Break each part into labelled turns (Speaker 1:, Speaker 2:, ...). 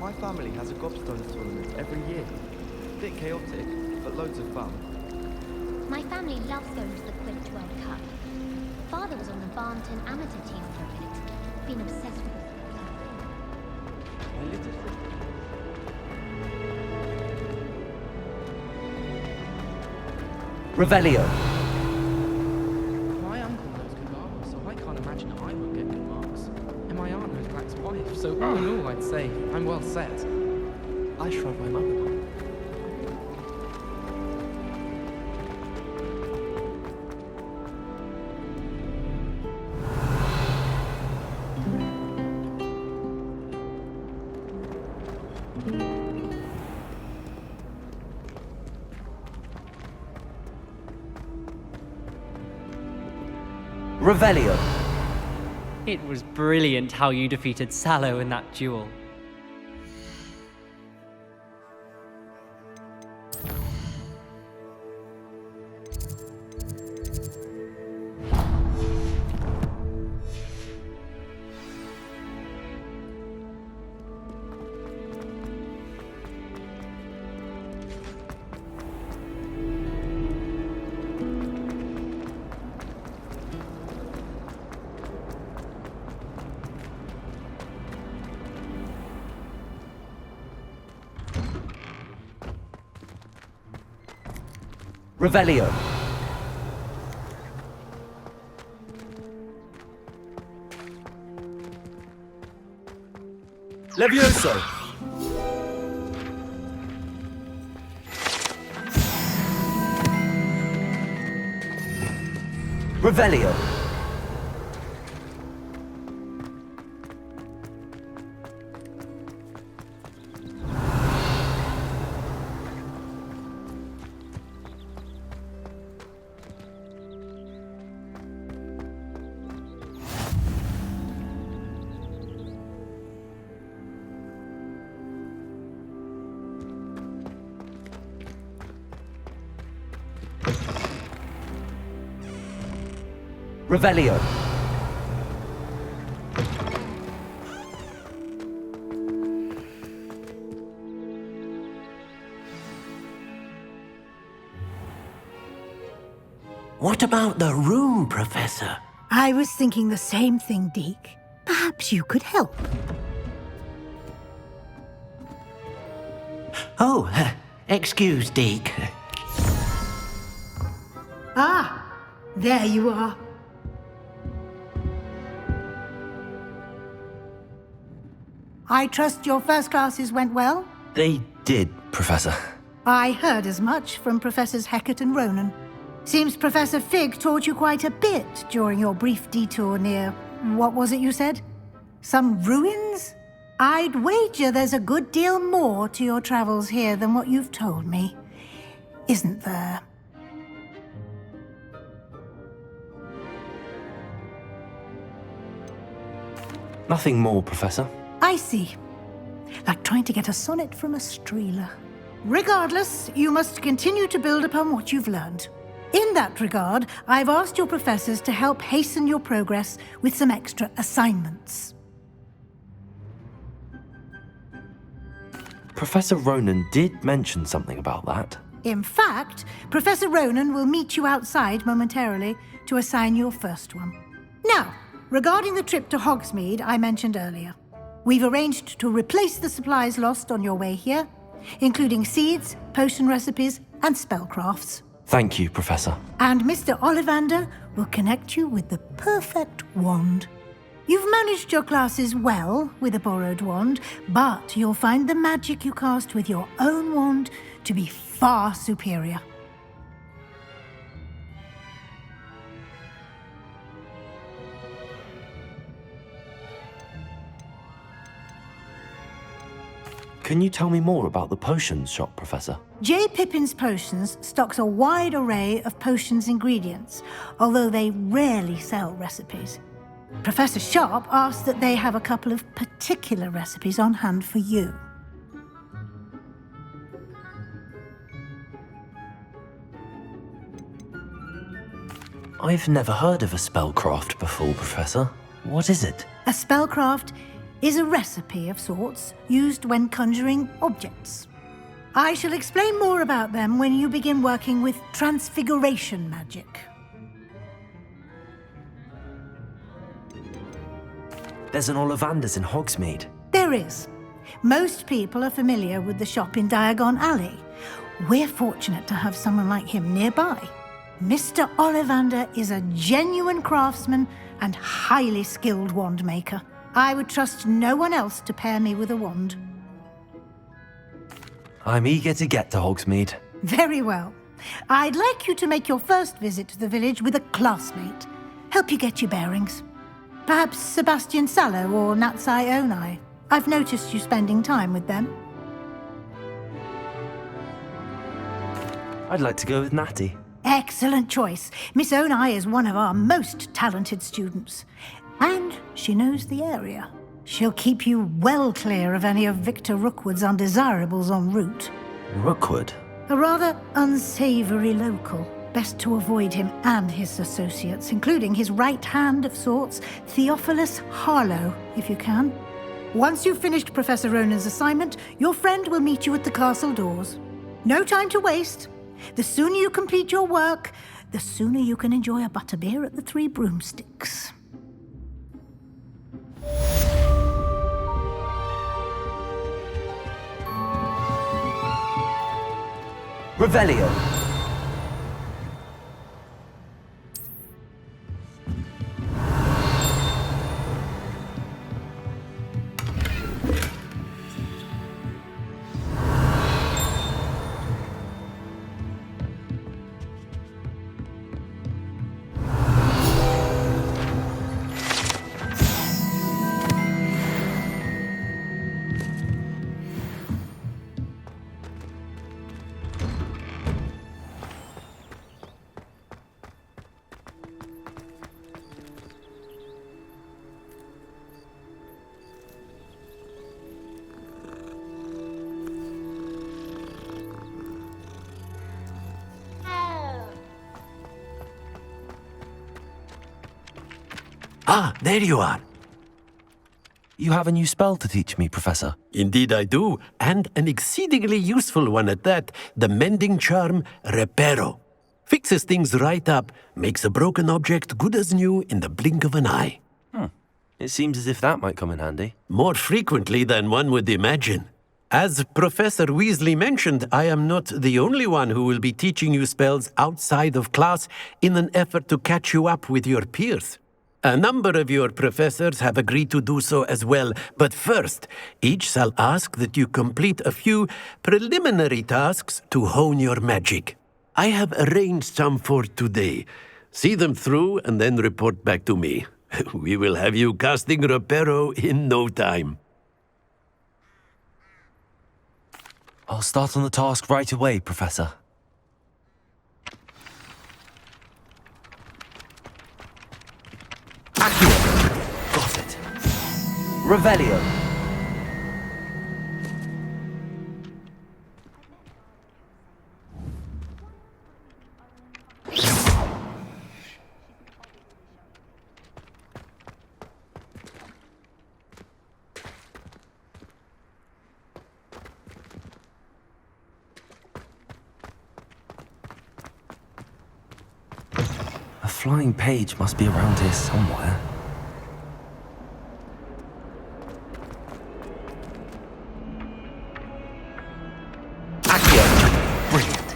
Speaker 1: My family has a gobstones tournament every year. Bit chaotic, but loads of fun.
Speaker 2: My family loves going to the Quidditch World Cup. Father was on the Barnton amateur team for a bit. Been obsessed with the sport.
Speaker 1: My little sister.
Speaker 3: Revelio.
Speaker 4: My uncle knows Kagama, so I can't imagine I won't get good marks. And my aunt knows Black's wife, so all in all, I'd say I'm well set.
Speaker 5: I shrug my mother.
Speaker 3: Revelio.
Speaker 6: It was brilliant how you defeated Sallow in that duel.
Speaker 3: Revelio. Levioso. Revelio. Revelio.
Speaker 7: What about the room, Professor?
Speaker 8: I was thinking the same thing, Deke. Perhaps you could help.
Speaker 7: Oh, excuse, Deke.
Speaker 8: Ah, there you are. I trust your first classes went well?
Speaker 5: They did, Professor.
Speaker 8: I heard as much from Professors Hecat and Ronan. Seems Professor Fig taught you quite a bit during your brief detour near... what was it you said? Some ruins? I'd wager there's a good deal more to your travels here than what you've told me. Isn't there?
Speaker 5: Nothing more, Professor.
Speaker 8: I see. Like trying to get a sonnet from a streeler. Regardless, you must continue to build upon what you've learned. In that regard, I've asked your professors to help hasten your progress with some extra assignments.
Speaker 5: Professor Ronan did mention something about that.
Speaker 8: In fact, Professor Ronan will meet you outside momentarily to assign your first one. Now, regarding the trip to Hogsmeade I mentioned earlier, we've arranged to replace the supplies lost on your way here, including seeds, potion recipes, and spellcrafts.
Speaker 5: Thank you, Professor.
Speaker 8: And Mr. Ollivander will connect you with the perfect wand. You've managed your classes well with a borrowed wand, but you'll find the magic you cast with your own wand to be far superior.
Speaker 5: Can you tell me more about the potions shop, Professor?
Speaker 8: J. Pippin's Potions stocks a wide array of potions ingredients, although they rarely sell recipes. Professor Sharp asked that they have a couple of particular recipes on hand for you.
Speaker 5: I've never heard of a spellcraft before, Professor. What is it?
Speaker 8: A spellcraft is a recipe of sorts used when conjuring objects. I shall explain more about them when you begin working with transfiguration magic.
Speaker 3: There's an Ollivander's in Hogsmeade.
Speaker 8: There is. Most people are familiar with the shop in Diagon Alley. We're fortunate to have someone like him nearby. Mr. Ollivander is a genuine craftsman and highly skilled wand maker. I would trust no one else to pair me with a wand.
Speaker 3: I'm eager to get to Hogsmeade.
Speaker 8: Very well. I'd like you to make your first visit to the village with a classmate. Help you get your bearings. Perhaps Sebastian Sallow or Natsai Onai. I've noticed you spending time with them.
Speaker 3: I'd like to go with Natty.
Speaker 8: Excellent choice. Miss Onai is one of our most talented students. And she knows the area. She'll keep you well clear of any of Victor Rookwood's undesirables en route.
Speaker 3: Rookwood?
Speaker 8: A rather unsavory local. Best to avoid him and his associates, including his right hand of sorts, Theophilus Harlow, if you can. Once you've finished Professor Ronan's assignment, your friend will meet you at the castle doors. No time to waste. The sooner you complete your work, the sooner you can enjoy a butterbeer at the Three Broomsticks.
Speaker 3: Revelio.
Speaker 7: Ah, there you are.
Speaker 5: You have a new spell to teach me, Professor.
Speaker 7: Indeed I do, and an exceedingly useful one at that, the mending charm Reparo. Fixes things right up, makes a broken object good as new in the blink of an eye.
Speaker 5: It seems as if that might come in handy.
Speaker 7: More frequently than one would imagine. As Professor Weasley mentioned, I am not the only one who will be teaching you spells outside of class in an effort to catch you up with your peers. A number of your professors have agreed to do so as well, but first, each shall ask that you complete a few preliminary tasks to hone your magic. I have arranged some for today. See them through and then report back to me. We will have you casting Reparo in no time.
Speaker 5: I'll start on the task right away, Professor.
Speaker 3: Accio. Got it. Revelio.
Speaker 5: A flying page must be around here somewhere.
Speaker 3: Accio. Brilliant.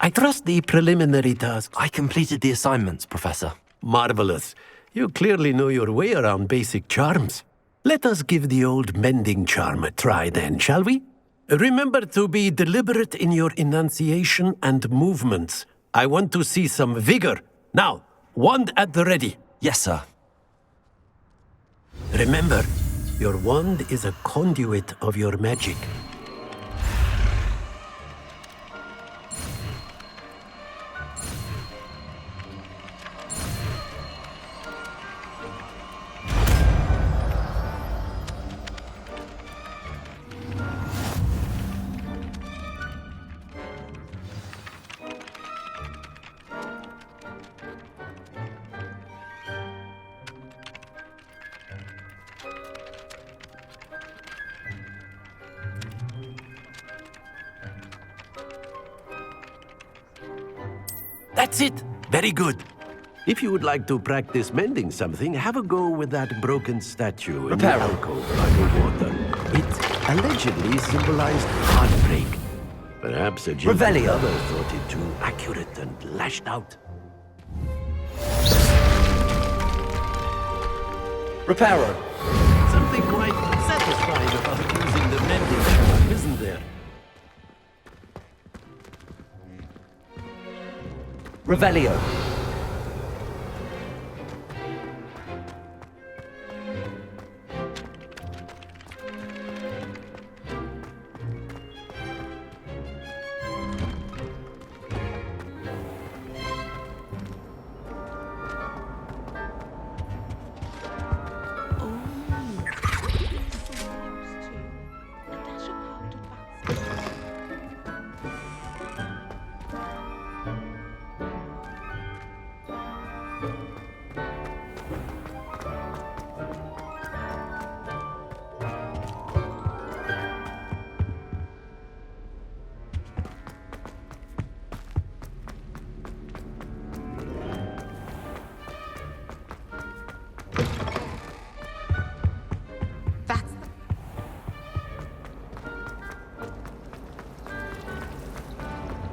Speaker 7: I trust the preliminary tasks.
Speaker 5: I completed the assignments, Professor.
Speaker 7: Marvelous. You clearly know your way around basic charms. Let us give the old mending charm a try then, shall we? Remember to be deliberate in your enunciation and movements. I want to see some vigor. Now, wand at the ready.
Speaker 5: Yes, sir.
Speaker 7: Remember, your wand is a conduit of your magic. That's it. Very good. If you would like to practice mending something, have a go with that broken statue in the
Speaker 3: Repair it.
Speaker 7: alcove by the water. It allegedly symbolized heartbreak. Perhaps a gentle
Speaker 3: Revelio.
Speaker 7: lover thought it too accurate and lashed out.
Speaker 3: Reparo.
Speaker 7: Something quite satisfying about using the mending charm, isn't there?
Speaker 3: Revelio.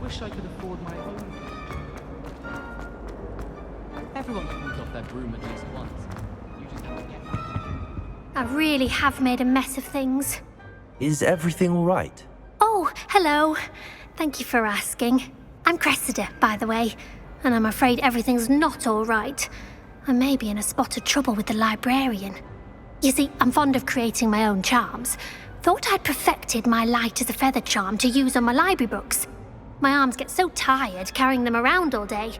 Speaker 4: Wish I could afford my own. Everyone falls off their broom at least once. You just have to get
Speaker 2: I really have made a mess of things.
Speaker 3: Is everything all right?
Speaker 2: Oh, hello. Thank you for asking. I'm Cressida, by the way, and I'm afraid everything's not all right. I may be in a spot of trouble with the librarian. You see, I'm fond of creating my own charms. Thought I'd perfected my light as a feather charm to use on my library books. My arms get so tired carrying them around all day.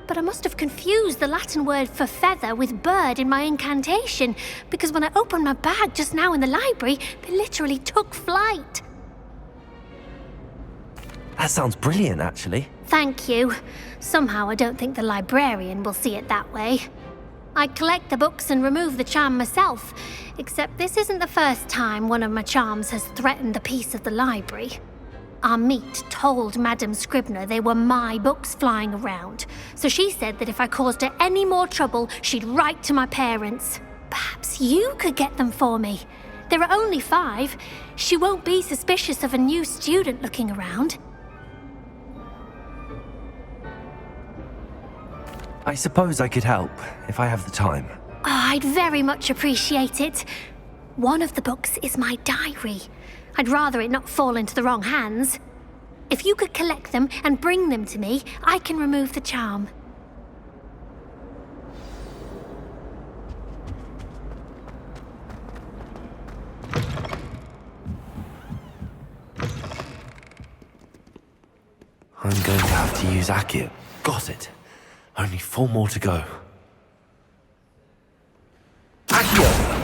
Speaker 2: But I must have confused the Latin word for feather with bird in my incantation, because when I opened my bag just now in the library, they literally took flight.
Speaker 3: That sounds brilliant, actually.
Speaker 2: Thank you. Somehow I don't think the librarian will see it that way. I collect the books and remove the charm myself, except this isn't the first time one of my charms has threatened the peace of the library. Our meet told Madame Scribner they were my books flying around, so she said that if I caused her any more trouble, she'd write to my parents. Perhaps you could get them for me. There are only 5. She won't be suspicious of a new student looking around.
Speaker 3: I suppose I could help, if I have the time.
Speaker 2: Oh, I'd very much appreciate it. One of the books is my diary. I'd rather it not fall into the wrong hands. If you could collect them and bring them to me, I can remove the charm.
Speaker 3: I'm going to have to use Accio. Got it. Only 4 more to go. Accio!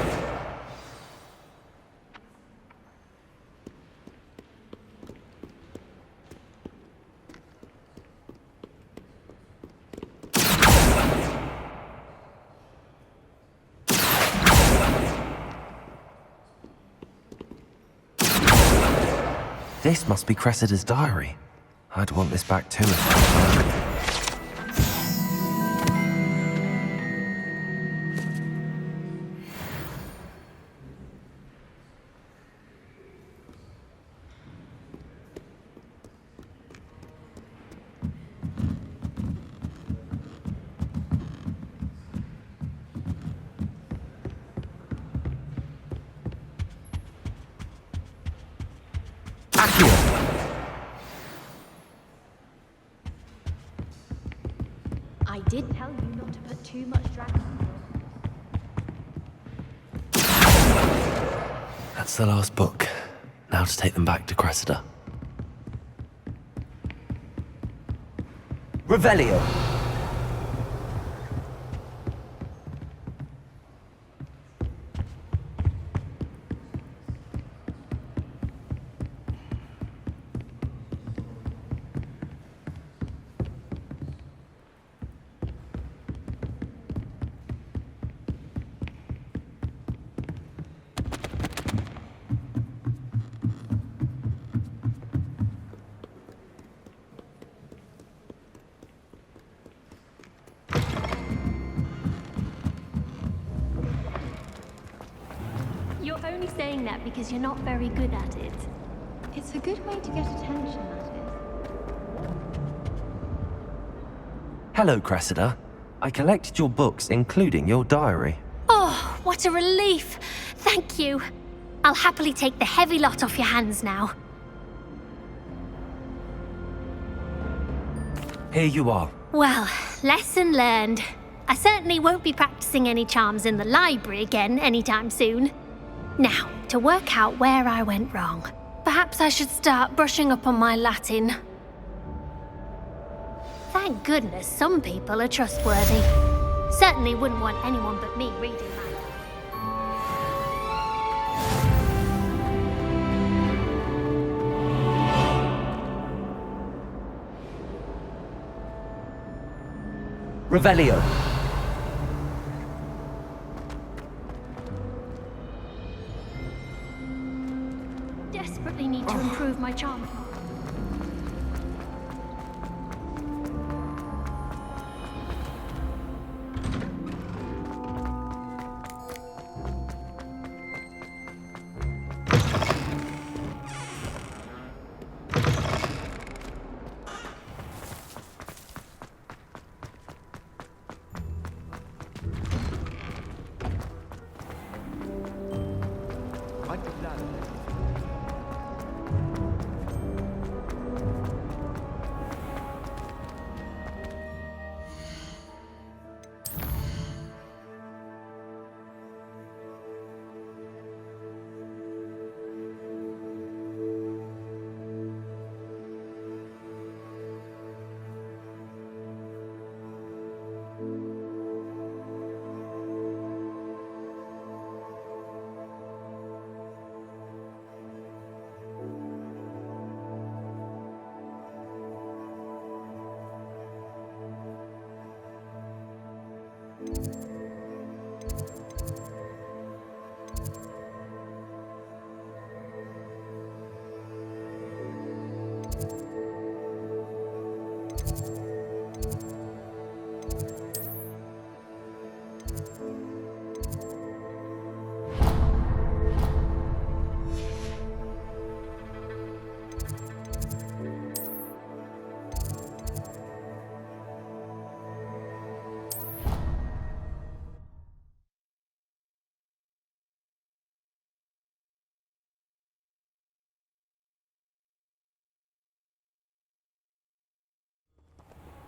Speaker 3: This must be Cressida's diary. I'd want this back too if I could.
Speaker 2: I did tell you not to put too much dragon.
Speaker 3: That's the last book. Now to take them back to Cressida. Revelio!
Speaker 2: only saying that because you're not very good at it.
Speaker 9: It's a good way to get attention, that is.
Speaker 5: Hello, Cressida. I collected your books, including your diary.
Speaker 2: Oh, what a relief! Thank you. I'll happily take the heavy lot off your hands now.
Speaker 5: Here you are.
Speaker 2: Well, lesson learned. I certainly won't be practicing any charms in the library again anytime soon. Now, to work out where I went wrong. Perhaps I should start brushing up on my Latin. Thank goodness some people are trustworthy. Certainly wouldn't want anyone but me reading mine.
Speaker 5: Revelio.
Speaker 2: Desperately need to improve my charm.
Speaker 1: I'd be glad of it.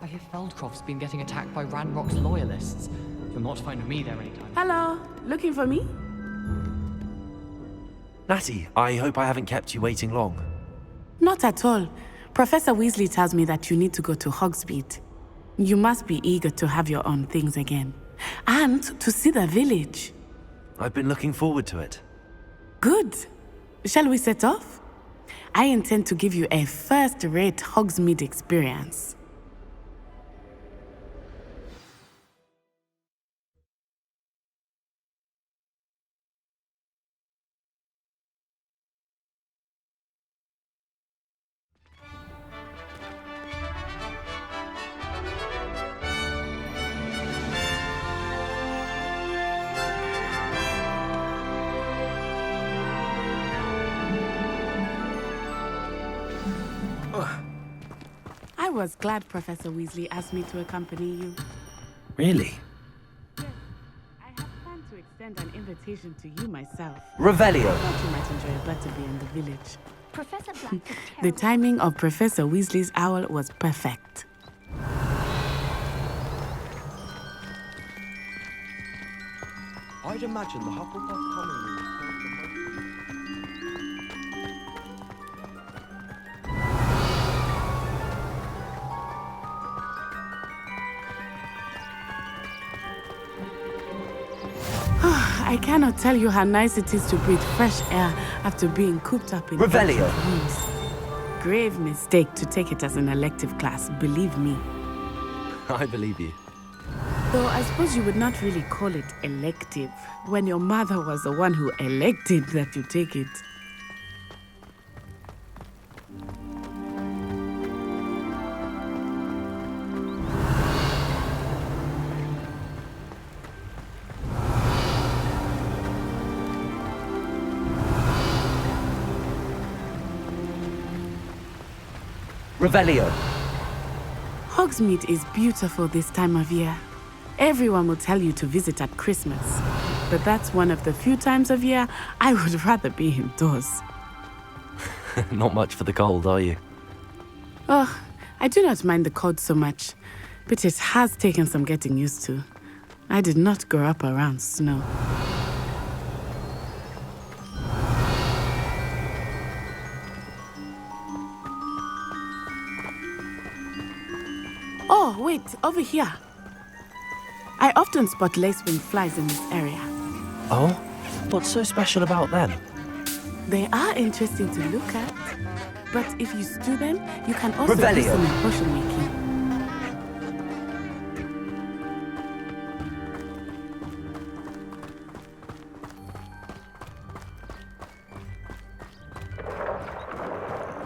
Speaker 4: I hear Feldcroft's been getting attacked by Ranrock's loyalists. You'll not find me there anytime.
Speaker 10: Hello, looking for me?
Speaker 5: Natty, I hope I haven't kept you waiting long.
Speaker 10: Not at all. Professor Weasley tells me that you need to go to Hogsmeade. You must be eager to have your own things again. And to see the village.
Speaker 5: I've been looking forward to it.
Speaker 10: Good. Shall we set off? I intend to give you a first-rate Hogsmeade experience. I was glad Professor Weasley asked me to accompany you.
Speaker 5: Really?
Speaker 10: Yes, I have planned to extend an invitation to you myself.
Speaker 5: Revelio.
Speaker 10: I thought you might enjoy a butterbeer in the village.
Speaker 2: Professor Black is
Speaker 10: The
Speaker 2: terrible.
Speaker 10: timing of Professor Weasley's owl was perfect.
Speaker 1: I'd imagine the Hufflepuff common room is close to Hogsmeade.
Speaker 10: I cannot tell you how nice it is to breathe fresh air after being cooped up in
Speaker 5: Revelio.
Speaker 10: ancient rooms. Grave mistake to take it as an elective class, believe me.
Speaker 5: I believe you.
Speaker 10: Though I suppose you would not really call it elective, when your mother was the one who elected that you take it.
Speaker 5: Revelio.
Speaker 10: Hogsmeade is beautiful this time of year. Everyone will tell you to visit at Christmas. But that's one of the few times of year I would rather be indoors.
Speaker 5: Not much for the cold, are you?
Speaker 10: Oh, I do not mind the cold so much, but it has taken some getting used to. I did not grow up around snow. Oh, wait, over here. I often spot lacewing flies in this area.
Speaker 5: Oh? What's so special about them?
Speaker 10: They are interesting to look at, but if you stew them, you can also
Speaker 5: Revelio.
Speaker 10: use them in potion making.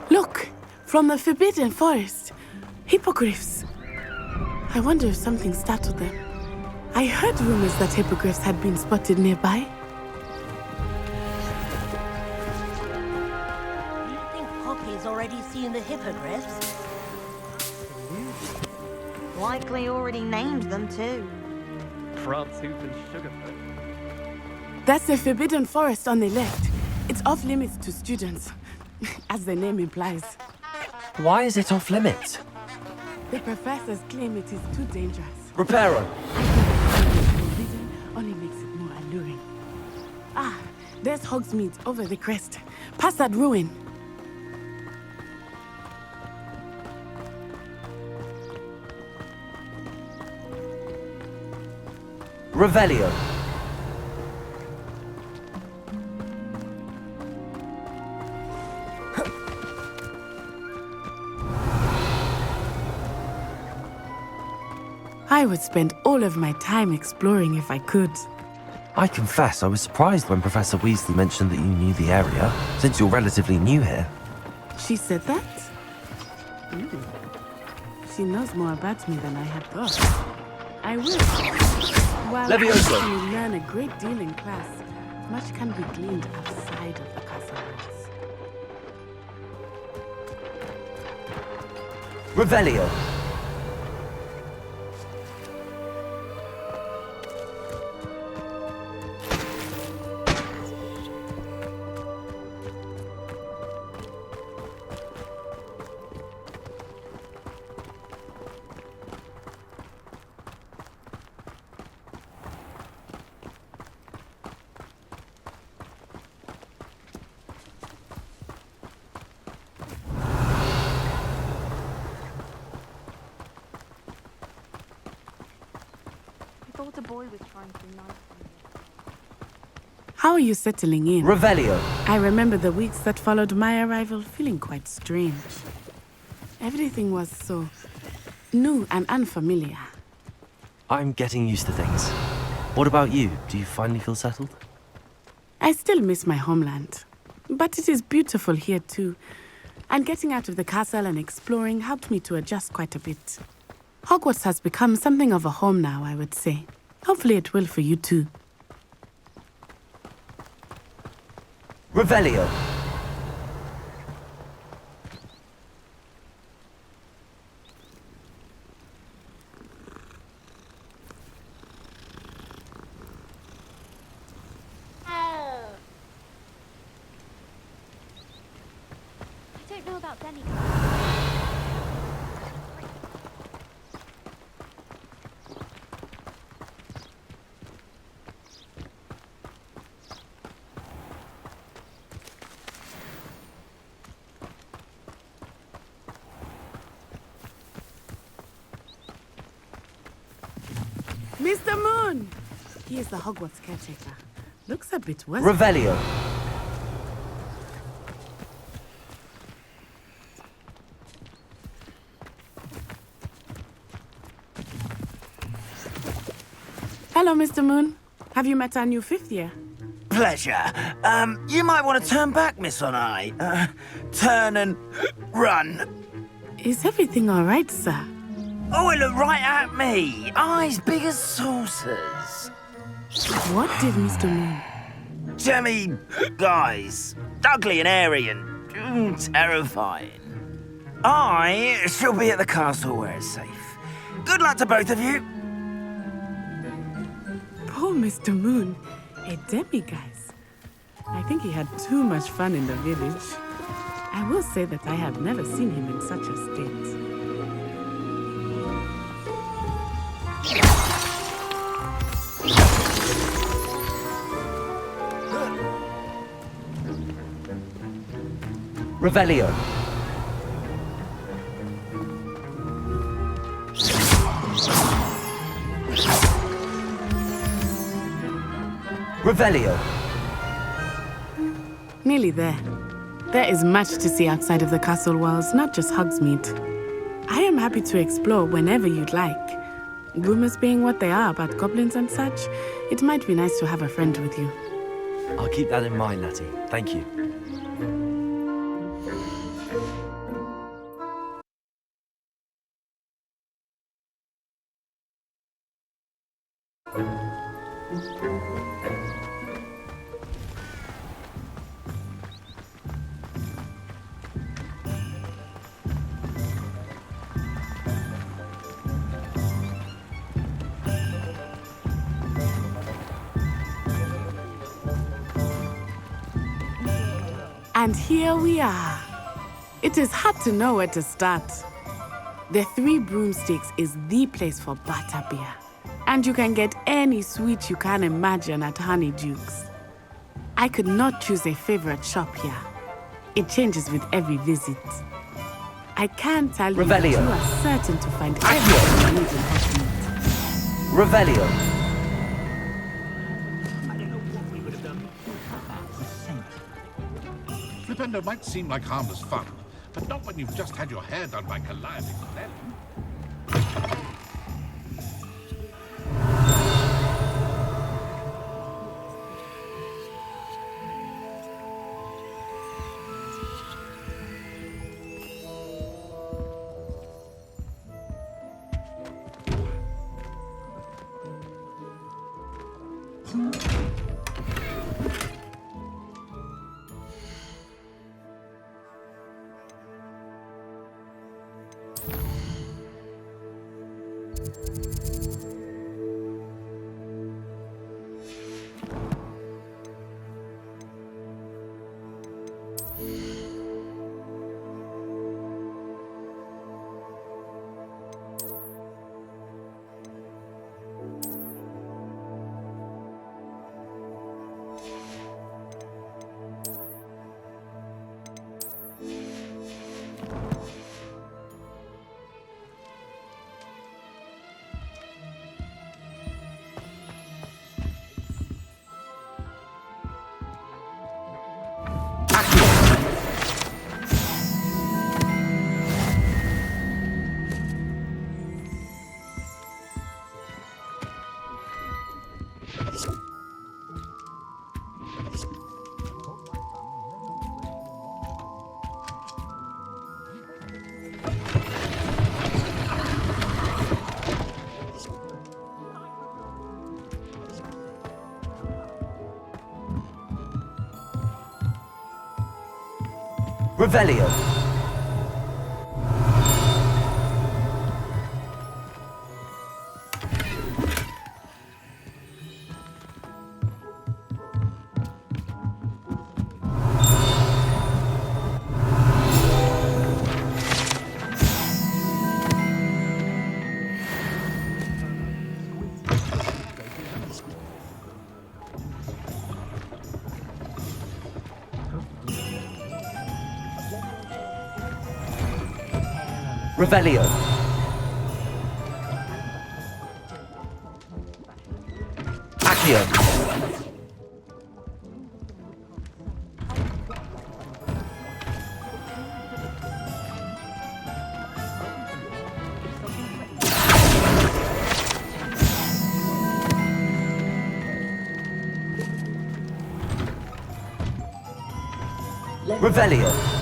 Speaker 10: Look! From the Forbidden Forest! Hippogriffs! I wonder if something startled them. I heard rumors that hippogriffs had been spotted nearby.
Speaker 11: You think Poppy's already seen the hippogriffs? Likely already named them too.
Speaker 1: Prance Hoop and Sugarfoot.
Speaker 10: That's the Forbidden Forest on the left. It's off limits to students, as the name implies.
Speaker 5: Why is it off limits?
Speaker 10: The professors claim it is too dangerous.
Speaker 5: Reparo.
Speaker 10: Forbidden only makes it more alluring. Ah, there's Hogsmeade over the crest. Past that ruin.
Speaker 5: Revelio.
Speaker 10: I would spend all of my time exploring if I could.
Speaker 5: I confess I was surprised when Professor Weasley mentioned that you knew the area, since you're relatively new here.
Speaker 10: She said that? She knows more about me than I had thought. I will. While
Speaker 5: Levioso.
Speaker 10: you learn a great deal in class, much can be gleaned outside of the castle walls.
Speaker 5: Revelio.
Speaker 9: Thought the boy was trying to be nice to me.
Speaker 10: How are you settling in?
Speaker 5: Revelio.
Speaker 10: I remember the weeks that followed my arrival feeling quite strange. Everything was so new and unfamiliar.
Speaker 5: I'm getting used to things. What about you? Do you finally feel settled?
Speaker 10: I still miss my homeland, but it is beautiful here too. And getting out of the castle and exploring helped me to adjust quite a bit. Hogwarts has become something of a home now, I would say. Hopefully it will for you too.
Speaker 5: Revelio.
Speaker 9: I don't know about Benny.
Speaker 10: Mr. Moon! He is the Hogwarts caretaker. Looks a bit worse.
Speaker 5: Revelio.
Speaker 10: Hello, Mr. Moon. Have you met our new fifth year?
Speaker 12: Pleasure. You might want to turn back, Miss On-Eye. Turn and run.
Speaker 10: Is everything all right, sir?
Speaker 12: Oh, it looked right at me. Eyes big as saucers.
Speaker 10: What did Mr. Moon?
Speaker 12: Jemmy guys. Ugly and airy and terrifying. I shall be at the castle where it's safe. Good luck to both of you.
Speaker 10: Poor Mr. Moon, a demiguise. I think he had too much fun in the village. I will say that I have never seen him in such a state.
Speaker 5: Revelio. Revelio.
Speaker 10: Nearly there. There is much to see outside of the castle walls, not just Hogsmeade. I am happy to explore whenever you'd like. Rumors being what they are about goblins and such, it might be nice to have a friend with you.
Speaker 5: I'll keep that in mind, Natty. Thank you.
Speaker 10: And here we are. It is hard to know where to start. The Three Broomsticks is the place for butterbeer. And you can get any sweet you can imagine at Honeyduke's. I could not choose a favorite shop here. It changes with every visit. I can tell you that you are certain to find everything you need in Hogsmeade.
Speaker 5: Revelio.
Speaker 13: Flipendo might seem like harmless fun, but not when you've just had your hair done by Calliope.
Speaker 5: Revelio. Revelio. Accio. Revelio.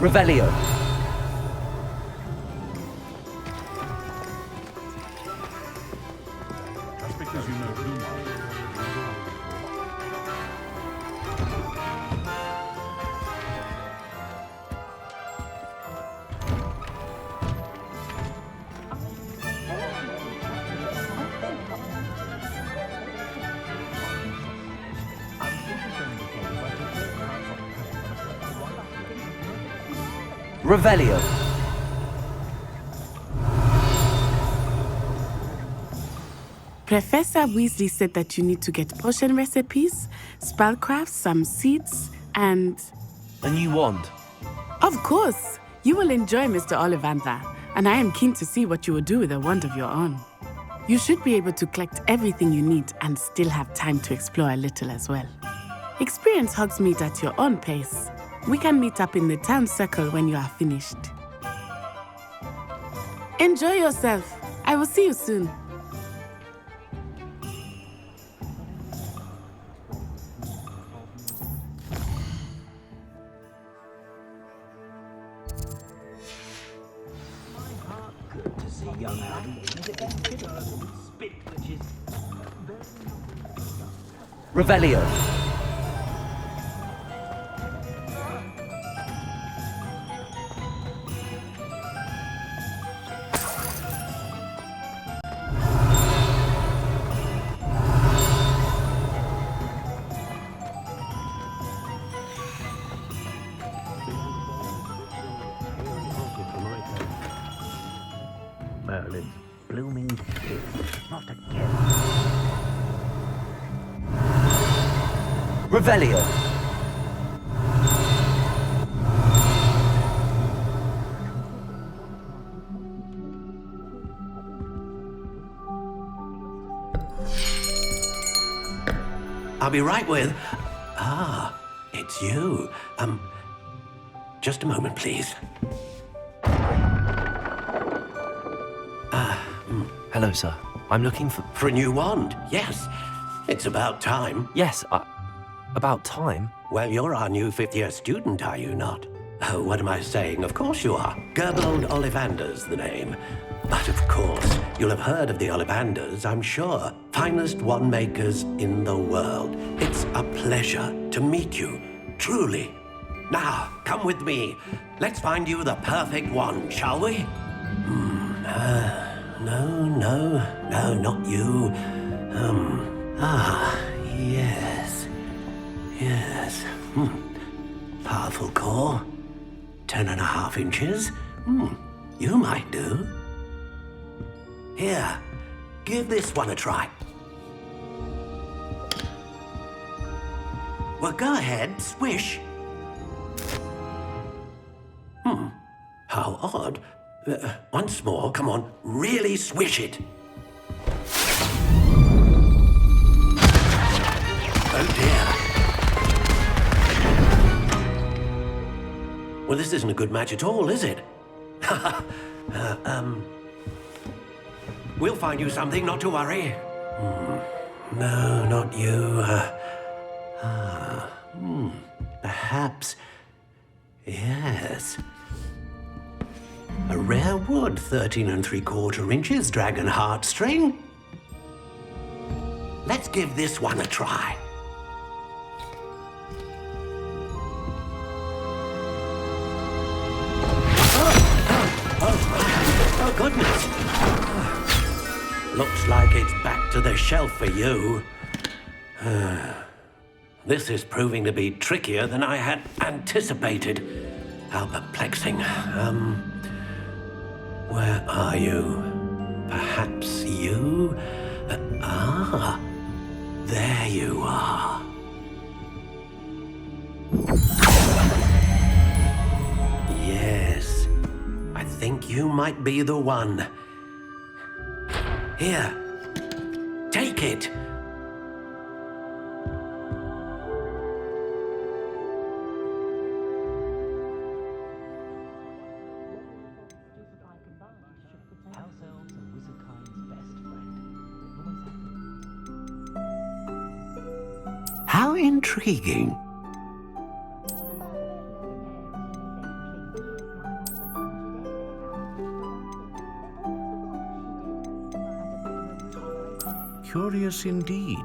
Speaker 5: Revelio.
Speaker 13: Just because you know blue marks.
Speaker 5: Revelio.
Speaker 10: Professor Weasley said that you need to get potion recipes, spellcrafts, some seeds, and...
Speaker 5: A new wand.
Speaker 10: Of course! You will enjoy Mr. Ollivander, and I am keen to see what you will do with a wand of your own. You should be able to collect everything you need and still have time to explore a little as well. Experience Hogsmeade at your own pace. We can meet up in the town circle when you are finished. Enjoy yourself. I will see you soon.
Speaker 12: Good to see young Adam. Spit, which is...
Speaker 5: Revelio.
Speaker 12: Merlin's blooming shit. Not again.
Speaker 5: Revelio.
Speaker 7: I'll be right with... Ah, it's you. Just a moment, please.
Speaker 5: Hello, sir. I'm looking for...
Speaker 7: For a new wand, yes. It's about time.
Speaker 5: Yes, about time?
Speaker 7: Well, you're our new fifth-year student, are you not? Oh, what am I saying? Of course you are. Gerbold Ollivander's the name. But of course, you'll have heard of the Ollivanders, I'm sure. Finest wand makers in the world. It's a pleasure to meet you, truly. Now, come with me. Let's find you the perfect wand, shall we? No, not you. Yes. Powerful core. 10.5 inches. You might do. Here, give this one a try. Well, go ahead, swish. How odd. Once more, come on, really swish it. Oh dear. Well, this isn't a good match at all, is it? We'll find you something, not to worry. No, not you. Perhaps. Yes. A rare wood, 13 3/4 inches, dragon heartstring. Let's give this one a try. Oh, goodness. Looks like it's back to the shelf for you. This is proving to be trickier than I had anticipated. How perplexing. Where are you? Perhaps you? There you are. Yes, I think you might be the one. Here, take it. How intriguing.
Speaker 14: Curious indeed.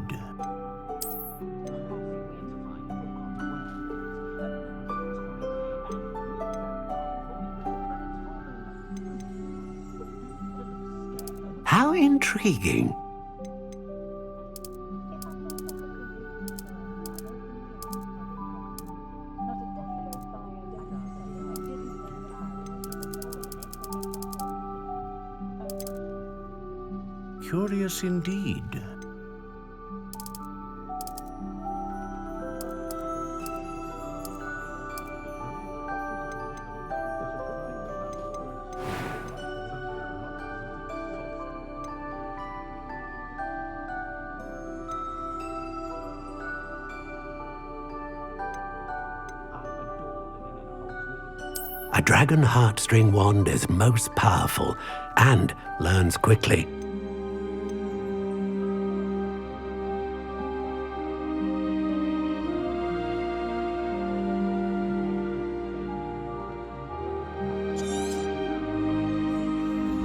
Speaker 7: How intriguing.
Speaker 14: Curious indeed.
Speaker 7: A dragon heartstring wand is most powerful and learns quickly.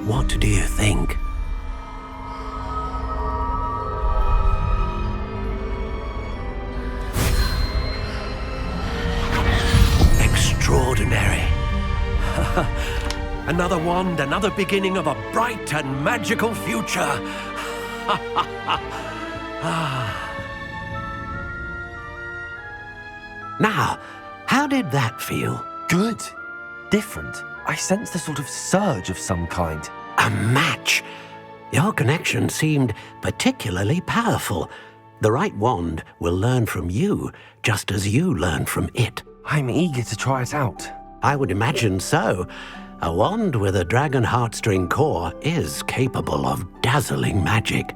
Speaker 7: What do you think? Extraordinary. Another wand, another beginning of a bright and magical future. Now, how did that feel?
Speaker 5: Good. Different. I sensed a sort of surge of some kind.
Speaker 7: A match. Your connection seemed particularly powerful. The right wand will learn from you, just as you learn from it.
Speaker 5: I'm eager to try it out.
Speaker 7: I would imagine so. A wand with a dragon heartstring core is capable of dazzling magic.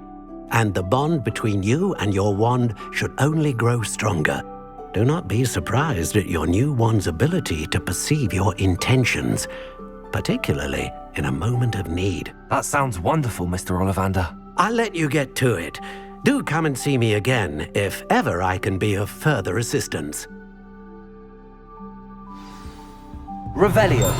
Speaker 7: And the bond between you and your wand should only grow stronger. Do not be surprised at your new wand's ability to perceive your intentions, particularly in a moment of need.
Speaker 5: That sounds wonderful, Mr. Ollivander.
Speaker 7: I'll let you get to it. Do come and see me again if ever I can be of further assistance.
Speaker 5: Revelio.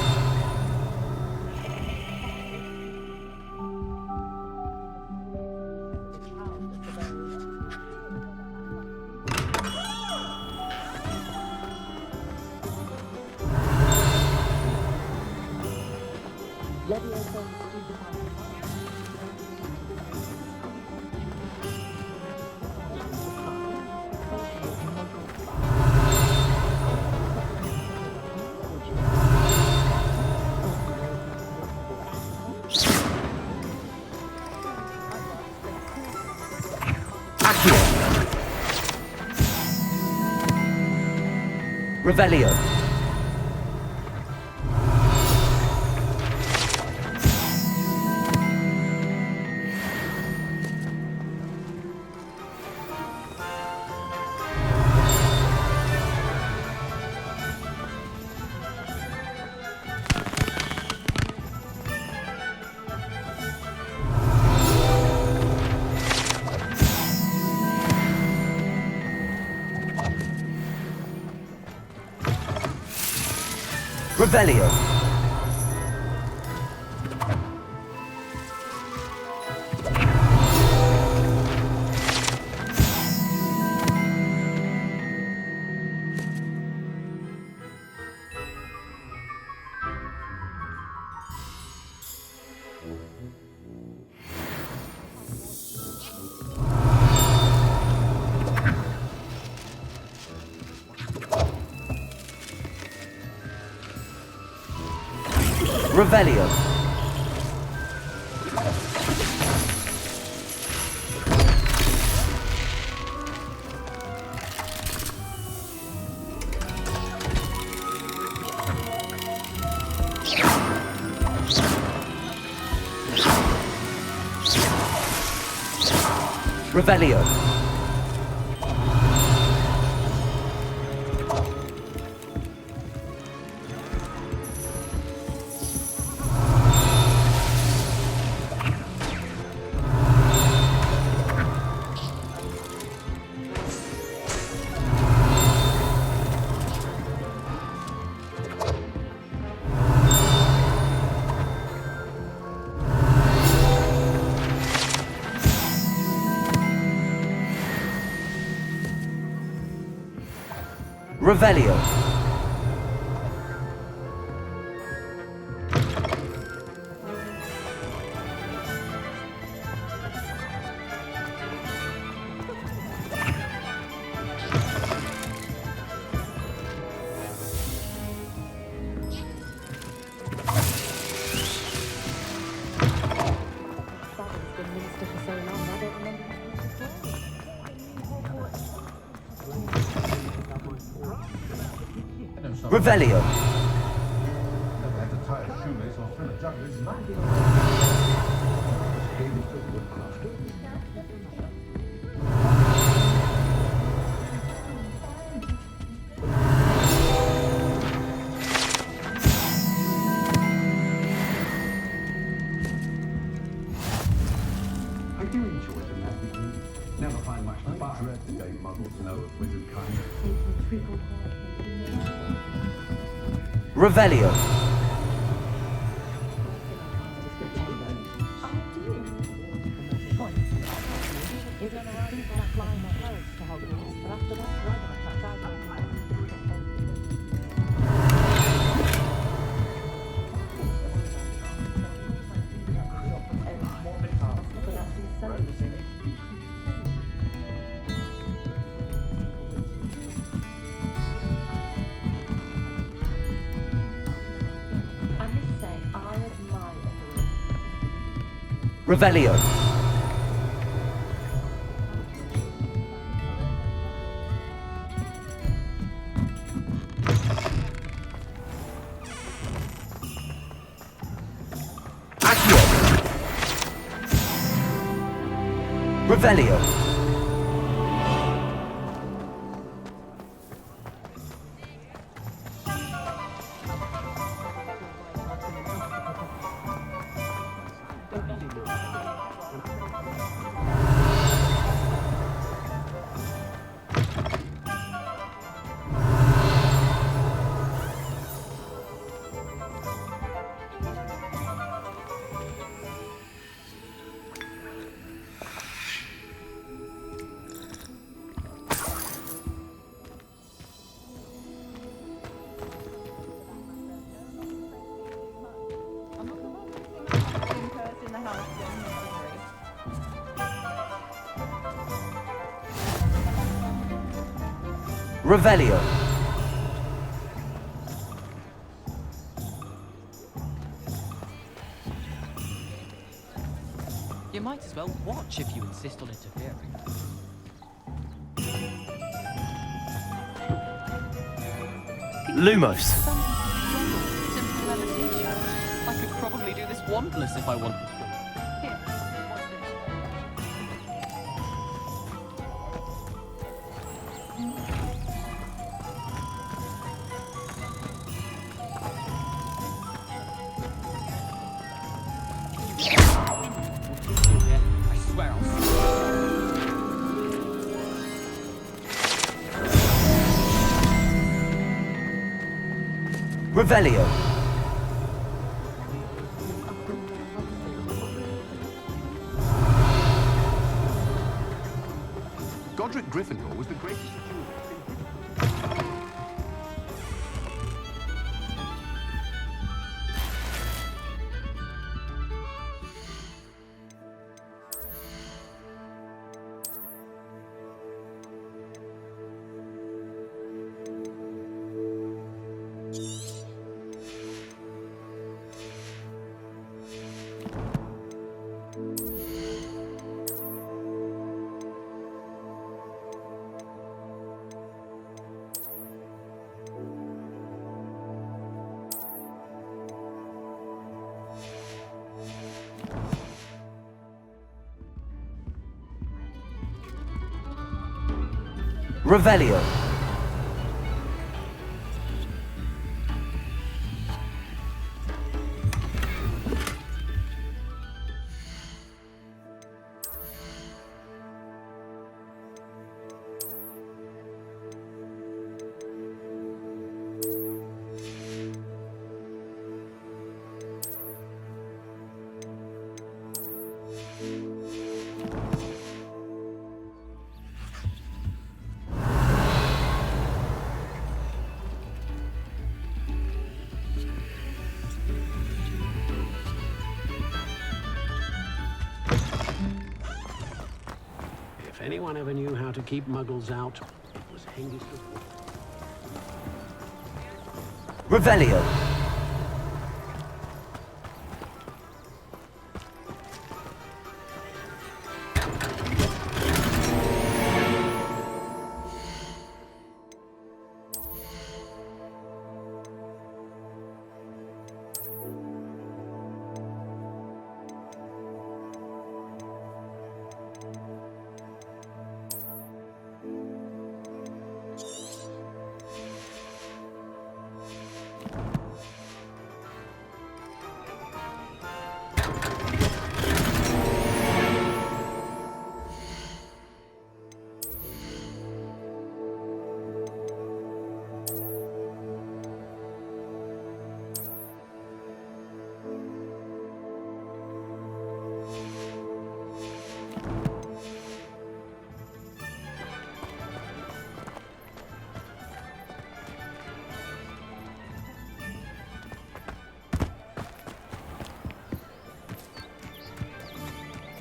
Speaker 5: Revelio. Revelio. Revelio. Revelio. Revelio. Revelio.
Speaker 15: I do enjoy the magic. Never find much fun the day muggles know of wizard kind.
Speaker 5: Revelio. Revelio. Accio. Revelio. Revelio.
Speaker 4: You might as well watch if you insist on interfering.
Speaker 5: Lumos.
Speaker 4: Simple levitation. I could probably do this wandless if I wanted to. Here, watch this. I swear I'll
Speaker 5: Revelio.
Speaker 15: Godric Gryffindor was the greatest of you.
Speaker 5: Revelio.
Speaker 16: anyone ever knew how to keep muggles out, it was Hengist of War.
Speaker 5: Revelio.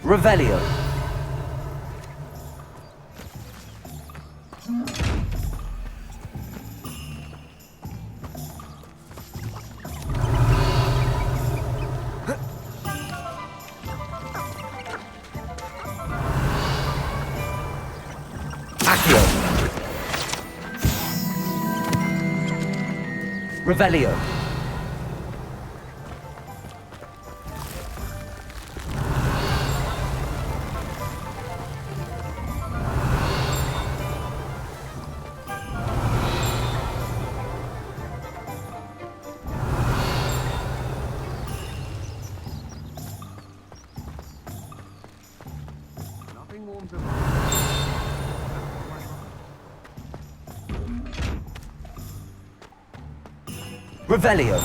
Speaker 5: Revelio. Accio. Revelio.
Speaker 15: Nothing warms up.
Speaker 5: Revelio.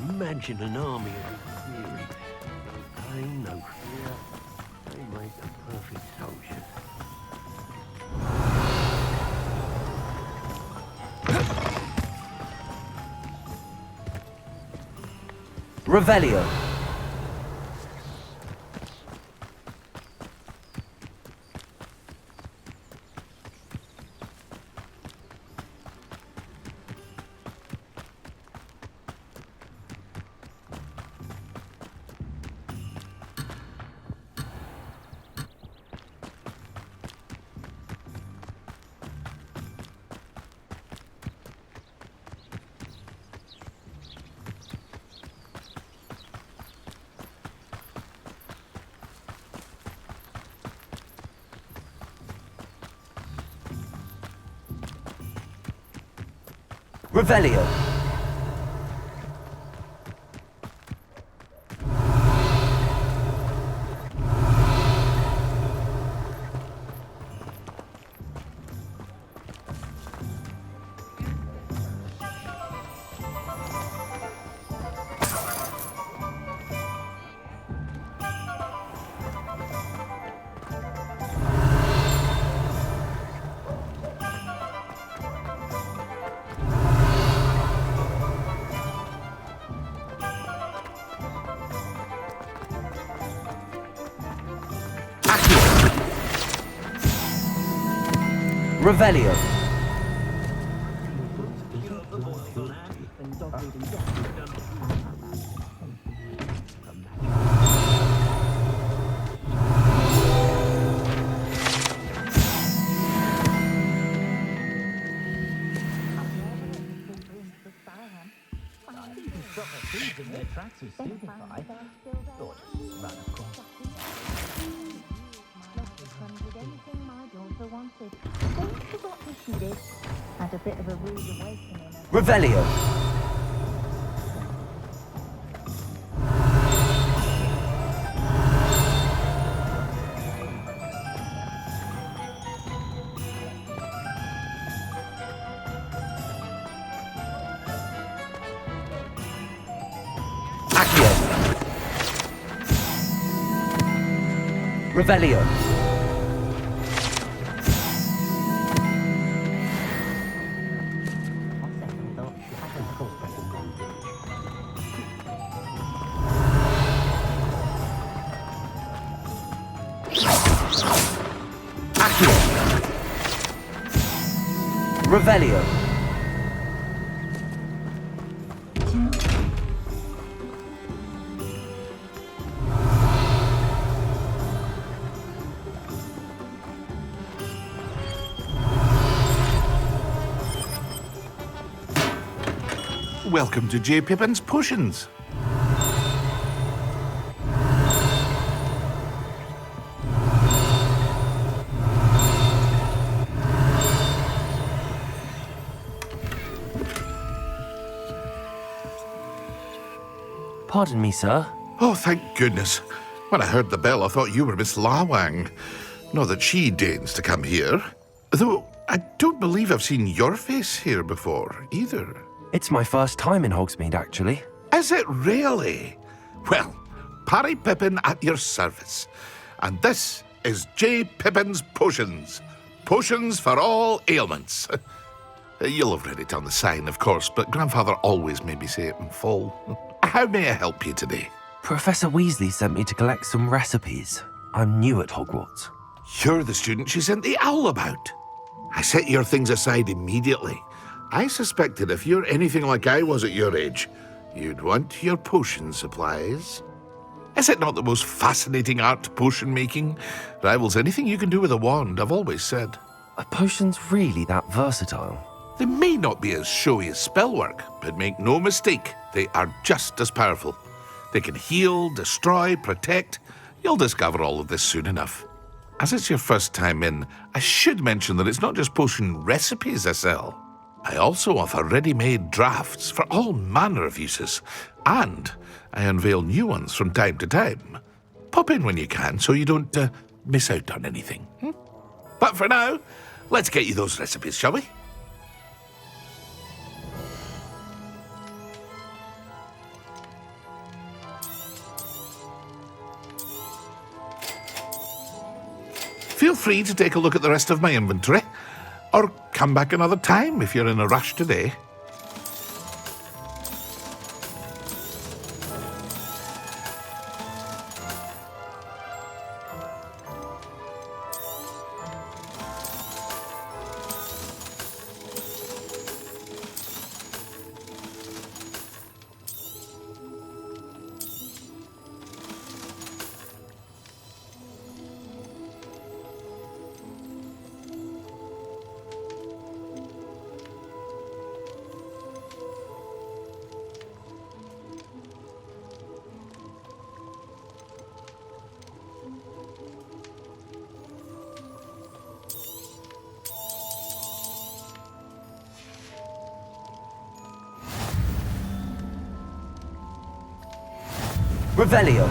Speaker 16: Imagine an army of weary. No pain, no fear. They make the perfect soldiers.
Speaker 5: Revelio. Revelio. Revelio.
Speaker 15: In their tracks is stupefy. Thought, run across.
Speaker 17: Had a bit of a rude awakening.
Speaker 5: Revelio. Accio. Revelio. Revelio.
Speaker 13: Welcome to J. Pippin's Potions.
Speaker 5: Pardon me, sir.
Speaker 13: Oh, thank goodness. When I heard the bell, I thought you were Miss Lawang. Not that she deigns to come here. Though I don't believe I've seen your face here before, either.
Speaker 5: It's my first time in Hogsmeade, actually.
Speaker 13: Is it really? Well, Parry Pippin at your service. And this is J. Pippin's Potions. Potions for all ailments. You'll have read it on the sign, of course, but Grandfather always made me say it in full. How may I help you today?
Speaker 5: Professor Weasley sent me to collect some recipes. I'm new at Hogwarts.
Speaker 13: You're the student she sent the owl about. I set your things aside immediately. I suspected if you're anything like I was at your age, you'd want your potion supplies. Is it not the most fascinating art, potion making? Rivals anything you can do with a wand, I've always said.
Speaker 5: Are potions really that versatile?
Speaker 13: They may not be as showy as spellwork, but make no mistake, they are just as powerful. They can heal, destroy, protect. You'll discover all of this soon enough. As it's your first time in, I should mention that it's not just potion recipes I sell. I also offer ready-made drafts for all manner of uses, and I unveil new ones from time to time. Pop in when you can so you don't miss out on anything. But for now, let's get you those recipes, shall we? Feel free to take a look at the rest of my inventory, or come back another time if you're in a rush today.
Speaker 5: Revelio.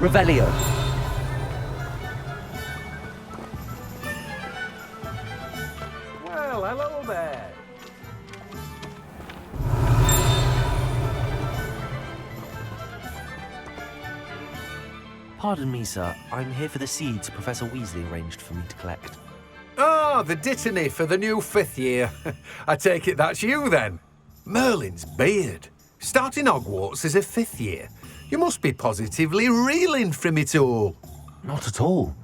Speaker 5: Revelio.
Speaker 18: Well, hello there.
Speaker 5: Pardon me, sir. I'm here for the seeds Professor Weasley arranged for me to collect.
Speaker 18: Ah, the dittany for the new 5th year. I take it that's you, then. Merlin's beard. Starting Hogwarts as a 5th year. You must be positively reeling from it all.
Speaker 5: Not at all.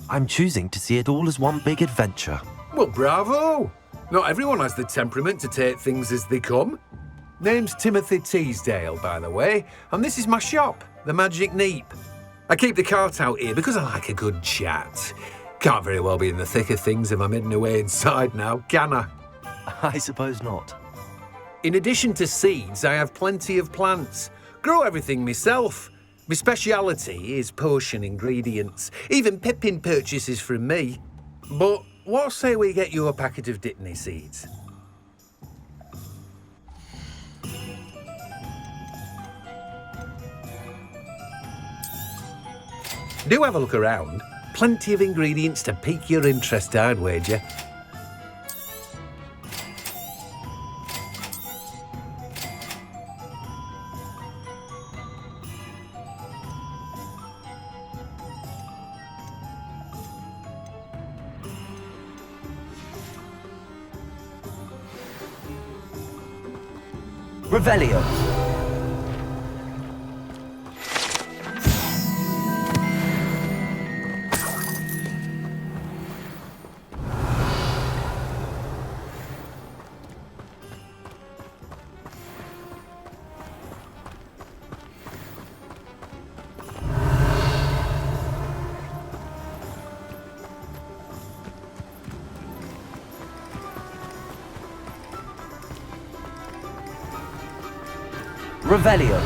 Speaker 5: I'm choosing to see it all as one big adventure.
Speaker 18: Well, bravo. Not everyone has the temperament to take things as they come. Name's Timothy Teasdale, by the way, and this is my shop, the Magic Neep. I keep the cart out here because I like a good chat. Can't very well be in the thick of things if I'm hidden away inside now, can I?
Speaker 5: I suppose not.
Speaker 18: In addition to seeds, I have plenty of plants. Grow everything myself. My speciality is potion ingredients. Even Pippin purchases from me. But what say we get you a packet of Dittany seeds? Do have a look around. plenty of ingredients to pique your interest, I'd wager.
Speaker 5: Revelio. Revelio.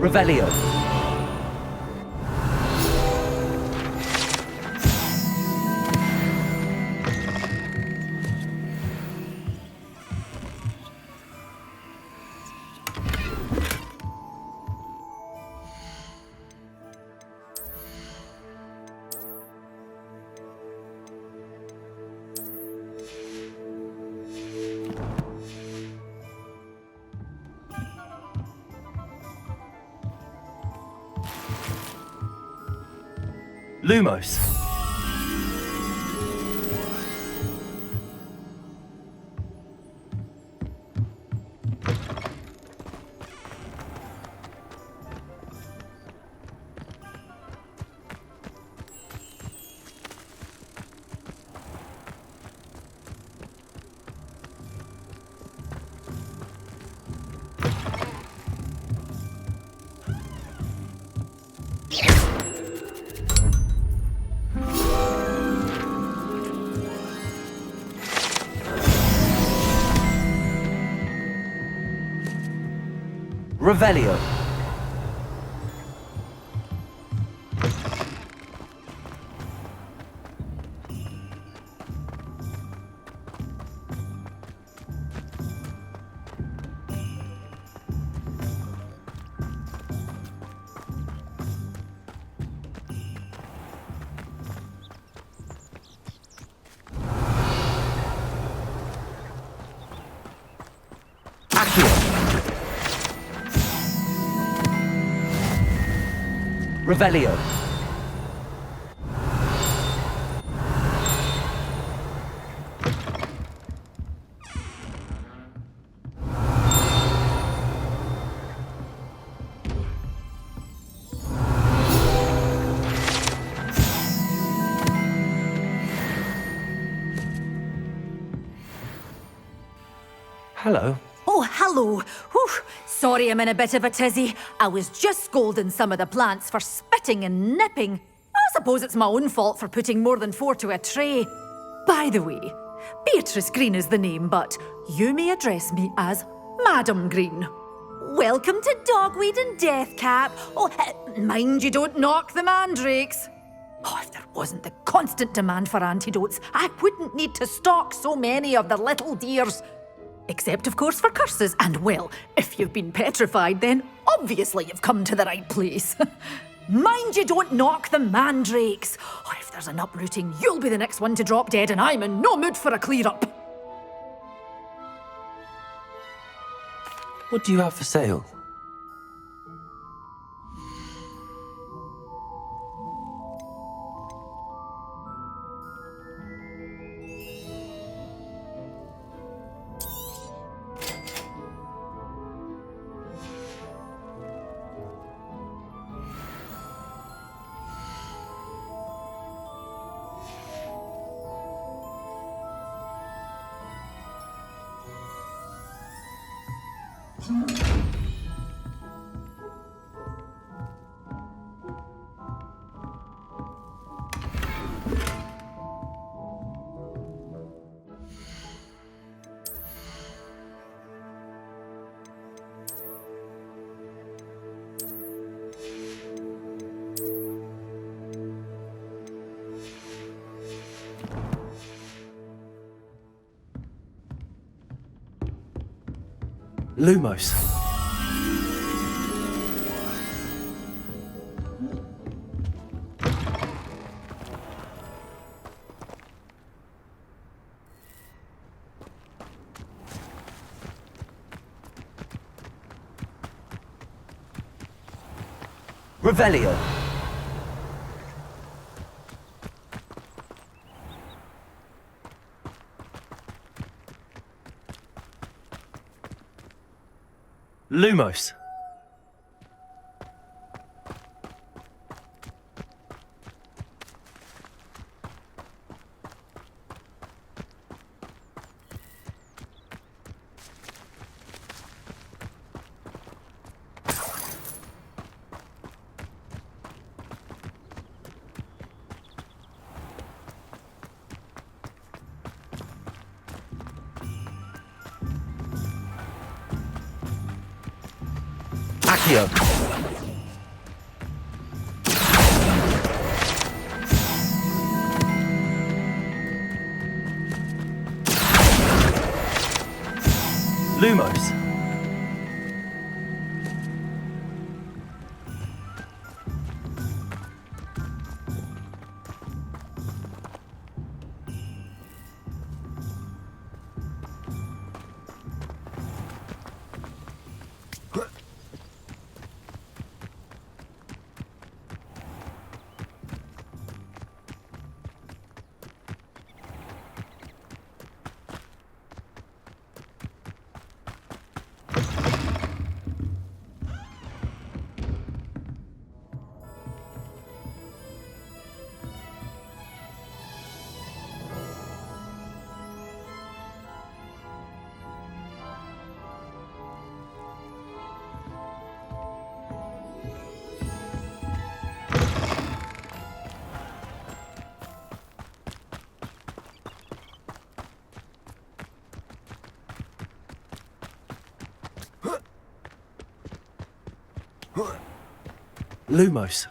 Speaker 5: Revelio. Lumos. Revelio. Revelio. Hello.
Speaker 19: Oh, hello. Whew. Sorry I'm in a bit of a tizzy. I was just scolding some of the plants for spitting and nipping. I suppose it's my own fault for putting more than 4 to a tray. By the way, Beatrice Green is the name, but you may address me as Madam Green. Welcome to Dogweed and Deathcap. Oh, mind you don't knock the mandrakes. Oh, if there wasn't the constant demand for antidotes, I wouldn't need to stock so many of the little dears. Except, of course, for curses. And, well, if you've been petrified, then obviously you've come to the right place. Mind you don't knock the mandrakes. Or if there's an uprooting, you'll be the next one to drop dead, and I'm in no mood for a clear-up.
Speaker 5: What do you have for sale? Lumos. Revelio. Lumos. Accio. Lumos. Lumos.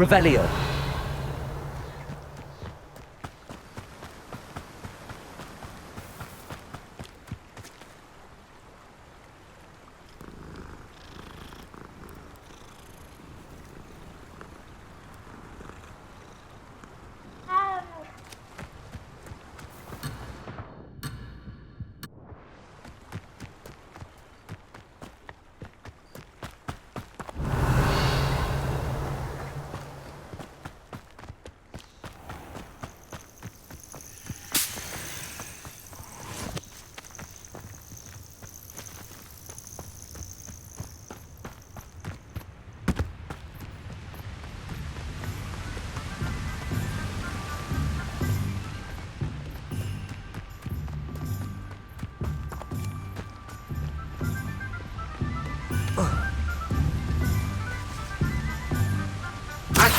Speaker 5: Revelio.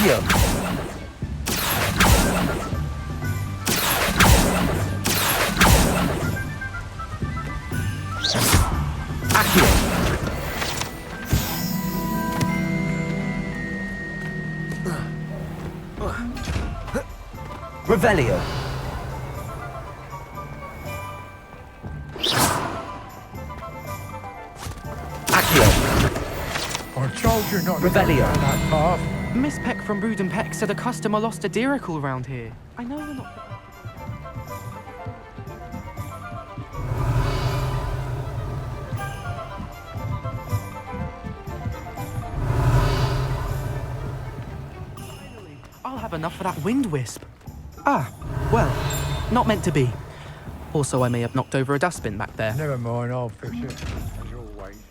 Speaker 5: Accio. Accio. Revelio.
Speaker 20: I told you not to go
Speaker 5: Revelio.
Speaker 20: down that path.
Speaker 21: Miss Peck from Brood and Peck said a customer lost a diricle round here. I know you're not... I'll have enough for that wind wisp. Ah, well, not meant to be. Also, I may have knocked over a dustbin back there.
Speaker 20: Never mind, I'll fix it, as always.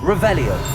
Speaker 5: Revelio.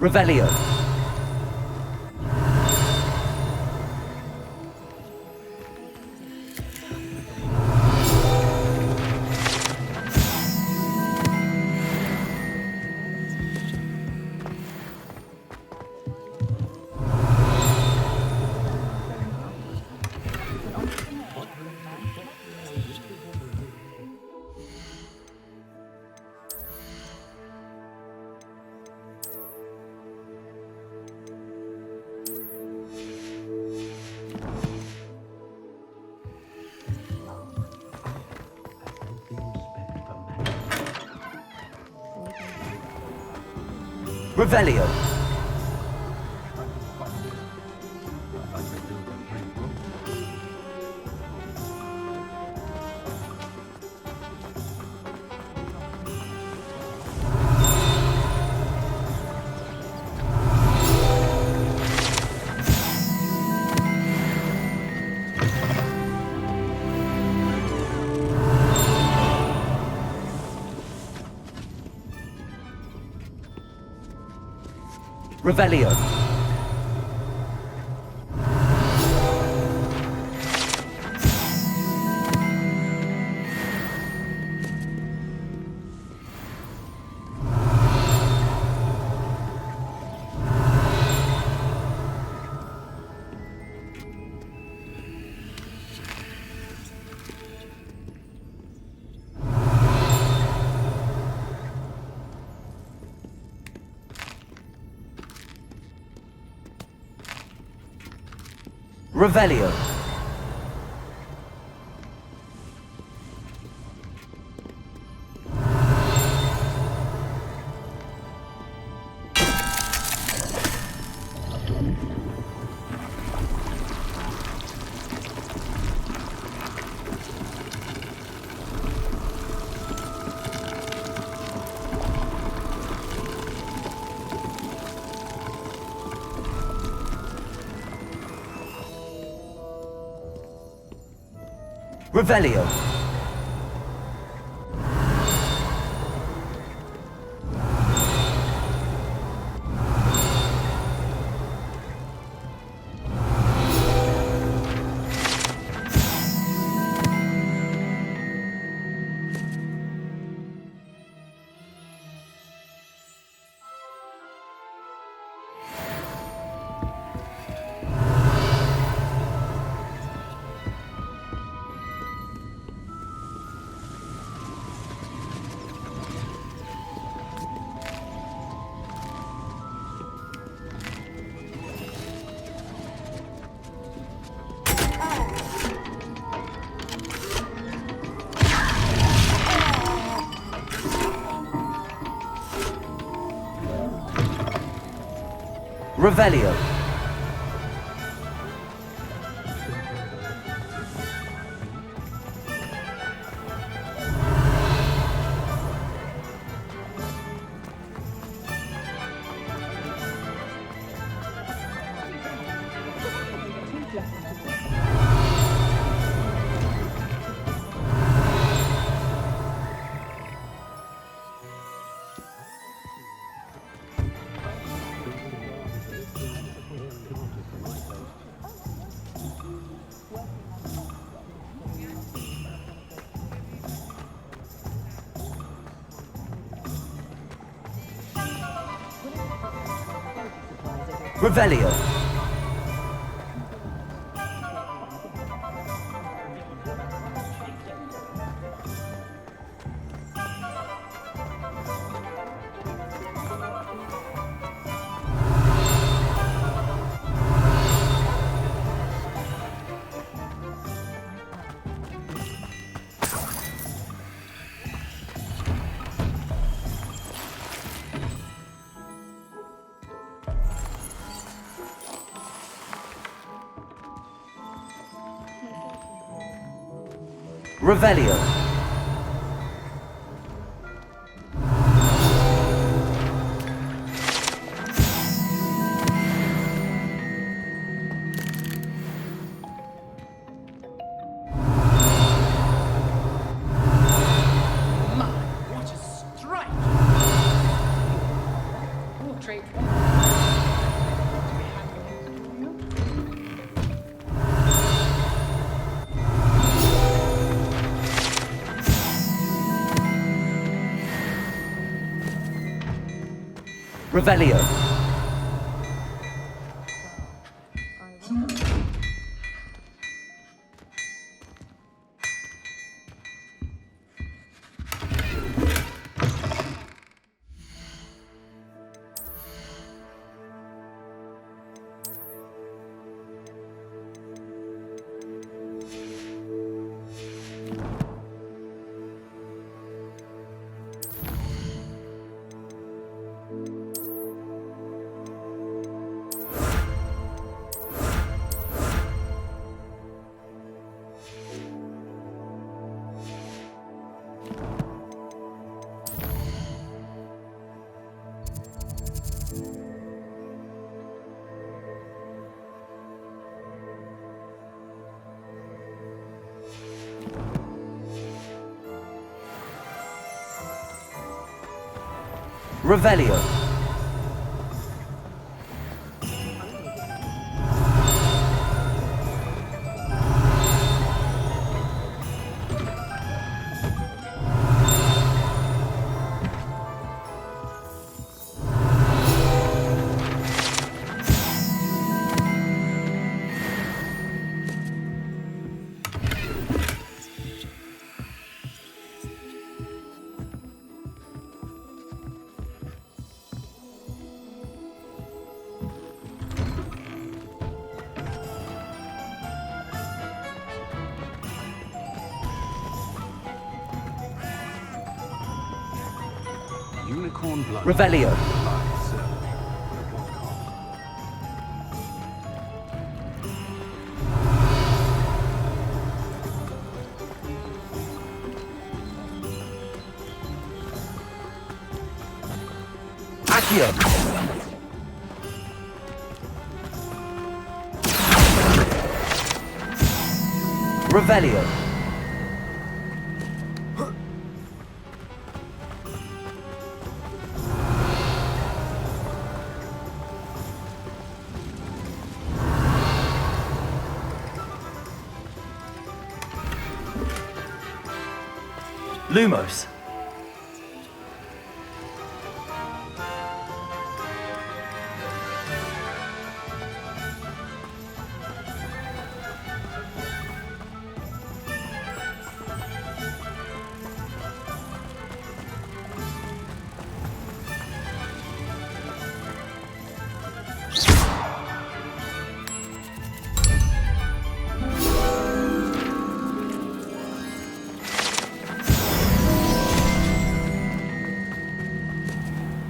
Speaker 5: Revelio. Revelio. Revelio. Revelio. Revelio. Revelio. Revelio. Revelio.
Speaker 4: My, what a strike! Portrait.
Speaker 5: Revelio. Revelio.
Speaker 15: Unicorn blood.
Speaker 5: Revelio. Accio. Revelio. Lumos.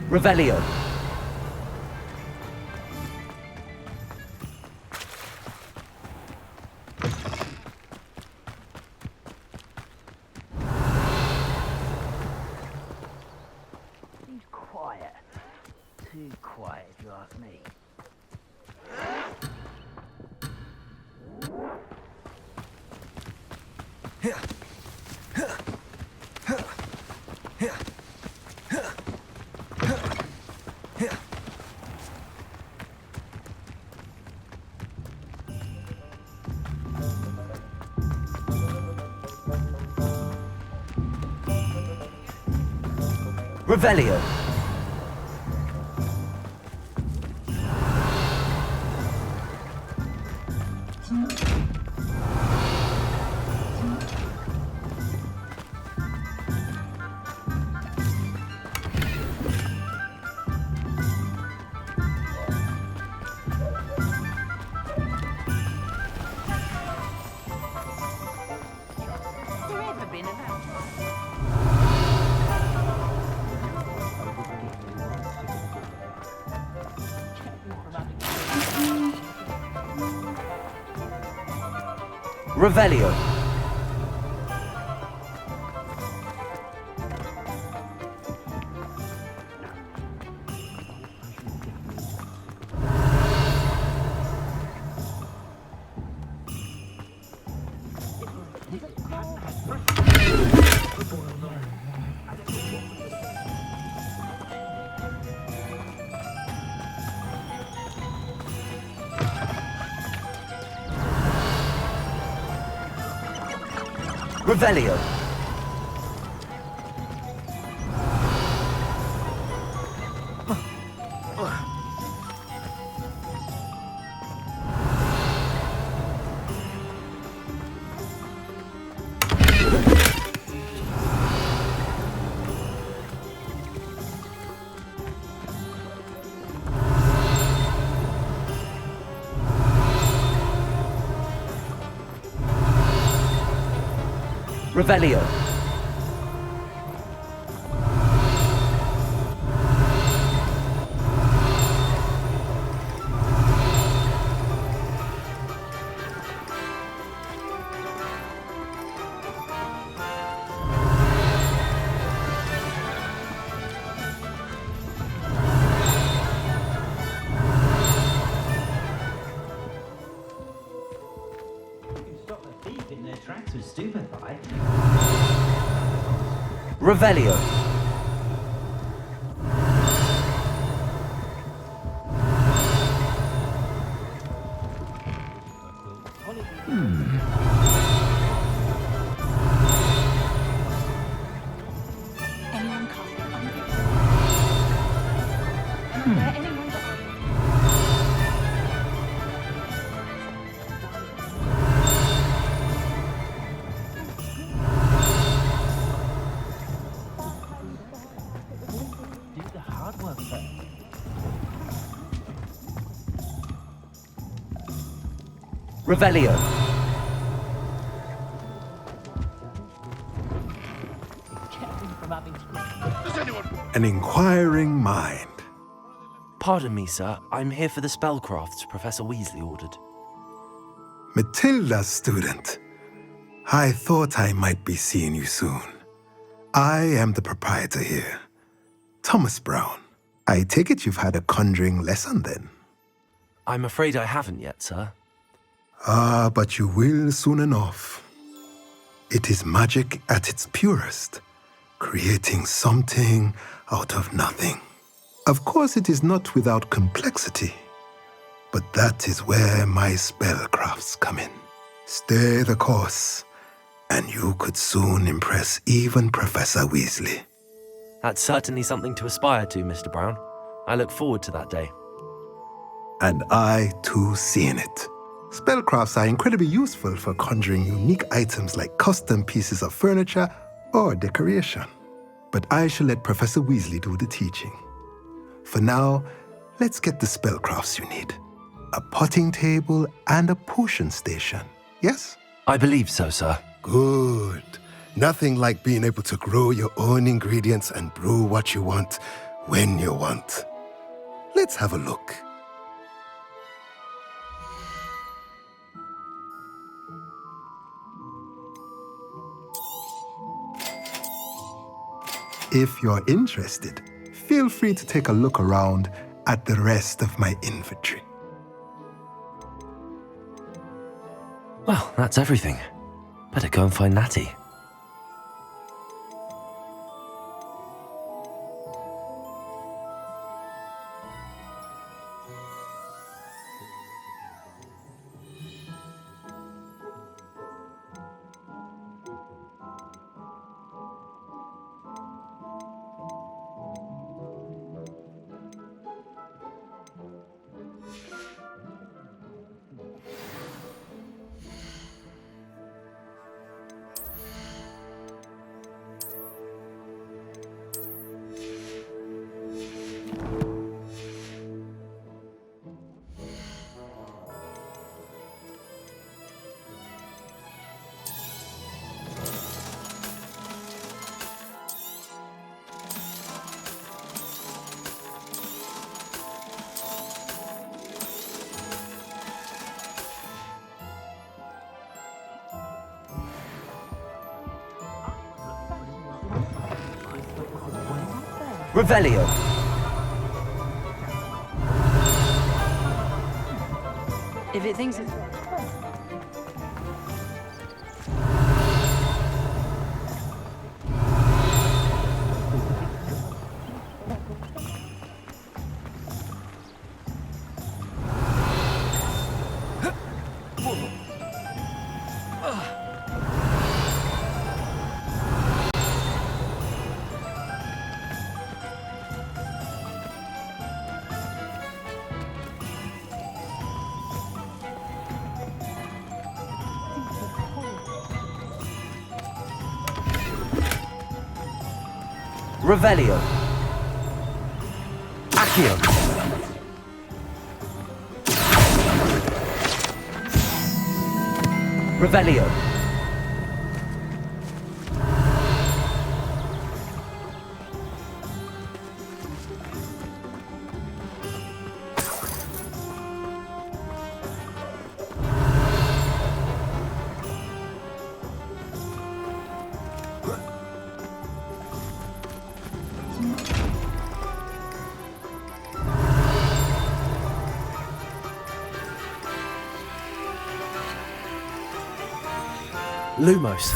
Speaker 5: Revelio.
Speaker 12: He's quiet. Too quiet, if you ask me.
Speaker 5: Revelio.
Speaker 4: been and out.
Speaker 5: Revelio. Revelio. Revelio. Revelio.
Speaker 4: Anyone cast it on it? Anyone but
Speaker 1: Do the hard work first.
Speaker 5: Revelio.
Speaker 6: An inquiring mind.
Speaker 5: Pardon me, sir. I'm here for the spellcrafts Professor Weasley ordered.
Speaker 6: Matilda's student. I thought I might be seeing you soon. I am the proprietor here, Thomas Brown. I take it you've had a conjuring lesson then?
Speaker 5: I'm afraid I haven't yet, sir.
Speaker 6: Ah, but you will soon enough. It is magic at its purest, creating something out of nothing. Of course, it is not without complexity, but that is where my spellcrafts come in. Stay the course, and you could soon impress even Professor Weasley.
Speaker 5: That's certainly something to aspire to, Mr. Brown. I look forward to that day.
Speaker 6: And I, too, seeing it. Spellcrafts are incredibly useful for conjuring unique items like custom pieces of furniture or decoration. But I shall let Professor Weasley do the teaching. For now, let's get the spellcrafts you need. A potting table and a potion station, yes?
Speaker 5: I believe so, sir.
Speaker 6: Good. Nothing like being able to grow your own ingredients and brew what you want when you want. Let's have a look. If you're interested, feel free to take a look around at the rest of my inventory.
Speaker 5: Well, that's everything. Better go and find Natty. Revelio.
Speaker 9: If it thinks it's...
Speaker 5: Revelio. Accio. Revelio.
Speaker 3: Lumos.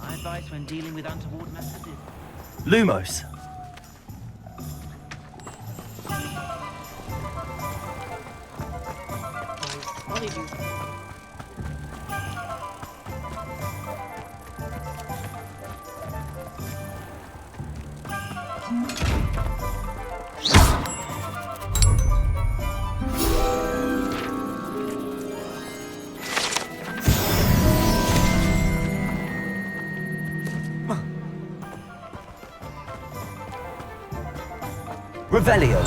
Speaker 8: My advice when dealing with untoward matters is...
Speaker 3: Lumos.
Speaker 5: Revelio.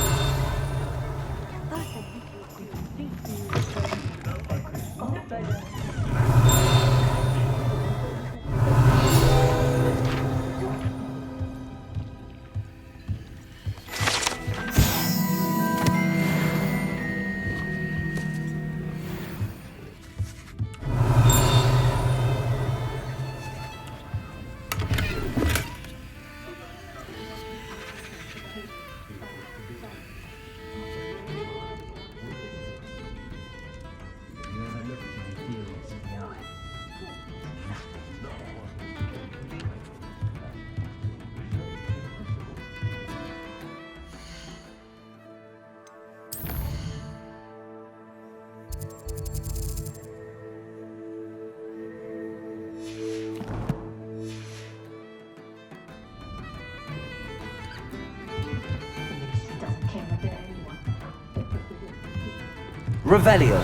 Speaker 5: Revelio.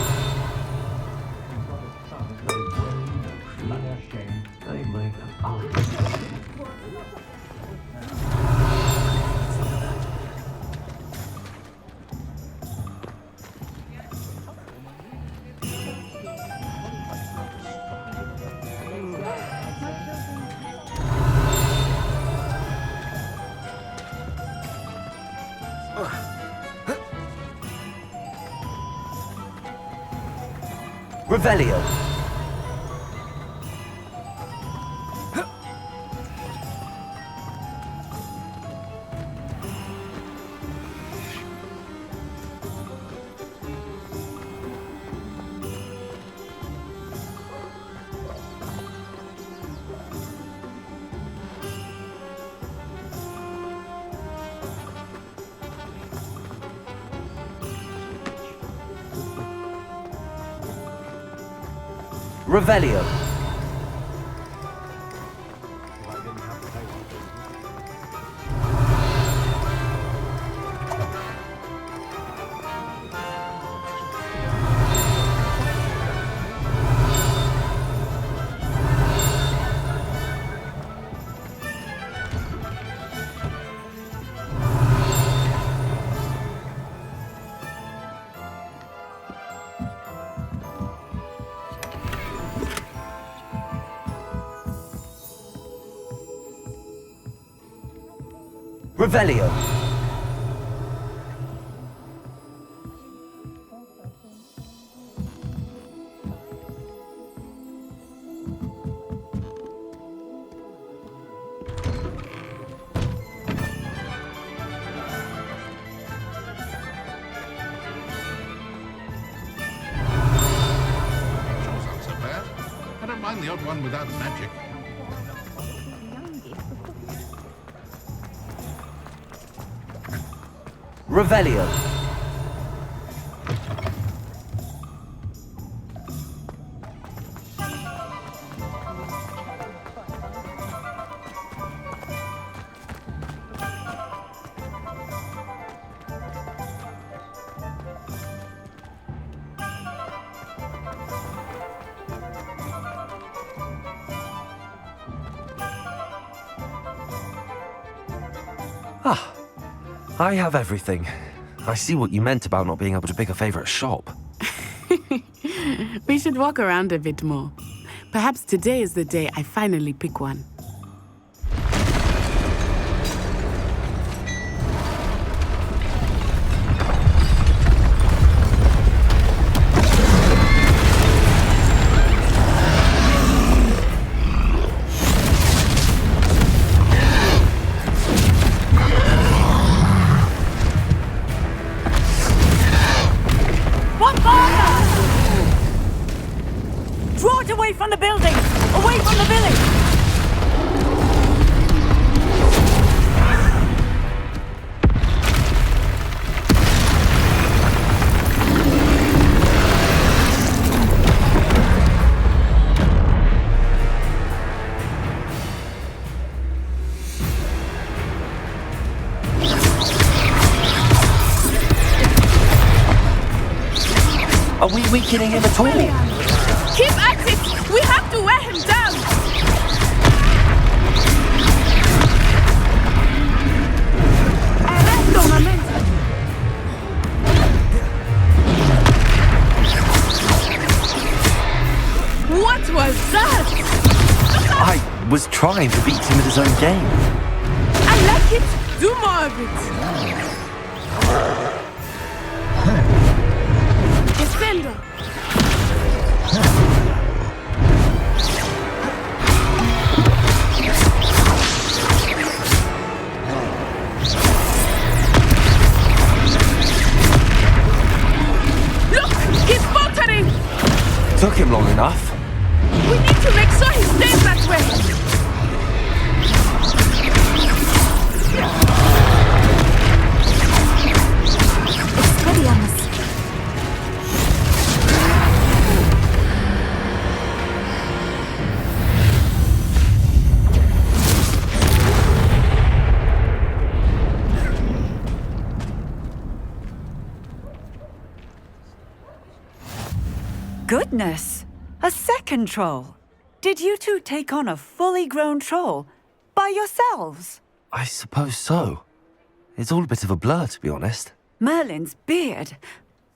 Speaker 5: Revelio. Revelio. Revelio.
Speaker 13: Angels aren't so bad. I don't mind the odd one without magic.
Speaker 5: Revelio. Ah, I have everything. I see what you meant about not being able to pick a favorite shop.
Speaker 10: We should walk around a bit more. Perhaps today is the day I finally pick one.
Speaker 11: Draw it away from the building! Away from the village!
Speaker 5: Are we weakening him at all?
Speaker 10: Keep at it! We have to wear him down! Arresto momento! What was that?
Speaker 5: I was trying to beat him at his own game.
Speaker 10: I like it! Do more of it! Defendo! Look! He's faltering!
Speaker 5: Took him long enough.
Speaker 10: We need to make sure he stays that way!
Speaker 11: Expelliarmus.
Speaker 2: Goodness! A second troll! Did you two take on a fully grown troll? By yourselves?
Speaker 5: I suppose so. It's all a bit of a blur, to be honest.
Speaker 2: Merlin's beard.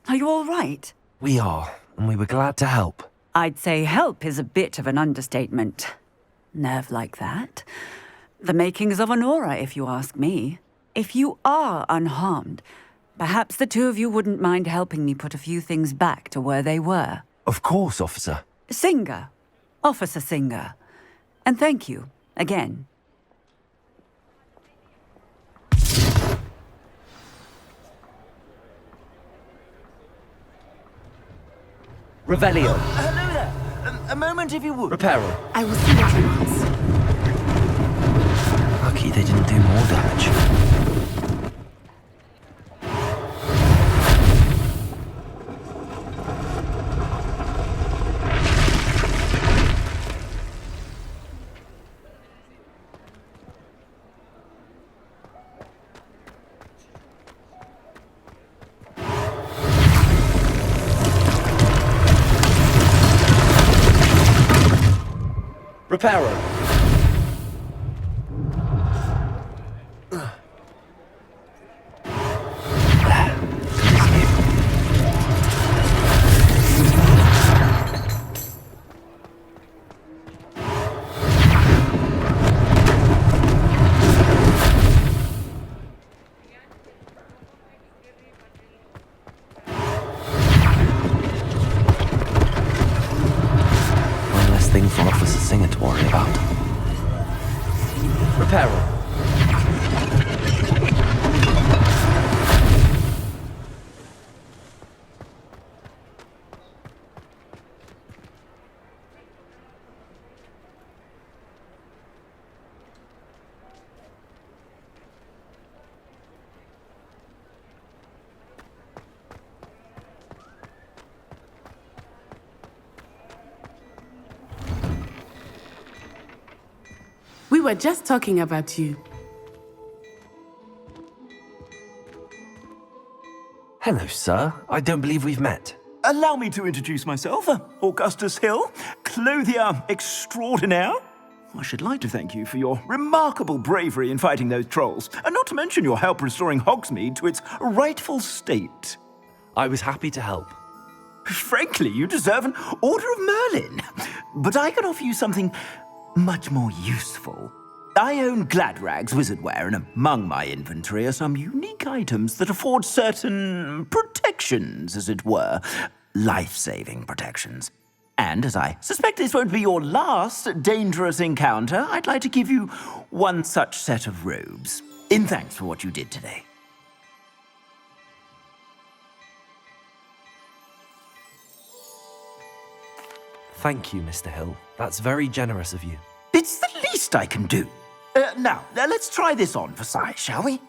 Speaker 2: Are you all right?
Speaker 5: We are, and we were glad to help.
Speaker 2: I'd say help is a bit of an understatement. Nerve like that. The makings of an aura, if you ask me. If you are unharmed, perhaps the two of you wouldn't mind helping me put a few things back to where they were.
Speaker 5: Of course, officer.
Speaker 2: Singer. Officer Singer. And thank you, again.
Speaker 5: Revelio.
Speaker 12: Hello there. A moment if you would.
Speaker 5: Reparo.
Speaker 10: I will see what he wants.
Speaker 5: Lucky they didn't do more damage. Reparo. to worry about.
Speaker 1: Reparo.
Speaker 10: We were just talking about you.
Speaker 5: Hello, sir. I don't believe we've met.
Speaker 12: Allow me to introduce myself, Augustus Hill, clothier extraordinaire. I should like to thank you for your remarkable bravery in fighting those trolls, and not to mention your help restoring Hogsmeade to its rightful state.
Speaker 5: I was happy to help.
Speaker 12: Frankly, you deserve an Order of Merlin. But I can offer you something much more useful. I own Gladrag's wizardware, and among my inventory are some unique items that afford certain protections, as it were. Life-saving protections. And as I suspect this won't be your last dangerous encounter, I'd like to give you one such set of robes, in thanks for what you did today.
Speaker 5: Thank you, Mr. Hill. That's very generous of you.
Speaker 12: It's the least I can do. Now, let's try this on for size, shall we?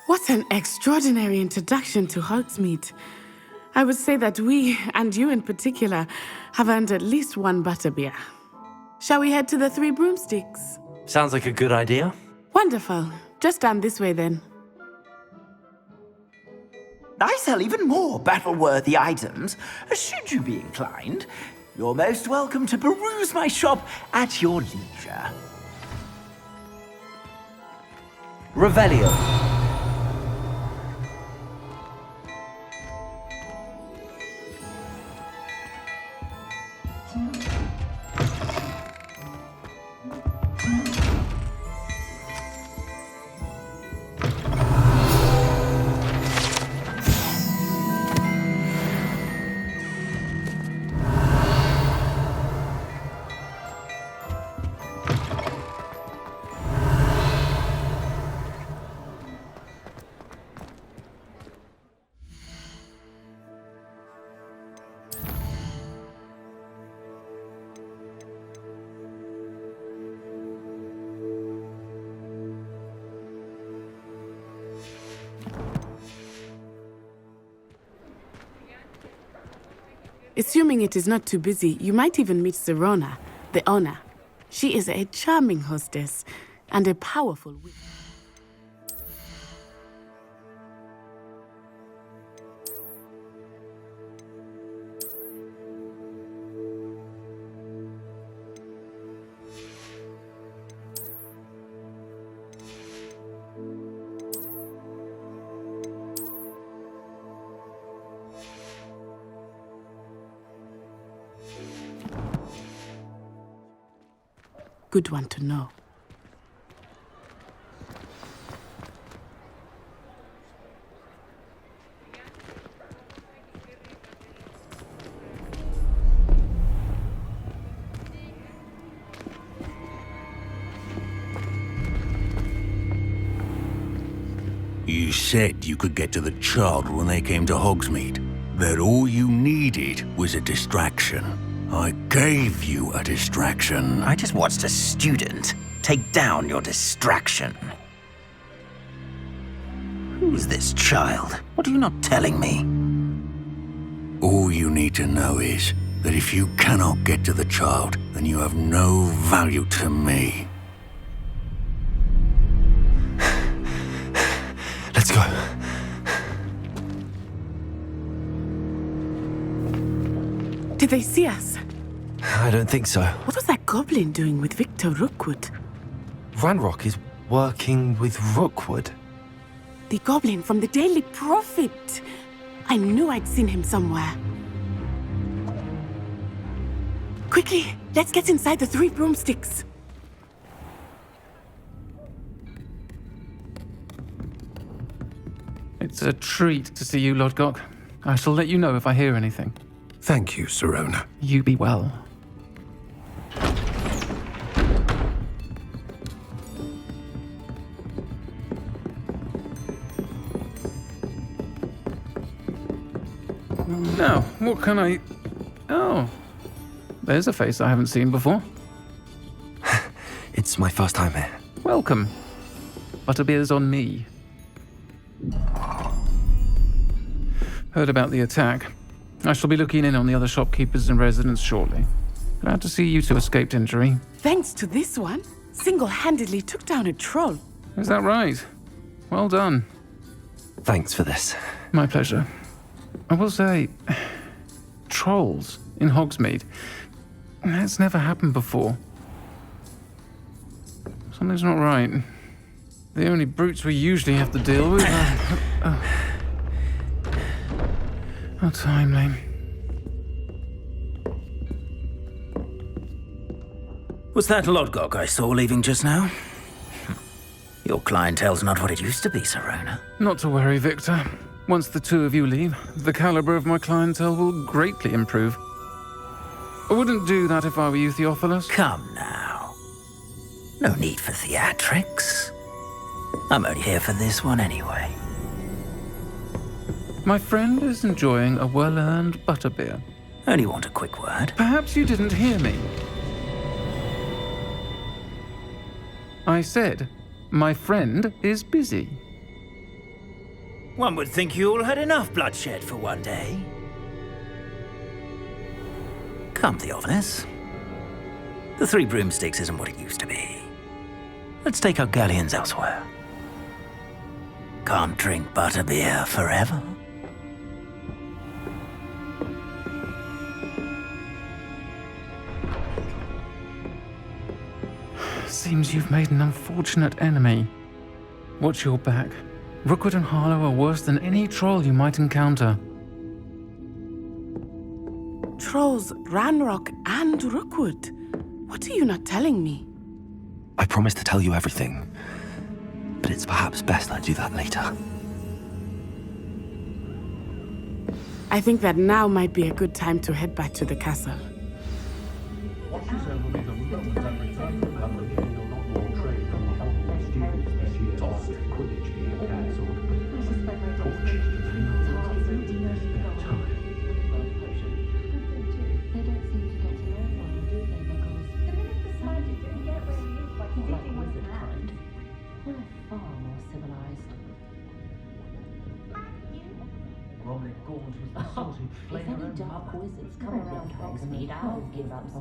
Speaker 10: What an extraordinary introduction to Hogsmeade. I would say that we, and you in particular, have earned at least one butterbeer. Shall we head to the Three Broomsticks?
Speaker 5: Sounds like a good idea.
Speaker 10: Wonderful. Just down this way then.
Speaker 12: I sell even more battle-worthy items. Should you be inclined, you're most welcome to peruse my shop at your leisure.
Speaker 1: Revelio.
Speaker 10: Assuming it is not too busy, you might even meet Serona, the owner. She is a charming hostess and a powerful witch. Good one to know.
Speaker 14: said you could get to the child when they came to Hogsmeade. That all you needed was a distraction. I gave you a distraction.
Speaker 12: I just watched a student take down your distraction. Who's this child? What are you not telling me?
Speaker 14: All you need to know is that if you cannot get to the child, then you have no value to me.
Speaker 5: Let's go.
Speaker 10: Did they see us?
Speaker 5: I don't think so.
Speaker 10: What was that goblin doing with Victor Rookwood?
Speaker 5: Ranrock is working with Rookwood.
Speaker 10: The goblin from the Daily Prophet. I knew I'd seen him somewhere. Quickly, let's get inside the 3 broomsticks.
Speaker 22: It's a treat to see you, Lodgok. I shall let you know if I hear anything.
Speaker 6: Thank you, Sirona.
Speaker 22: You be well. Now, what can I... Oh, there's a face I haven't seen before.
Speaker 5: It's my first time here.
Speaker 22: Welcome. Butterbeer's on me. Heard about the attack. I shall be looking in on the other shopkeepers and residents shortly. Glad to see you two escaped injury.
Speaker 10: Thanks to this one, single-handedly took down a troll.
Speaker 22: Is that right? Well done.
Speaker 5: Thanks for this.
Speaker 22: My pleasure. I will say, trolls in Hogsmeade. That's never happened before. Something's not right. The only brutes we usually have to deal with are... How timely.
Speaker 12: Was that Lodgok I saw leaving just now? Your clientele's not what it used to be, Sirona.
Speaker 22: Not to worry, Victor. Once the two of you leave, the caliber of my clientele will greatly improve. I wouldn't do that if I were you, Theophilus.
Speaker 12: Come now. No need for theatrics. I'm only here for this one anyway.
Speaker 22: My friend is enjoying a well-earned butterbeer.
Speaker 12: Only want a quick word.
Speaker 22: Perhaps you didn't hear me. I said, my friend is busy.
Speaker 12: One would think you all had enough bloodshed for one day. Come, Theophilus. The 3 broomsticks isn't what it used to be. Let's take our galleons elsewhere. Can't drink butterbeer forever.
Speaker 22: Seems you've made an unfortunate enemy. Watch your back. Rookwood and Harlow are worse than any troll you might encounter.
Speaker 10: Trolls, Ranrock, and Rookwood. What are you not telling me?
Speaker 5: I promised to tell you everything, but it's perhaps best I do that later.
Speaker 10: I think that now might be a good time to head back to the castle.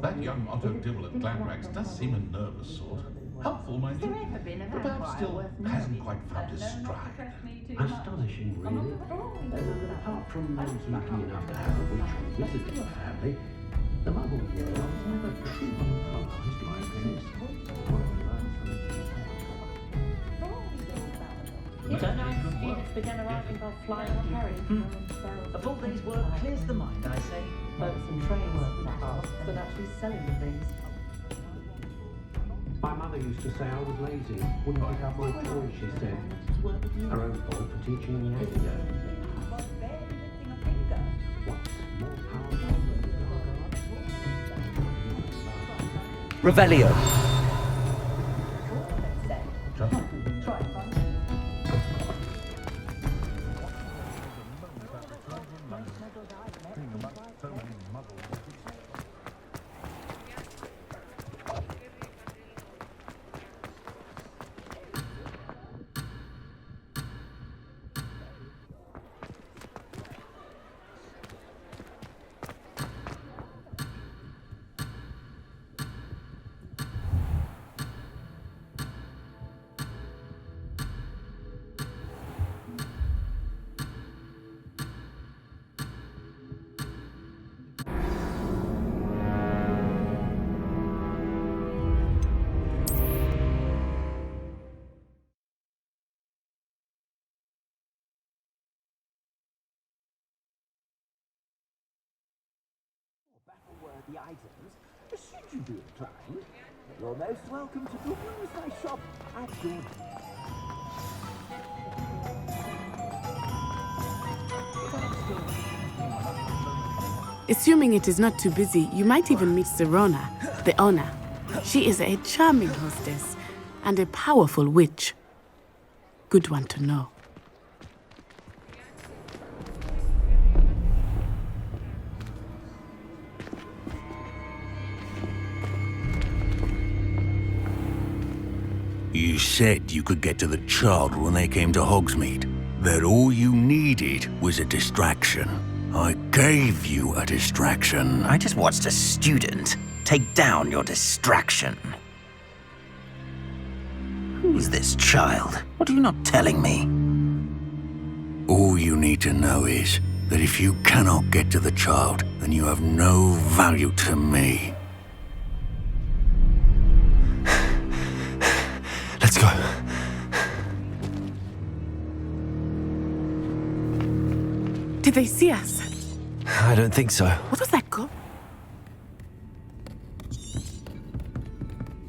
Speaker 13: That young Otto Dibble at Gladrags does seem a nervous sort. Helpful, mind you, but perhaps still hasn't quite found his stride.
Speaker 15: Astonishing, really. Apart from those lucky enough to have a witch visiting the family, the muggle world is never truly polarised like this.
Speaker 8: Don't know if students began arriving by flying carriage. A full day's work clears the mind, I say. Boats and trains in the past, but actually selling the things.
Speaker 15: My mother used to say I was lazy, wouldn't pick up my toys, she said. Her own fault for teaching me antidote. What's more powerful than
Speaker 5: Revelio.
Speaker 12: the items, should you be inclined, you're most welcome to peruse my shop at your
Speaker 10: Assuming it is not too busy, you might even meet Sirona, the owner. She is a charming hostess and a powerful witch. Good one to know.
Speaker 14: You said you could get to the child when they came to Hogsmeade. That all you needed was a distraction. I gave you a distraction.
Speaker 12: I just watched a student take down your distraction. Who's this child? What are you not telling me?
Speaker 14: All you need to know is that if you cannot get to the child, then you have no value to me.
Speaker 5: Let's go.
Speaker 10: Did they see us?
Speaker 5: I don't think so.
Speaker 10: What was that go?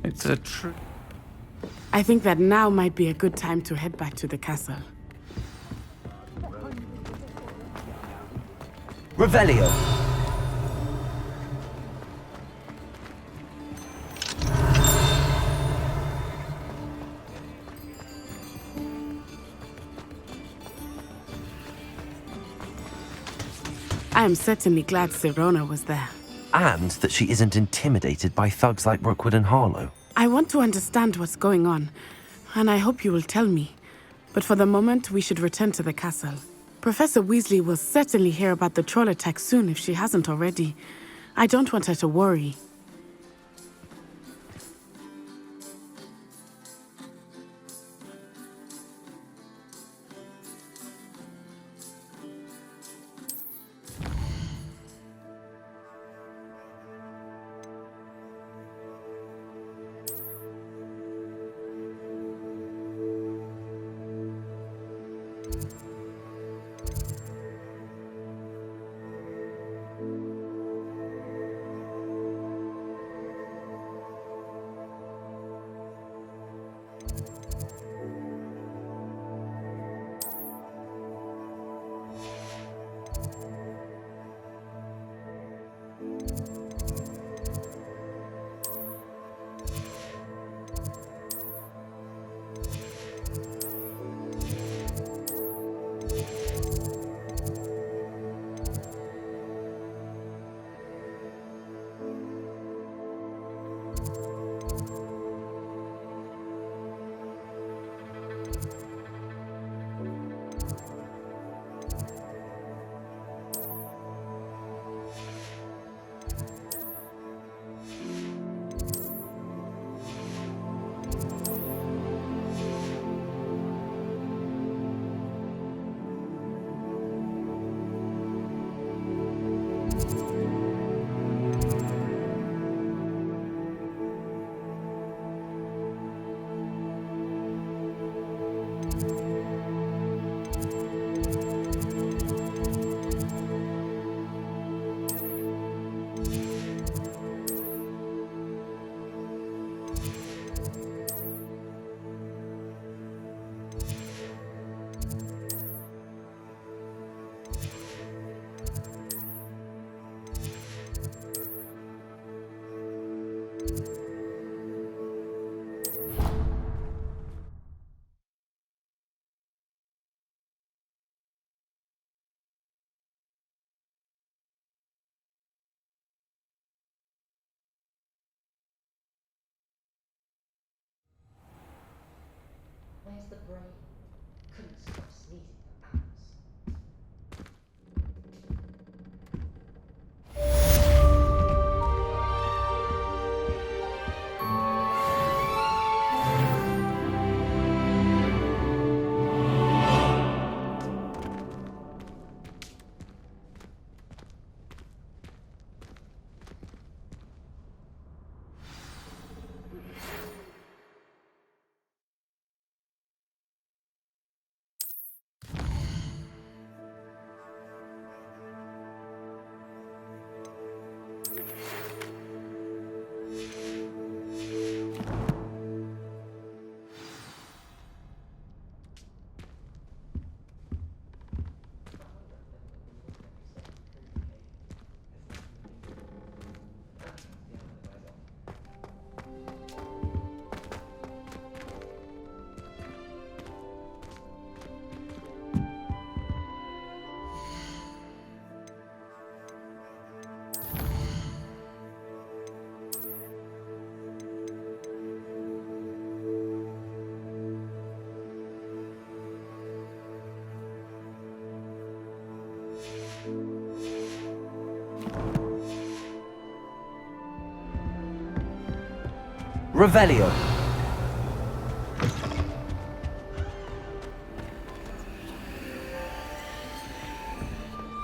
Speaker 22: It's a true.
Speaker 10: I think that now might be a good time to head back to the castle.
Speaker 5: Revelio.
Speaker 10: I am certainly glad Sirona was there.
Speaker 5: And that she isn't intimidated by thugs like Rookwood and Harlow.
Speaker 10: I want to understand what's going on, and I hope you will tell me. But for the moment, we should return to the castle. Professor Weasley will certainly hear about the troll attack soon if she hasn't already. I don't want her to worry.
Speaker 8: Where's the brain? Couldn't stop sneezing for hours.
Speaker 3: Revelio.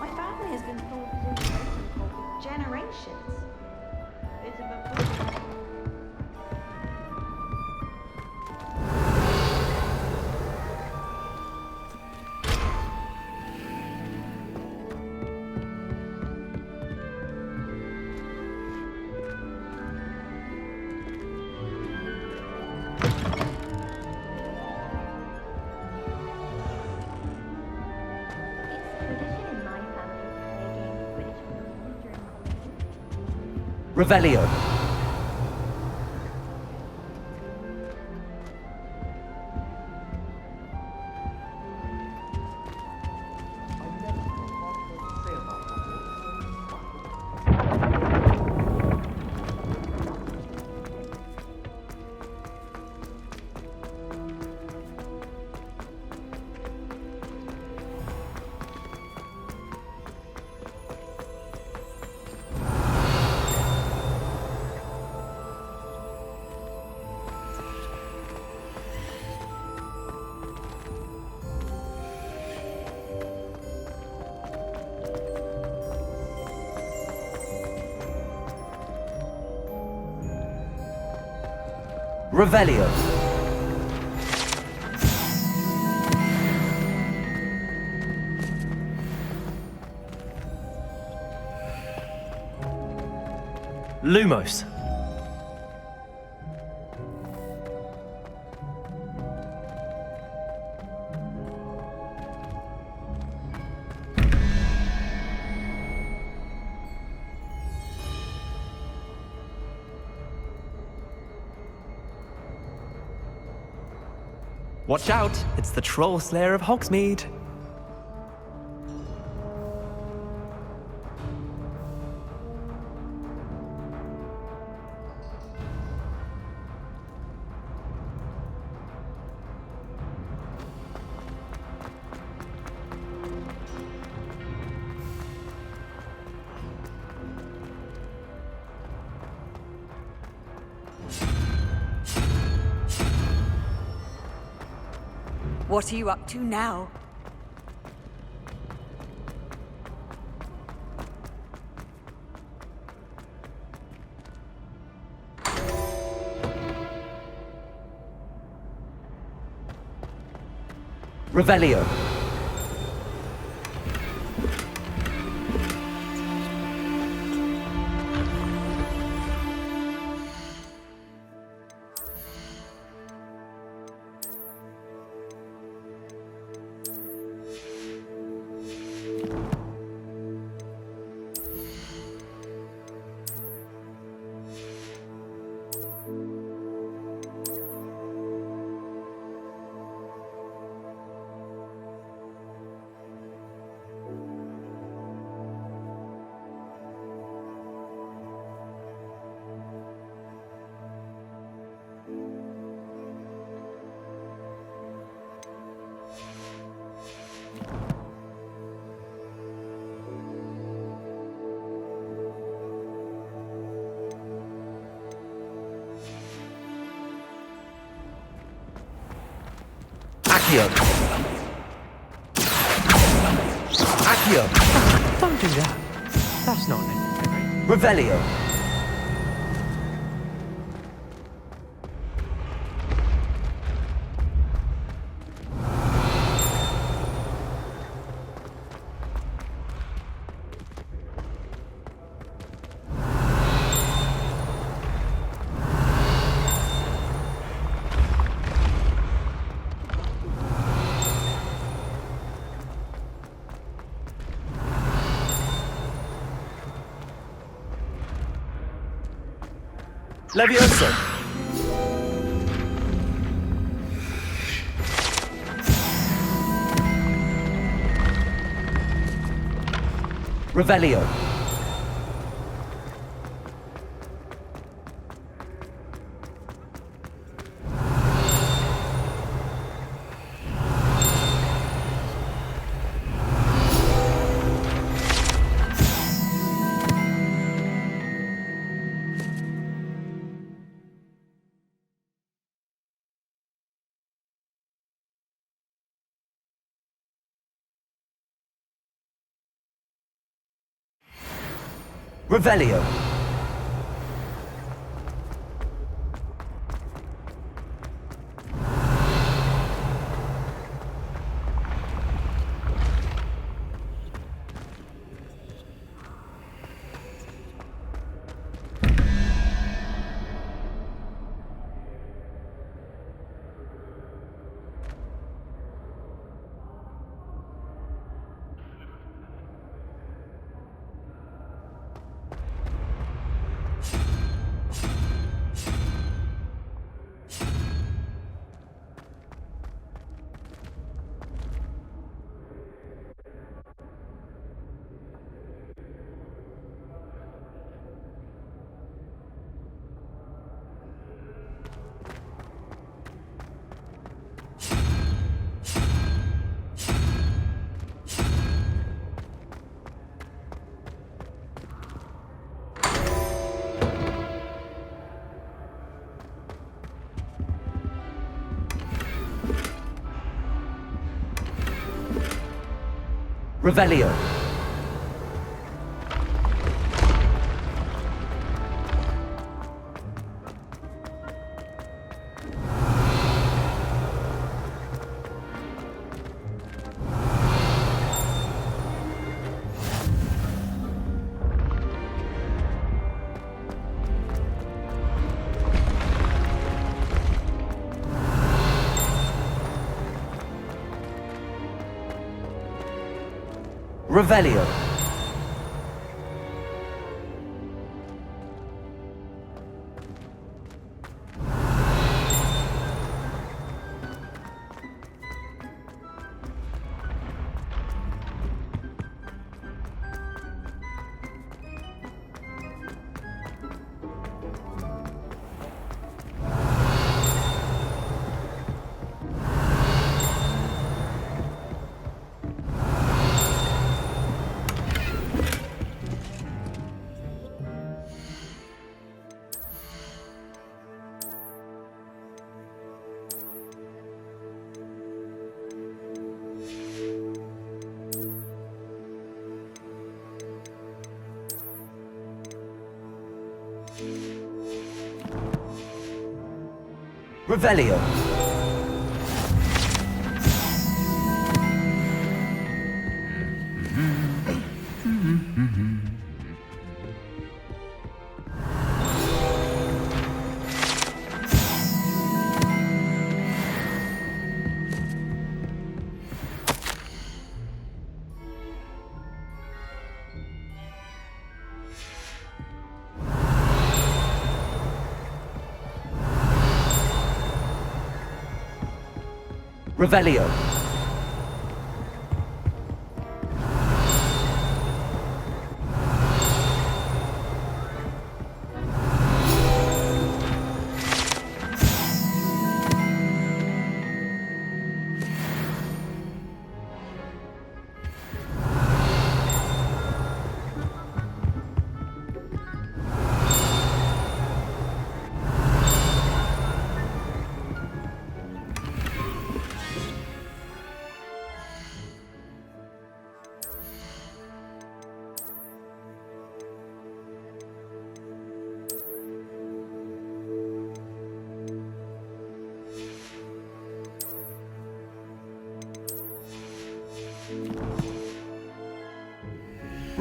Speaker 17: My family has been thought for generations. It's a
Speaker 3: Revelio. Revelio. Lumos.
Speaker 7: Watch out, it's the Troll Slayer of Hogsmeade.
Speaker 2: What are you up to now?
Speaker 3: Revelio. Accio. Accio.
Speaker 7: Don't do that. That's not necessary.
Speaker 3: Revelio. Levioso. Revelio. Revelio. Revelio. Revelio. Revelio. Revelio.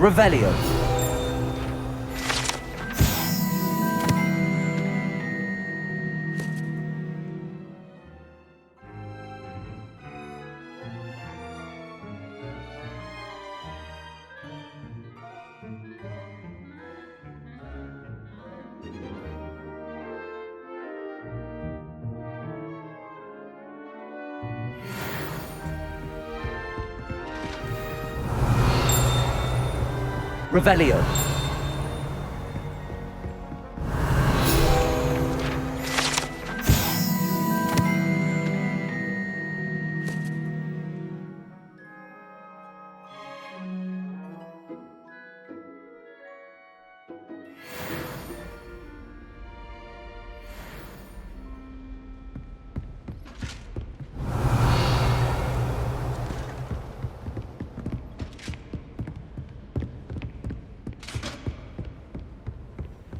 Speaker 3: Revelio. Revelio.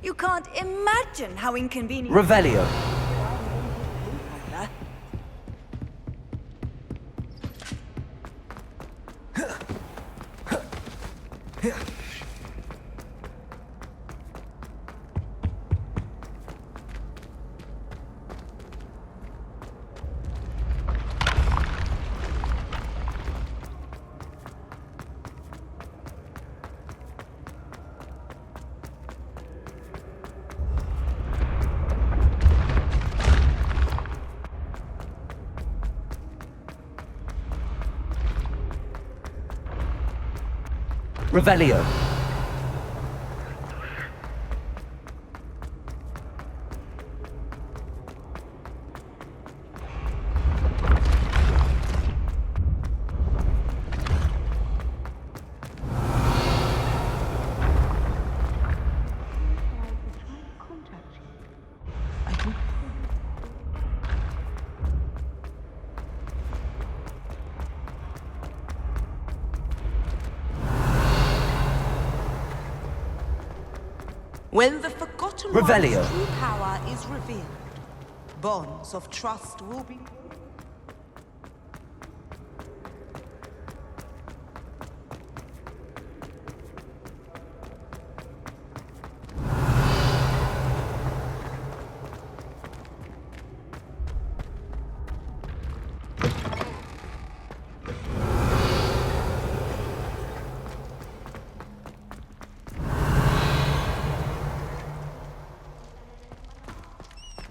Speaker 2: You can't imagine how inconvenient...
Speaker 5: Revelio. Revelio.
Speaker 16: When the Forgotten
Speaker 5: Revelio.
Speaker 16: One's true power is revealed, bonds of trust will be...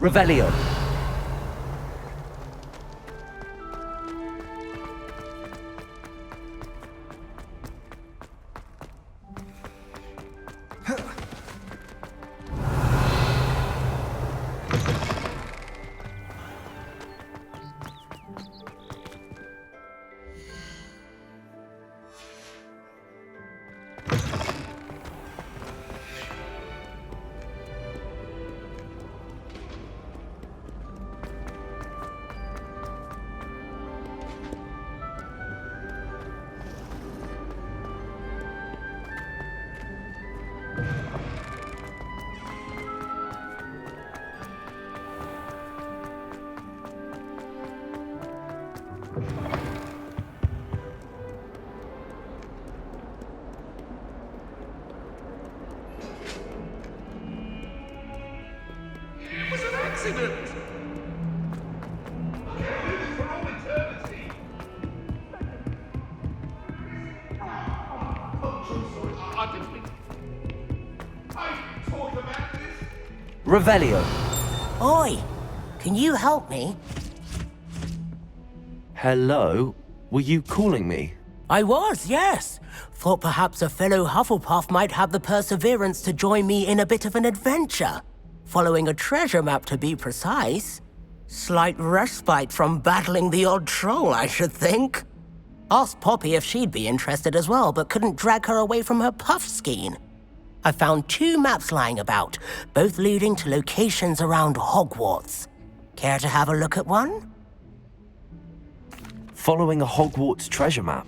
Speaker 5: Revelio.
Speaker 13: It was an accident! For all eternity! Oh, so sorry. I didn't mean... I talked about this.
Speaker 5: Revelio.
Speaker 11: Oi! Can you help me?
Speaker 5: Hello? Were you calling me?
Speaker 11: I was, yes. Thought perhaps a fellow Hufflepuff might have the perseverance to join me in a bit of an adventure. Following a treasure map, to be precise. Slight respite from battling the odd troll, I should think. Asked Poppy if she'd be interested as well, but couldn't drag her away from her puff skein. I found 2 maps lying about, both leading to locations around Hogwarts. Care to have a look at one?
Speaker 5: Following a Hogwarts treasure map.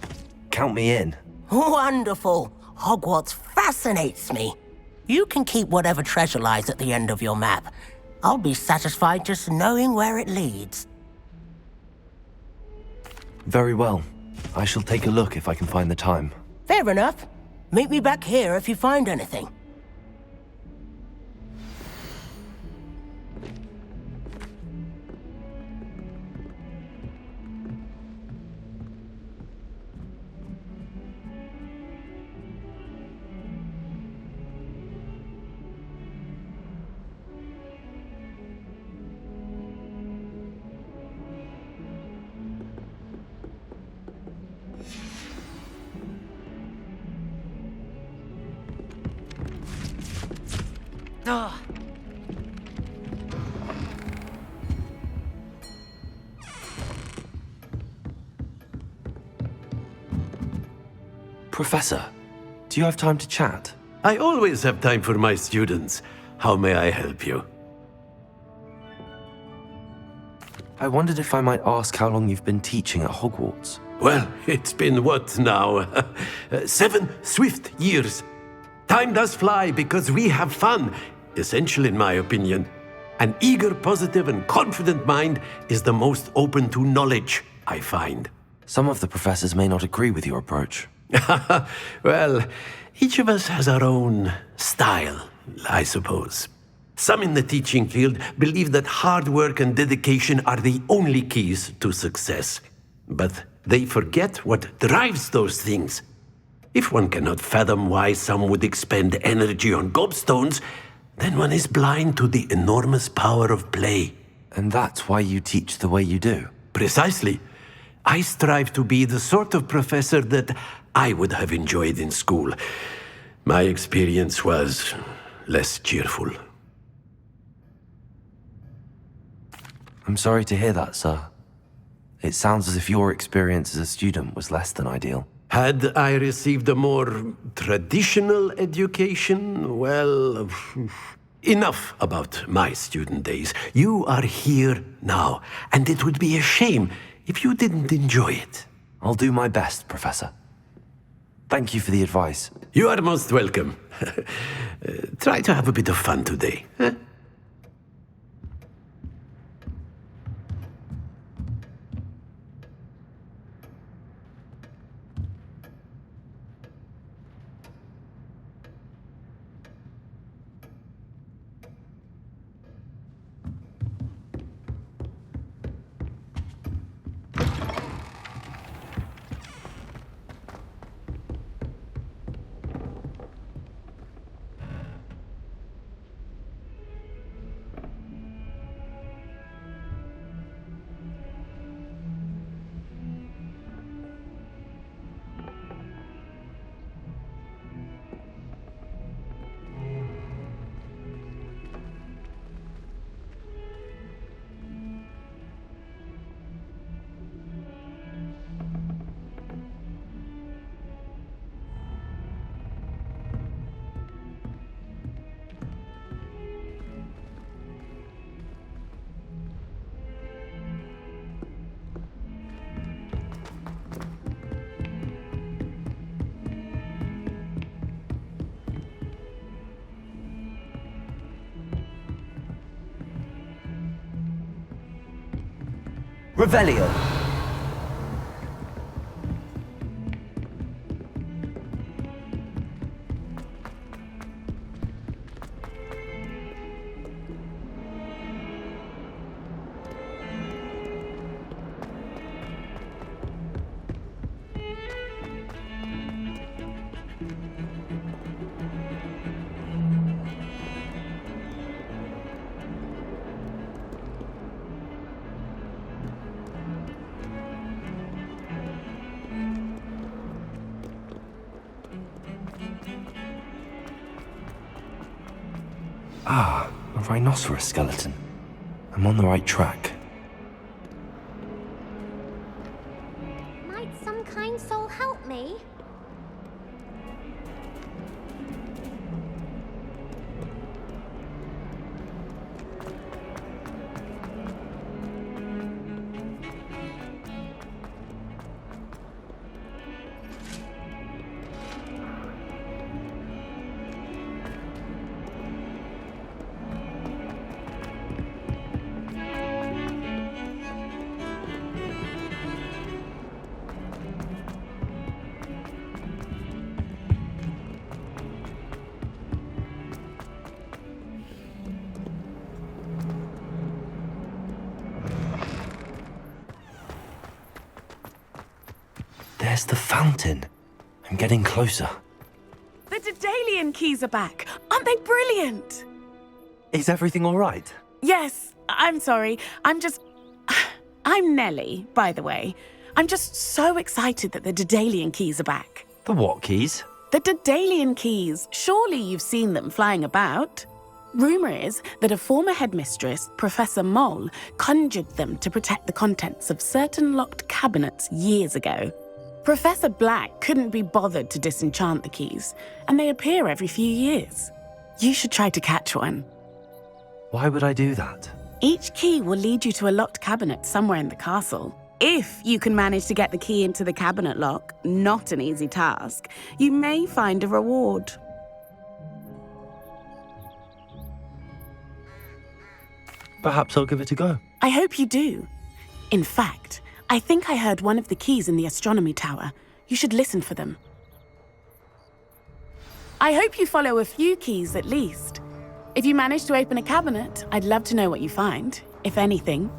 Speaker 5: Count me in.
Speaker 11: Wonderful. Hogwarts fascinates me. You can keep whatever treasure lies at the end of your map. I'll be satisfied just knowing where it leads.
Speaker 5: Very well. I shall take a look if I can find the time.
Speaker 11: Fair enough. Meet me back here if you find anything.
Speaker 2: Ugh.
Speaker 5: Professor, do you have time to chat?
Speaker 18: I always have time for my students. How may I help you?
Speaker 5: I wondered if I might ask how long you've been teaching at Hogwarts.
Speaker 18: Well, it's been what now? 7 swift years. Time does fly because we have fun. essential in my opinion. An eager, positive, and confident mind is the most open to knowledge, I find.
Speaker 5: Some of the professors may not agree with your approach.
Speaker 18: Well, each of us has our own style, I suppose. Some in the teaching field believe that hard work and dedication are the only keys to success. But they forget what drives those things. If one cannot fathom why some would expend energy on gobstones, then one is blind to the enormous power of play.
Speaker 5: And that's why you teach the way you do?
Speaker 18: Precisely. I strive to be the sort of professor that I would have enjoyed in school. My experience was less cheerful.
Speaker 5: I'm sorry to hear that, sir. It sounds as if your experience as a student was less than ideal.
Speaker 18: Had I received a more traditional education, well, enough about my student days. You are here now, and it would be a shame if you didn't enjoy it.
Speaker 5: I'll do my best, Professor. Thank you for the advice.
Speaker 18: You are most welcome. Try to have a bit of fun today. Huh?
Speaker 5: Revelio. Ah, a rhinoceros skeleton. I'm on the right track.
Speaker 19: Might some kind soul help me?
Speaker 5: There's the fountain. I'm getting closer.
Speaker 10: The Daedalian keys are back. Aren't they brilliant?
Speaker 5: Is everything all right?
Speaker 10: Yes, I'm sorry. I'm Nellie, by the way. I'm just so excited that the Daedalian keys are back.
Speaker 5: The what keys?
Speaker 10: The Daedalian keys. Surely you've seen them flying about. Rumour is that a former headmistress, Professor Moll, conjured them to protect the contents of certain locked cabinets years ago. Professor Black couldn't be bothered to disenchant the keys, and they appear every few years. You should try to catch one.
Speaker 5: Why would I do that?
Speaker 10: Each key will lead you to a locked cabinet somewhere in the castle. If you can manage to get the key into the cabinet lock, not an easy task, you may find a reward.
Speaker 5: Perhaps I'll give it a go.
Speaker 10: I hope you do. In fact, I think I heard one of the keys in the astronomy tower. You should listen for them. I hope you follow a few keys at least. If you manage to open a cabinet, I'd love to know what you find, if anything.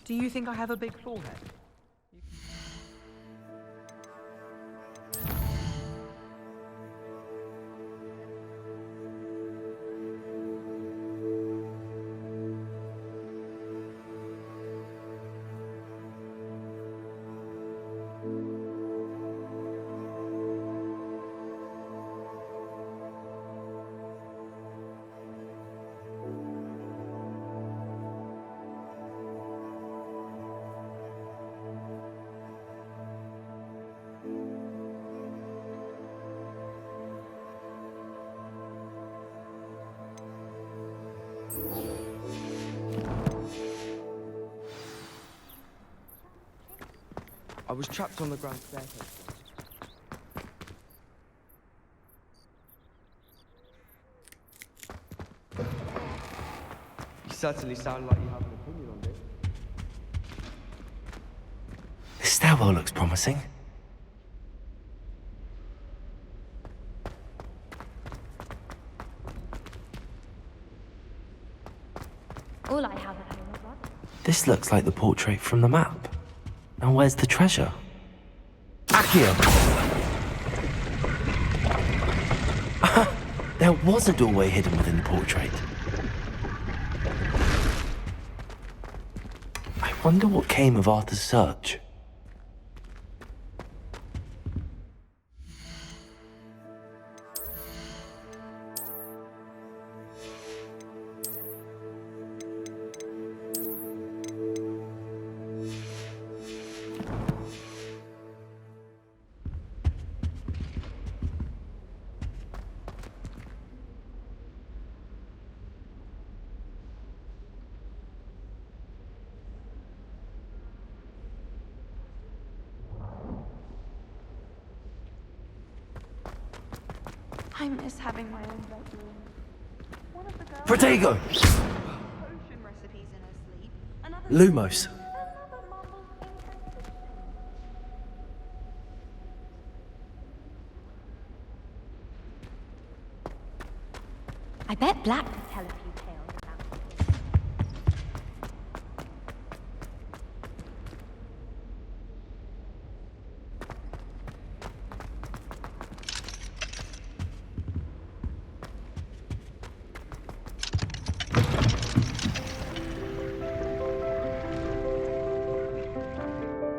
Speaker 16: Do you think I have a big forehead?
Speaker 1: I was trapped on the grand staircase. You certainly sound like you have an opinion on this.
Speaker 5: This stairwell looks promising.
Speaker 19: All I have at home are brothers.
Speaker 5: This looks like the portrait from the map. Now where's the treasure? Accio! There was a doorway hidden within the portrait. I wonder what came of Arthur's search.
Speaker 17: I miss having my own bedroom. One of the girls
Speaker 5: Protego!
Speaker 17: potion recipes in her sleep. Another
Speaker 5: Lumos.
Speaker 19: I bet Black could tell a few tales about it.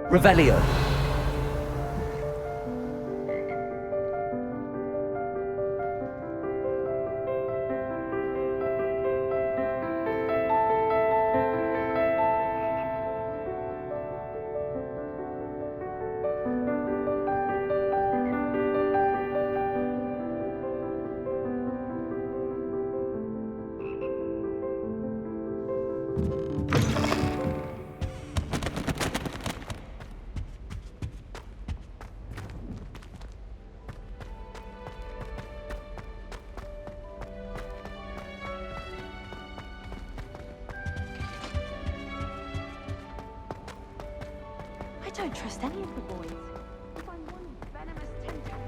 Speaker 5: Revelio.
Speaker 17: I don't trust any of the boys. If I'm one venomous tentacle.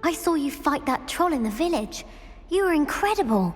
Speaker 19: I saw you fight that troll in the village. You were incredible.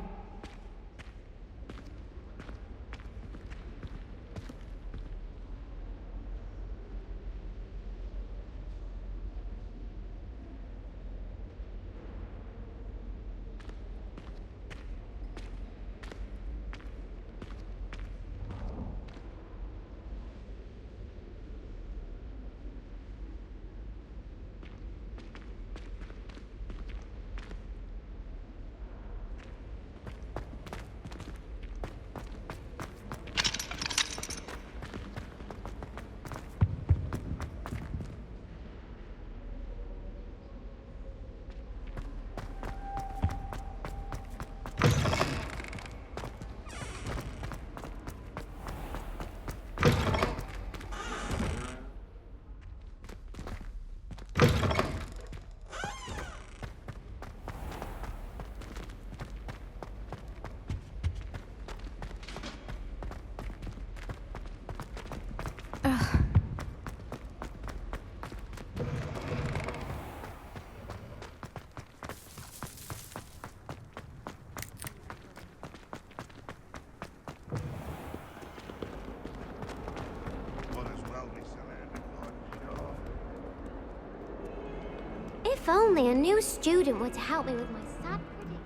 Speaker 19: If only a new student were to help me with my sad predicament.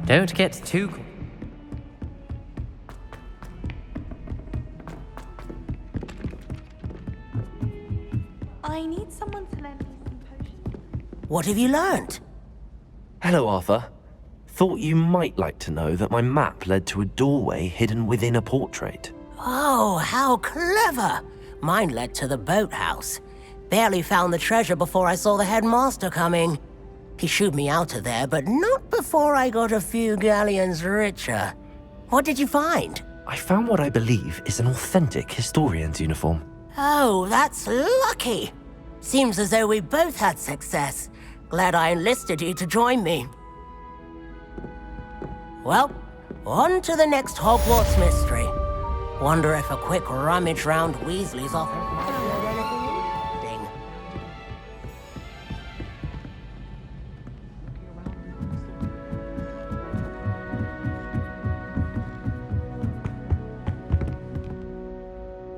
Speaker 7: Don't get too...
Speaker 17: I need someone to lend me some potions.
Speaker 11: What have you learnt?
Speaker 5: Hello, Arthur. Thought you might like to know that my map led to a doorway hidden within a portrait.
Speaker 11: Oh, how clever! Mine led to the boathouse. Barely found the treasure before I saw the headmaster coming. He shooed me out of there, but not before I got a few galleons richer. What did you find?
Speaker 5: I found what I believe is an authentic historian's uniform.
Speaker 11: Oh, that's lucky. Seems as though we both had success. Glad I enlisted you to join me. Well, on to the next Hogwarts mystery. Wonder if a quick rummage round Weasley's office might lead anything interesting.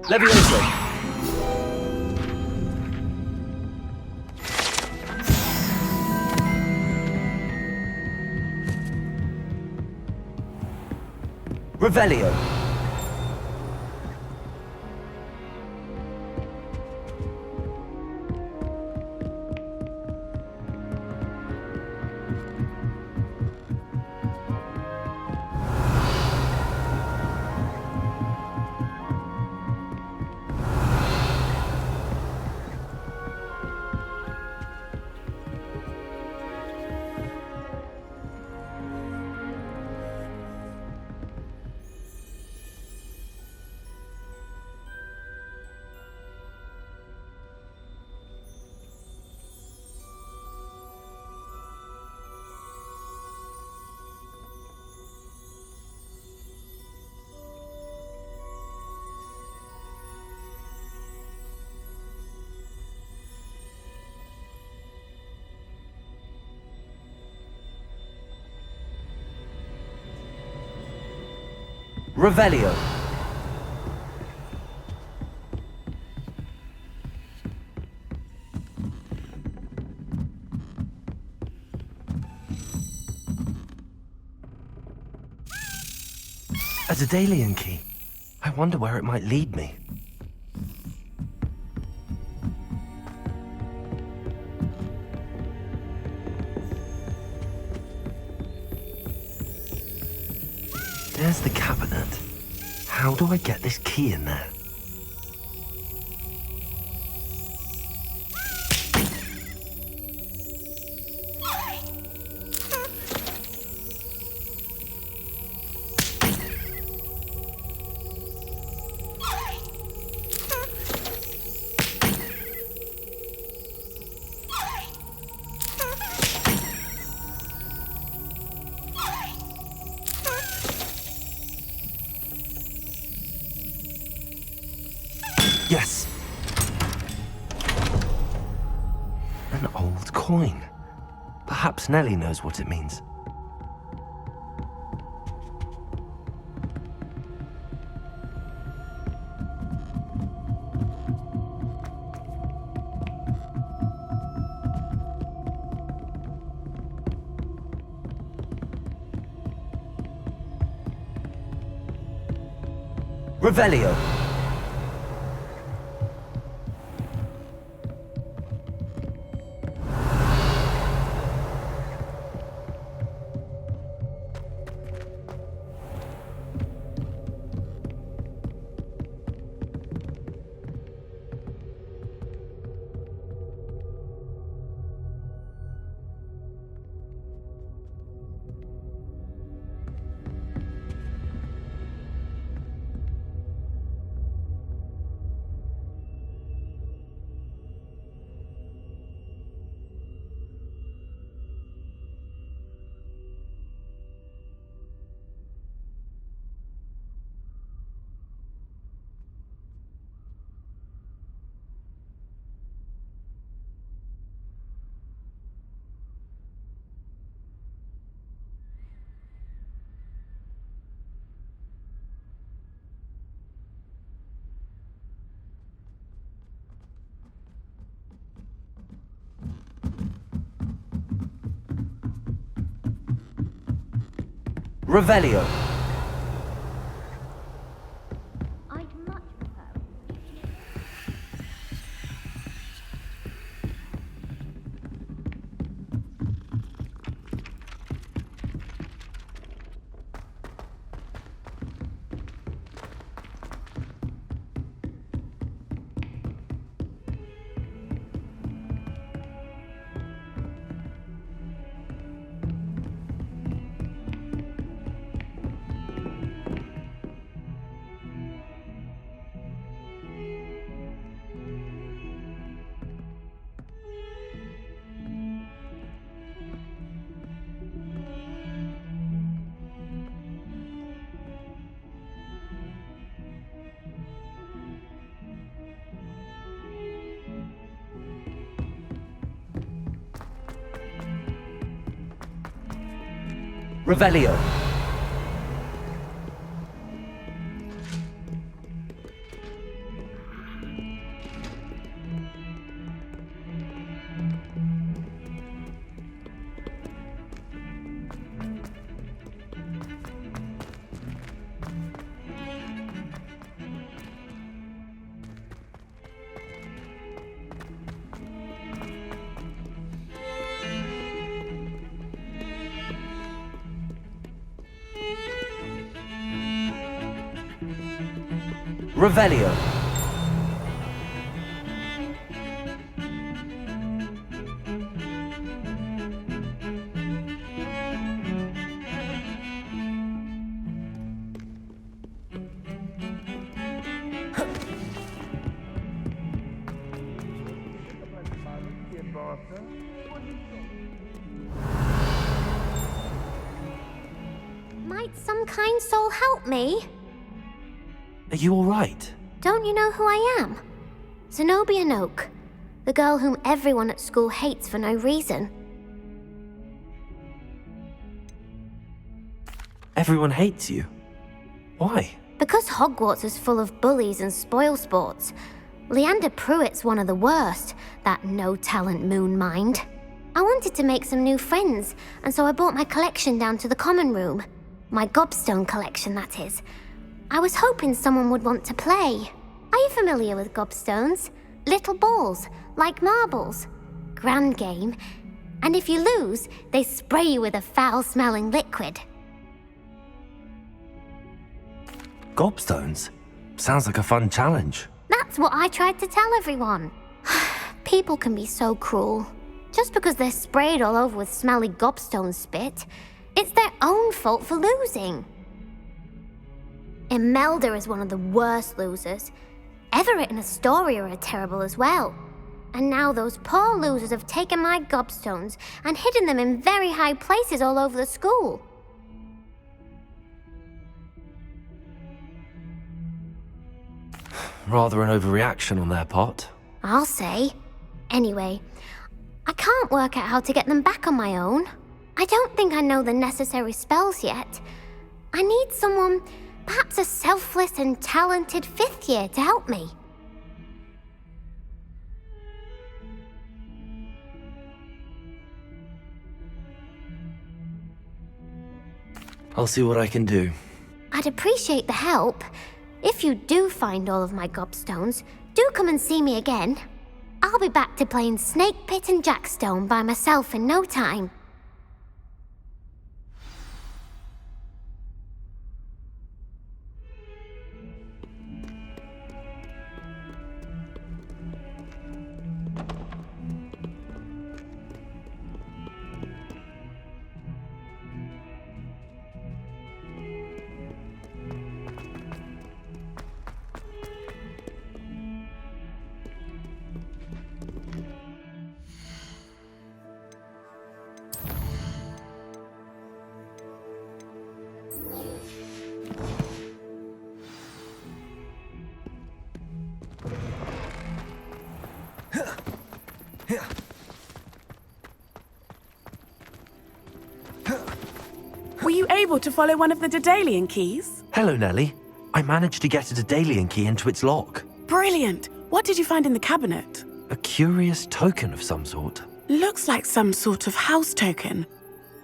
Speaker 5: Levioso! Revelio. Revelio. A Daedalian key. I wonder where it might lead me. There's the cabinet. How do I get this key in there? Yes! An old coin. Perhaps Nellie knows what it means. Revelio. Revelio.
Speaker 19: I'd much prefer.
Speaker 5: Revelio. Revelio.
Speaker 19: Might some kind soul help me?
Speaker 5: Are you all right?
Speaker 19: Don't you know who I am? Zenobia Noak, the girl whom everyone at school hates for no reason.
Speaker 5: Everyone hates you. Why?
Speaker 19: Because Hogwarts is full of bullies and spoilsports. Leander Pruitt's one of the worst, that no-talent moon mind. I wanted to make some new friends, and so I brought my collection down to the common room. My gobstone collection, that is. I was hoping someone would want to play. Are you familiar with gobstones? Little balls, like marbles. Grand game. And if you lose, they spray you with a foul-smelling liquid.
Speaker 5: Gobstones? Sounds like a fun challenge.
Speaker 19: That's what I tried to tell everyone. People can be so cruel. Just because they're sprayed all over with smelly gobstone spit, it's their own fault for losing. Imelda is one of the worst losers. Everett and Astoria are terrible as well. And now those poor losers have taken my gobstones and hidden them in very high places all over the school.
Speaker 5: Rather an overreaction on their part.
Speaker 19: I'll say. Anyway, I can't work out how to get them back on my own. I don't think I know the necessary spells yet. I need someone, perhaps a selfless and talented 5th year to help me.
Speaker 5: I'll see what I can do.
Speaker 19: I'd appreciate the help. If you do find all of my gobstones, do come and see me again. I'll be back to playing Snake Pit and Jackstone by myself in no time.
Speaker 10: Were you able to follow one of the Daedalian keys?
Speaker 5: Hello, Nellie. I managed to get a Daedalian key into its lock.
Speaker 10: Brilliant! What did you find in the cabinet?
Speaker 5: A curious token of some sort.
Speaker 10: Looks like some sort of house token.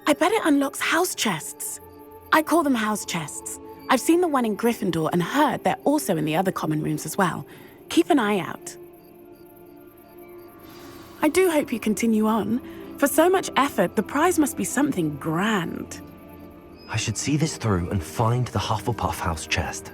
Speaker 10: I bet it unlocks house chests. I call them house chests. I've seen the one in Gryffindor and heard they're also in the other common rooms as well. Keep an eye out. I do hope you continue on. For so much effort, the prize must be something grand.
Speaker 5: I should see this through and find the Hufflepuff house chest.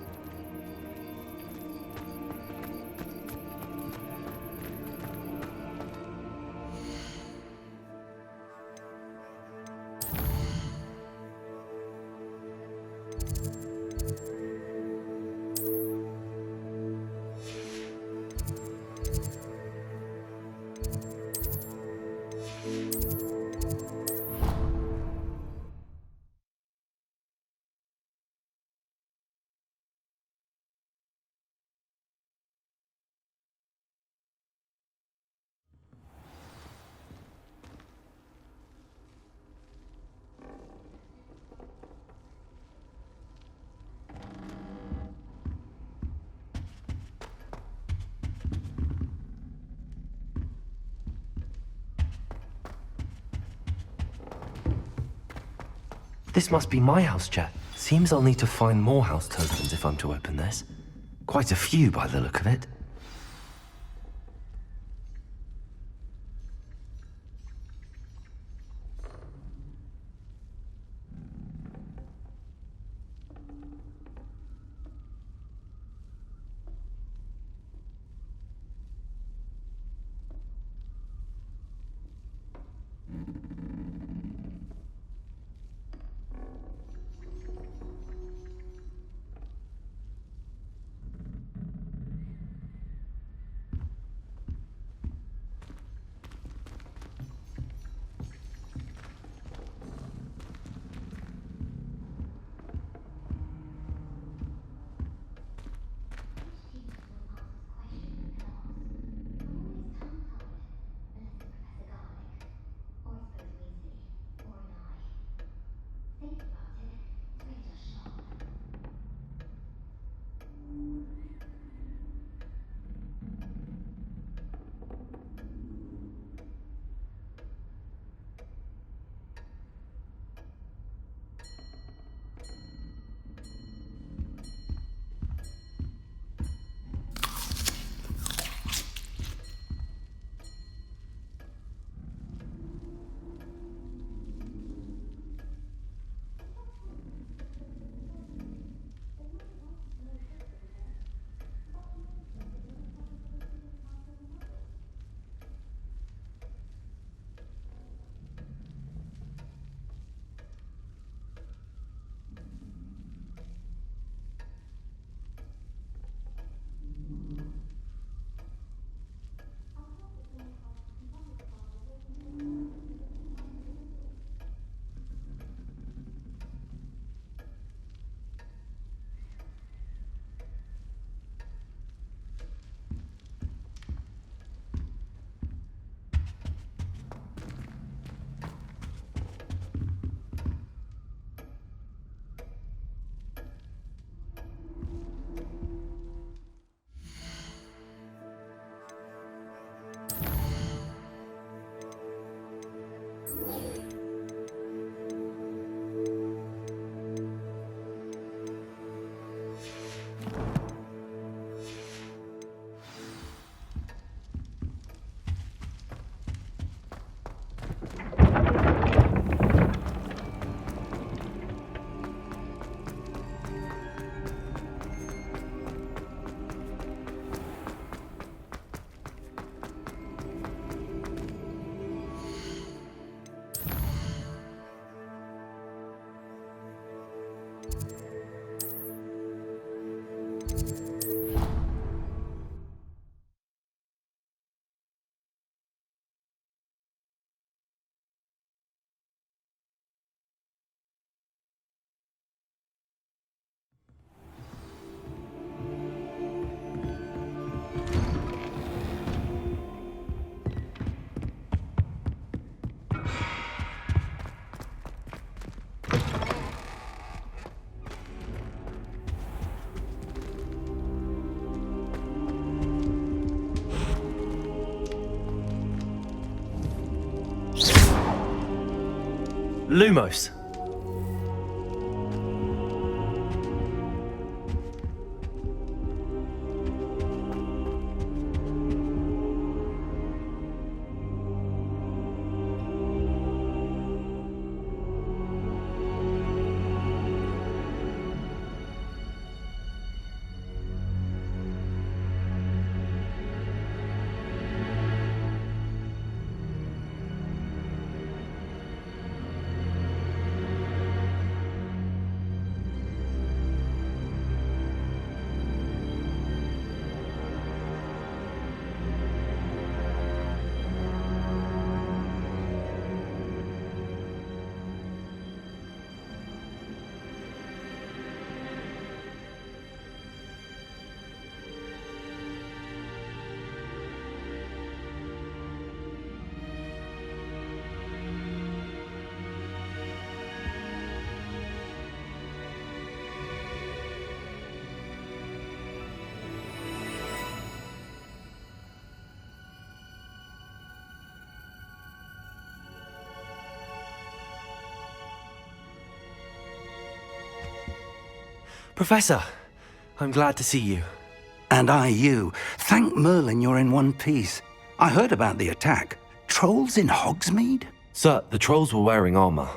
Speaker 5: This must be my house chest. Seems I'll need to find more house tokens if I'm to open this. Quite a few by the look of it.
Speaker 3: Lumos. Professor, I'm glad to see you.
Speaker 14: And I you. Thank Merlin you're in one piece. I heard about the attack. Trolls in Hogsmeade?
Speaker 5: Sir, the trolls were wearing armor.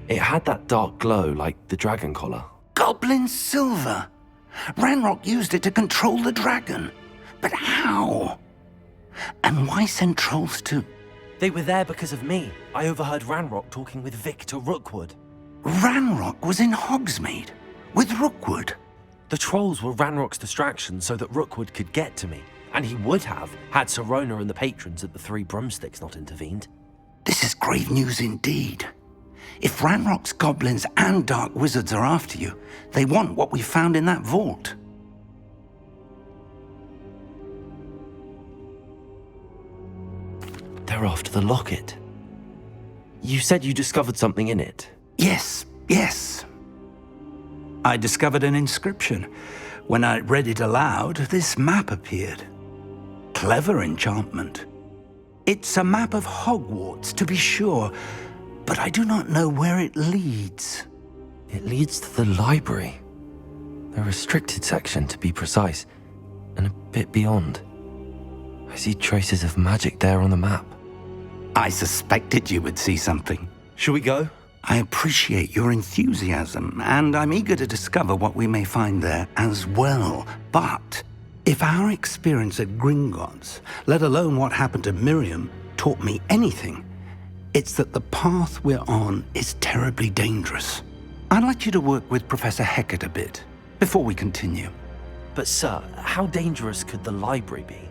Speaker 5: It had that dark glow like the dragon collar.
Speaker 14: Goblin silver! Ranrock used it to control the dragon. But how? And why send trolls to...
Speaker 3: They were there because of me. I overheard Ranrock talking with Victor Rookwood.
Speaker 14: Ranrock was in Hogsmeade? With Rookwood?
Speaker 5: The trolls were Ranrock's distraction so that Rookwood could get to me. And he would have, had Sirona and the patrons at the Three Broomsticks not intervened.
Speaker 14: This is grave news indeed. If Ranrock's goblins and dark wizards are after you, they want what we found in that vault.
Speaker 5: They're after the locket. You said you discovered something in it.
Speaker 14: Yes. I discovered an inscription. When I read it aloud, this map appeared. Clever enchantment. It's a map of Hogwarts, to be sure, but I do not know where it leads.
Speaker 5: It leads to the library. The restricted section, to be precise, and a bit beyond. I see traces of magic there on the map.
Speaker 14: I suspected you would see something.
Speaker 3: Shall we go?
Speaker 14: I appreciate your enthusiasm, and I'm eager to discover what we may find there as well. But if our experience at Gringotts, let alone what happened to Miriam, taught me anything, it's that the path we're on is terribly dangerous. I'd like you to work with Professor Hecat a bit before we continue.
Speaker 3: But sir, how dangerous could the library be?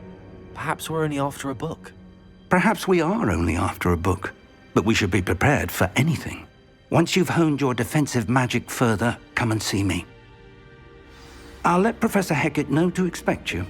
Speaker 3: Perhaps we're only after a book.
Speaker 14: Perhaps we are only after a book, but we should be prepared for anything. Once you've honed your defensive magic further, come and see me. I'll let Professor Hecat know to expect you.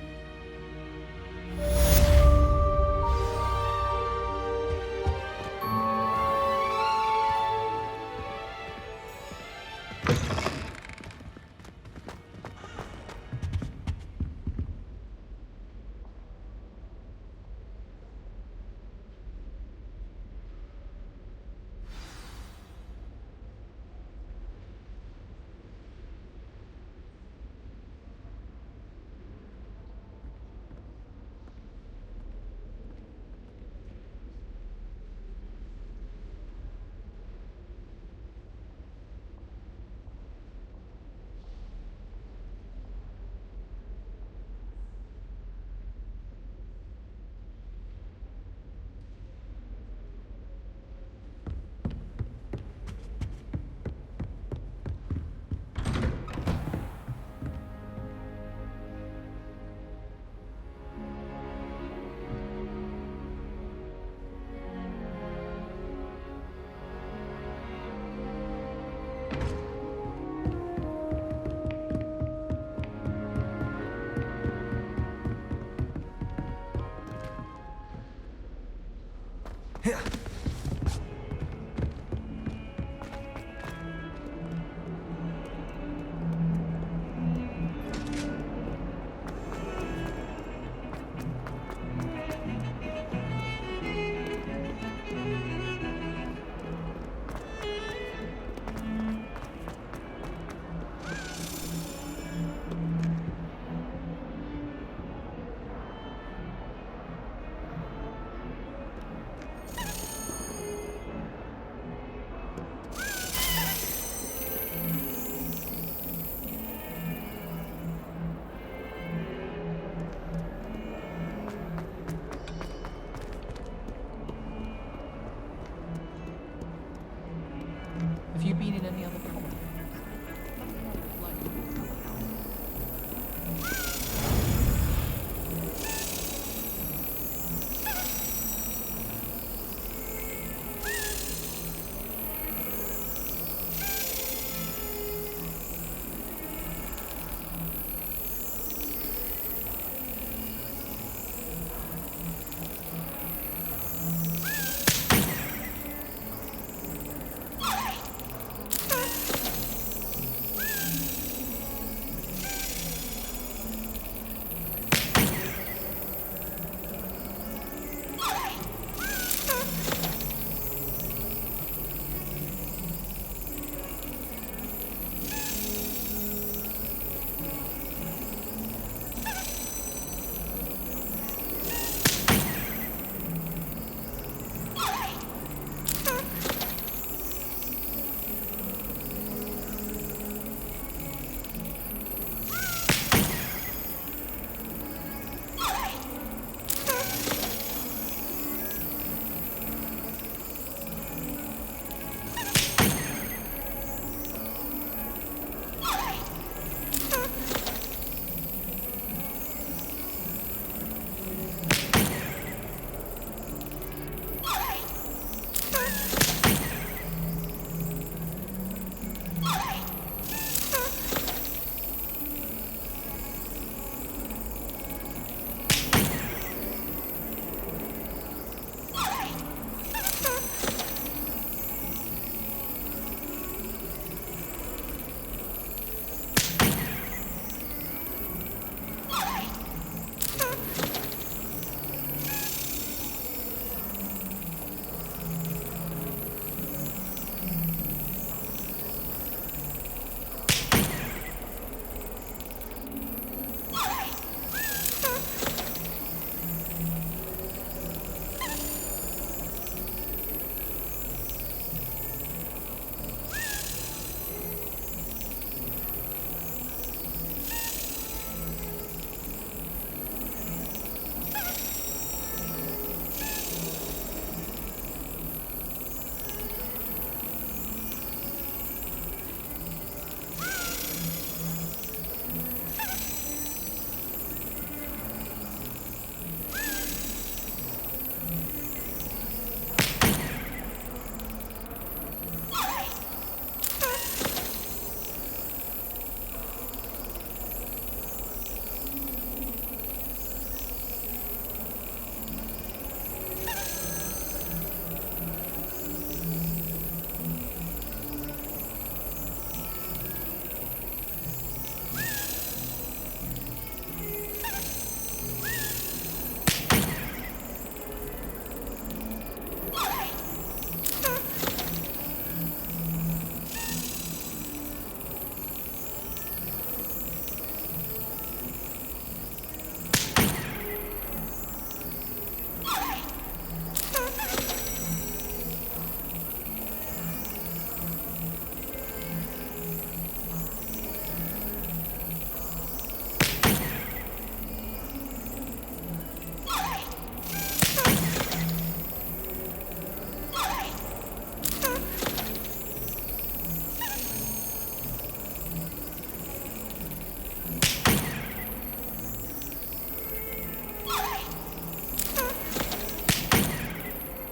Speaker 4: Have you been in any other colonies?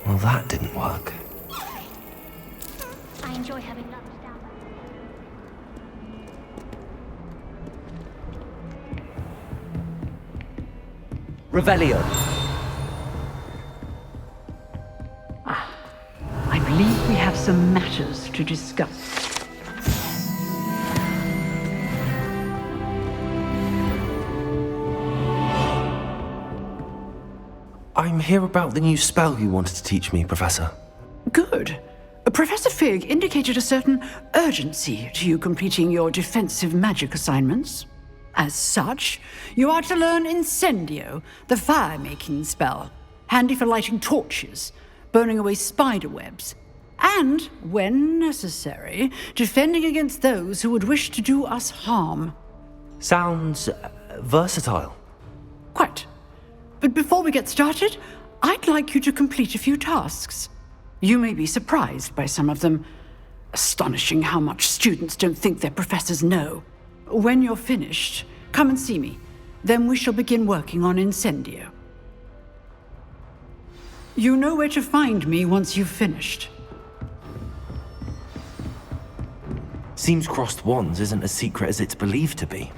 Speaker 5: Well, that didn't work.
Speaker 19: I enjoy having lunch down there.
Speaker 8: Revelio.
Speaker 20: I believe we have some matters to discuss.
Speaker 5: I'm here about the new spell you wanted to teach me, Professor.
Speaker 20: Good. Professor Fig indicated a certain urgency to you completing your defensive magic assignments. As such, you are to learn Incendio, the fire-making spell, handy for lighting torches, burning away spider webs, and, when necessary, defending against those who would wish to do us harm.
Speaker 5: Sounds versatile.
Speaker 20: Quite. But before we get started, I'd like you to complete a few tasks. You may be surprised by some of them. Astonishing how much students don't think their professors know. When you're finished, come and see me. Then we shall begin working on Incendio. You know where to find me once you've finished.
Speaker 3: Seems crossed wands isn't as secret as it's believed to be.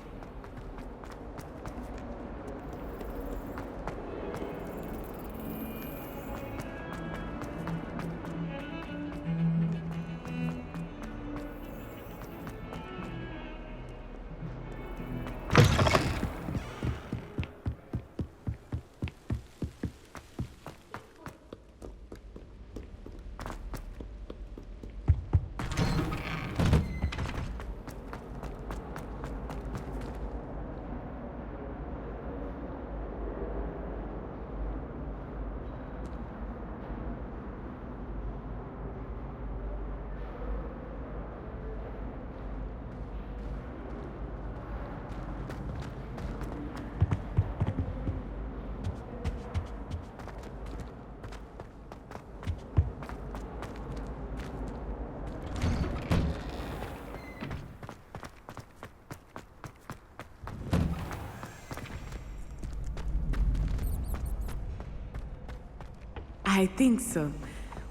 Speaker 10: I think so.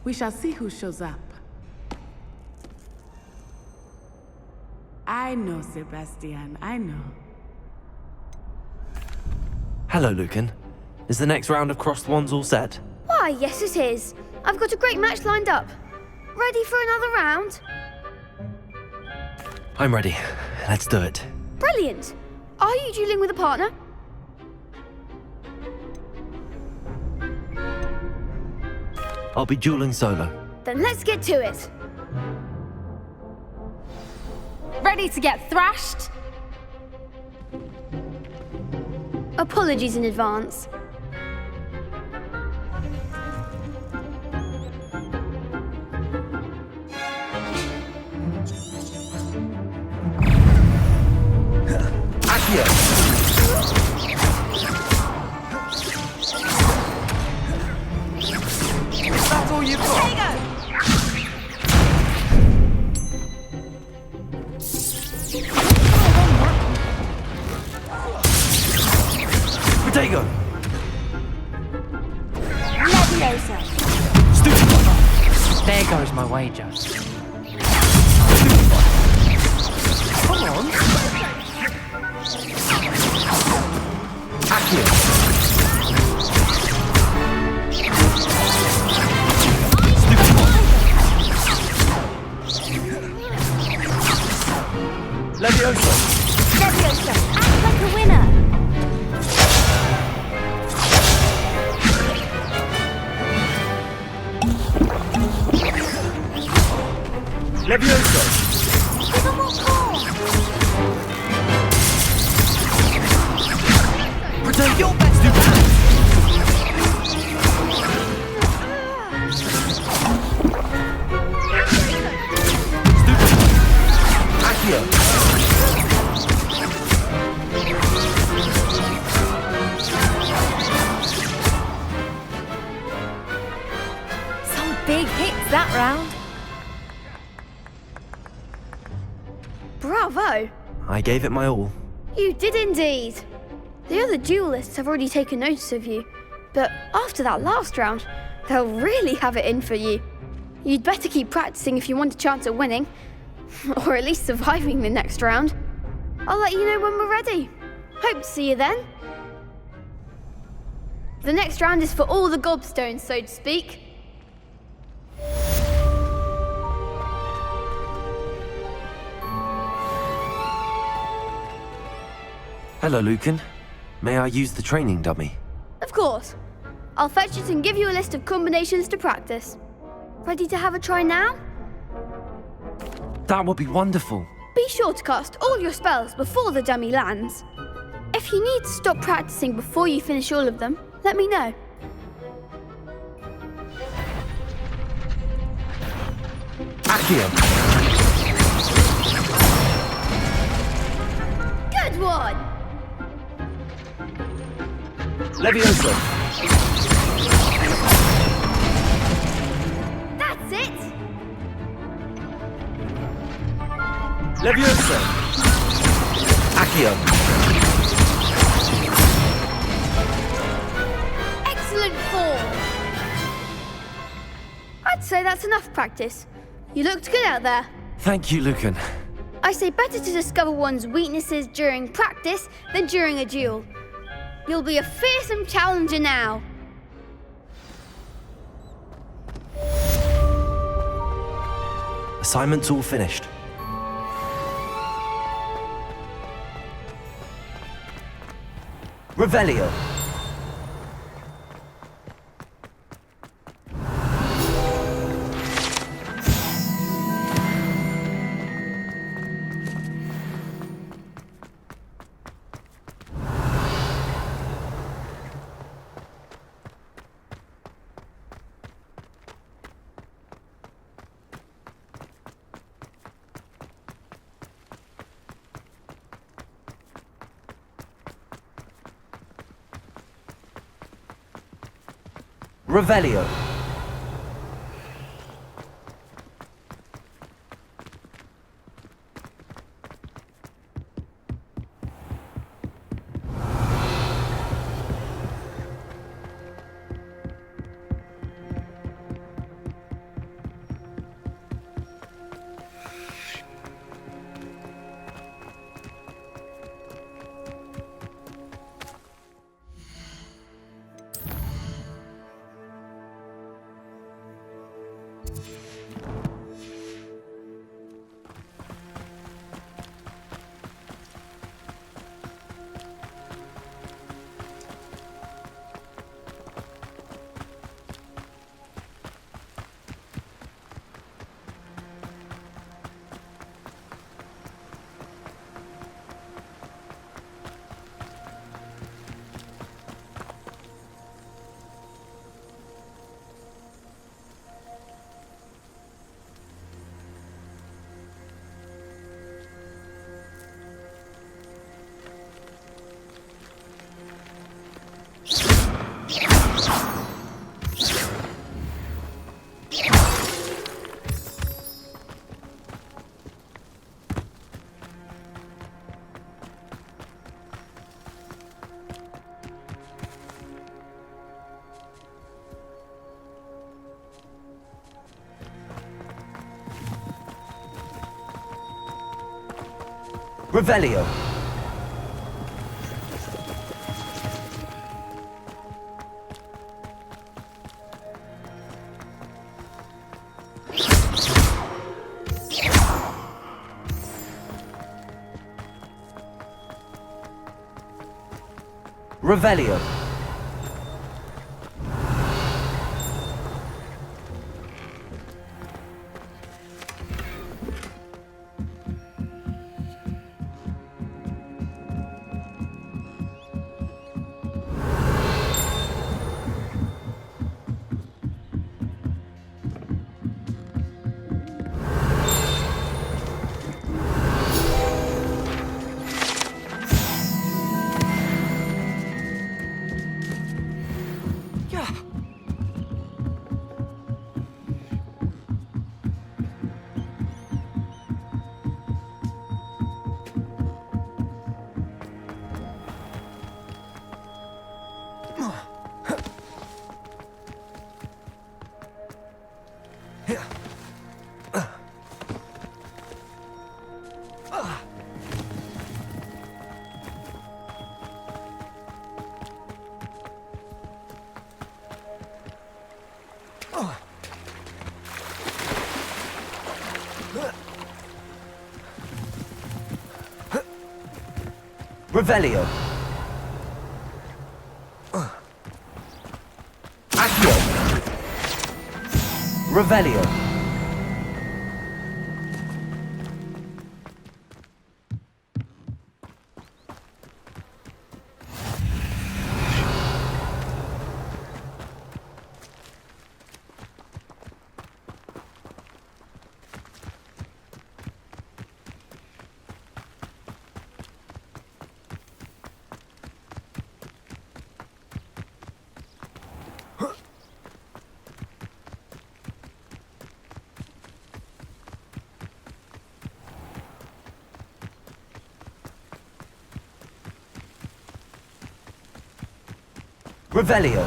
Speaker 10: We shall see who shows up. I know, Sebastian, I know.
Speaker 3: Hello, Lucan. Is the next round of crossed wands all set?
Speaker 9: Why, yes it is. I've got a great match lined up. Ready for another round?
Speaker 3: I'm ready. Let's do it.
Speaker 9: Brilliant. Are you dueling with a partner?
Speaker 3: I'll be dueling solo.
Speaker 9: Then let's get to it.
Speaker 17: Ready to get thrashed?
Speaker 9: Apologies in advance.
Speaker 1: Is that all you've got?
Speaker 3: Protego!
Speaker 17: Leviosa.
Speaker 7: There goes my wager.
Speaker 1: Come on.
Speaker 3: Leviosa!
Speaker 9: Leviosa, act like a winner.
Speaker 3: Leviosa!
Speaker 9: Give him more call.
Speaker 3: Protect your best to
Speaker 9: Some big hits that round. Bravo!
Speaker 3: I gave it my all.
Speaker 9: You did indeed. The other duelists have already taken notice of you, but after that last round, they'll really have it in for you. You'd better keep practicing if you want a chance at winning, or at least surviving the next round. I'll let you know when we're ready. Hope to see you then. The next round is for all the gobstones, so to speak.
Speaker 3: Hello, Lucan. May I use the training dummy?
Speaker 9: Of course. I'll fetch it and give you a list of combinations to practice. Ready to have a try now?
Speaker 3: That would be wonderful.
Speaker 9: Be sure to cast all your spells before the dummy lands. If you need to stop practicing before you finish all of them, let me know.
Speaker 3: Accio!
Speaker 9: Good one!
Speaker 3: Leviosa!
Speaker 9: That's it!
Speaker 1: Leviosa!
Speaker 3: Accio!
Speaker 9: Excellent form! I'd say that's enough practice. You looked good out there.
Speaker 5: Thank you, Lucan.
Speaker 9: I say better to discover one's weaknesses during practice than during a duel. You'll be a fearsome challenger now.
Speaker 3: Assignment's all finished. Revelio. Revelio. Revelio. Revelio. Revelio. Accio. Revelio.
Speaker 6: Revelio.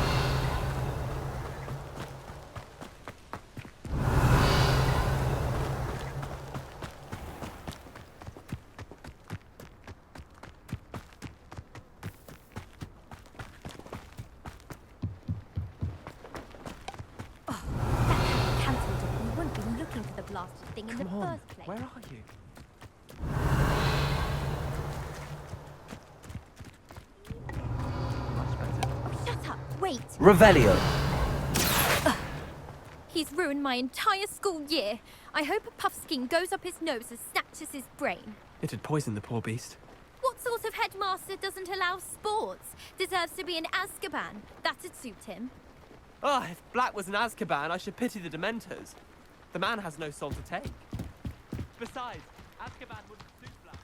Speaker 19: Cancelled it. We wouldn't be looking for the blasted thing in the first place.
Speaker 7: Where are you?
Speaker 19: Shut up! Wait!
Speaker 6: Revelio.
Speaker 21: He's ruined my entire school year. I hope a puffskein goes up his nose and snatches his brain.
Speaker 7: It'd poison the poor beast.
Speaker 21: What sort of headmaster doesn't allow sports? Deserves to be in Azkaban. That'd suit him.
Speaker 7: Ah, if Black was in Azkaban, I should pity the Dementors. The man has no soul to take. Besides, Azkaban wouldn't suit Black.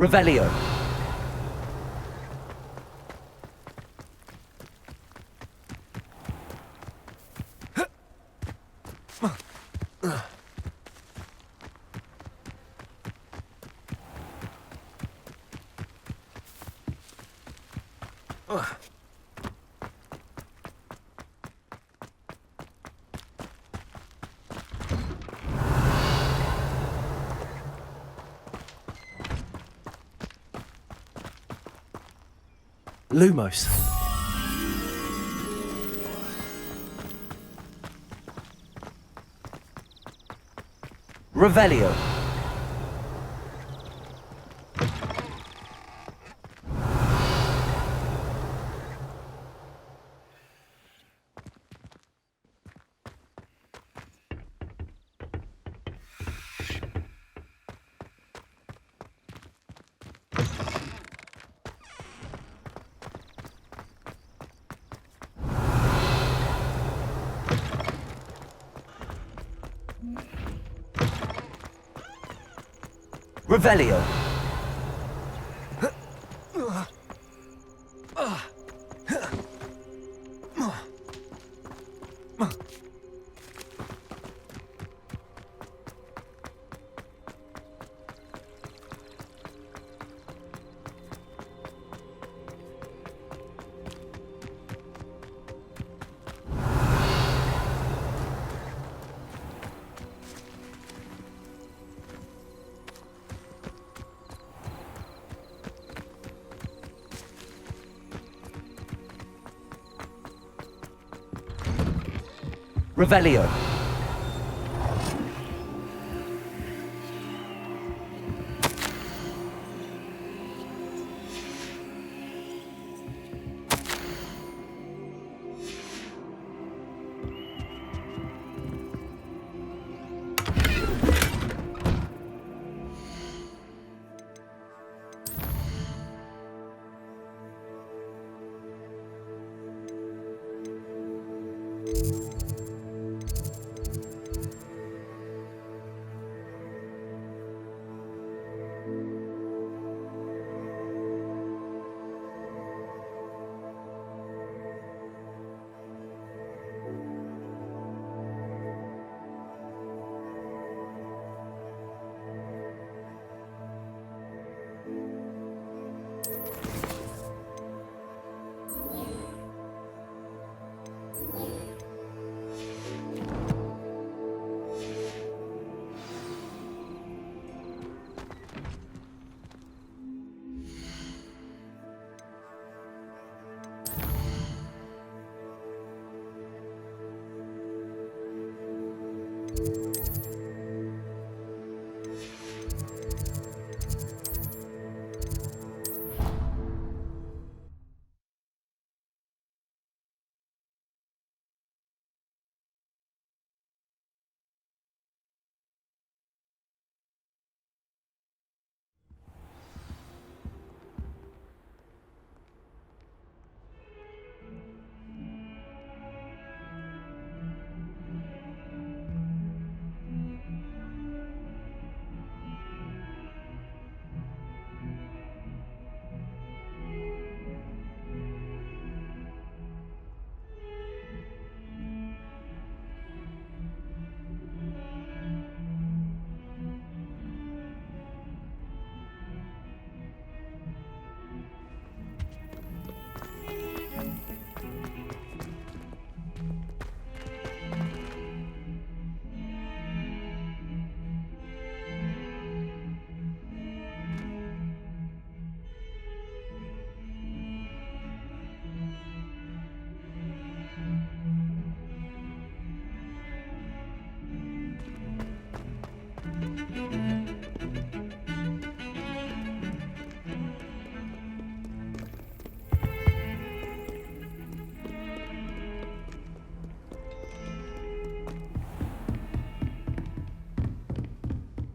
Speaker 5: Revelio.
Speaker 3: Lumos.
Speaker 5: Revelio. Revelio. Revelio.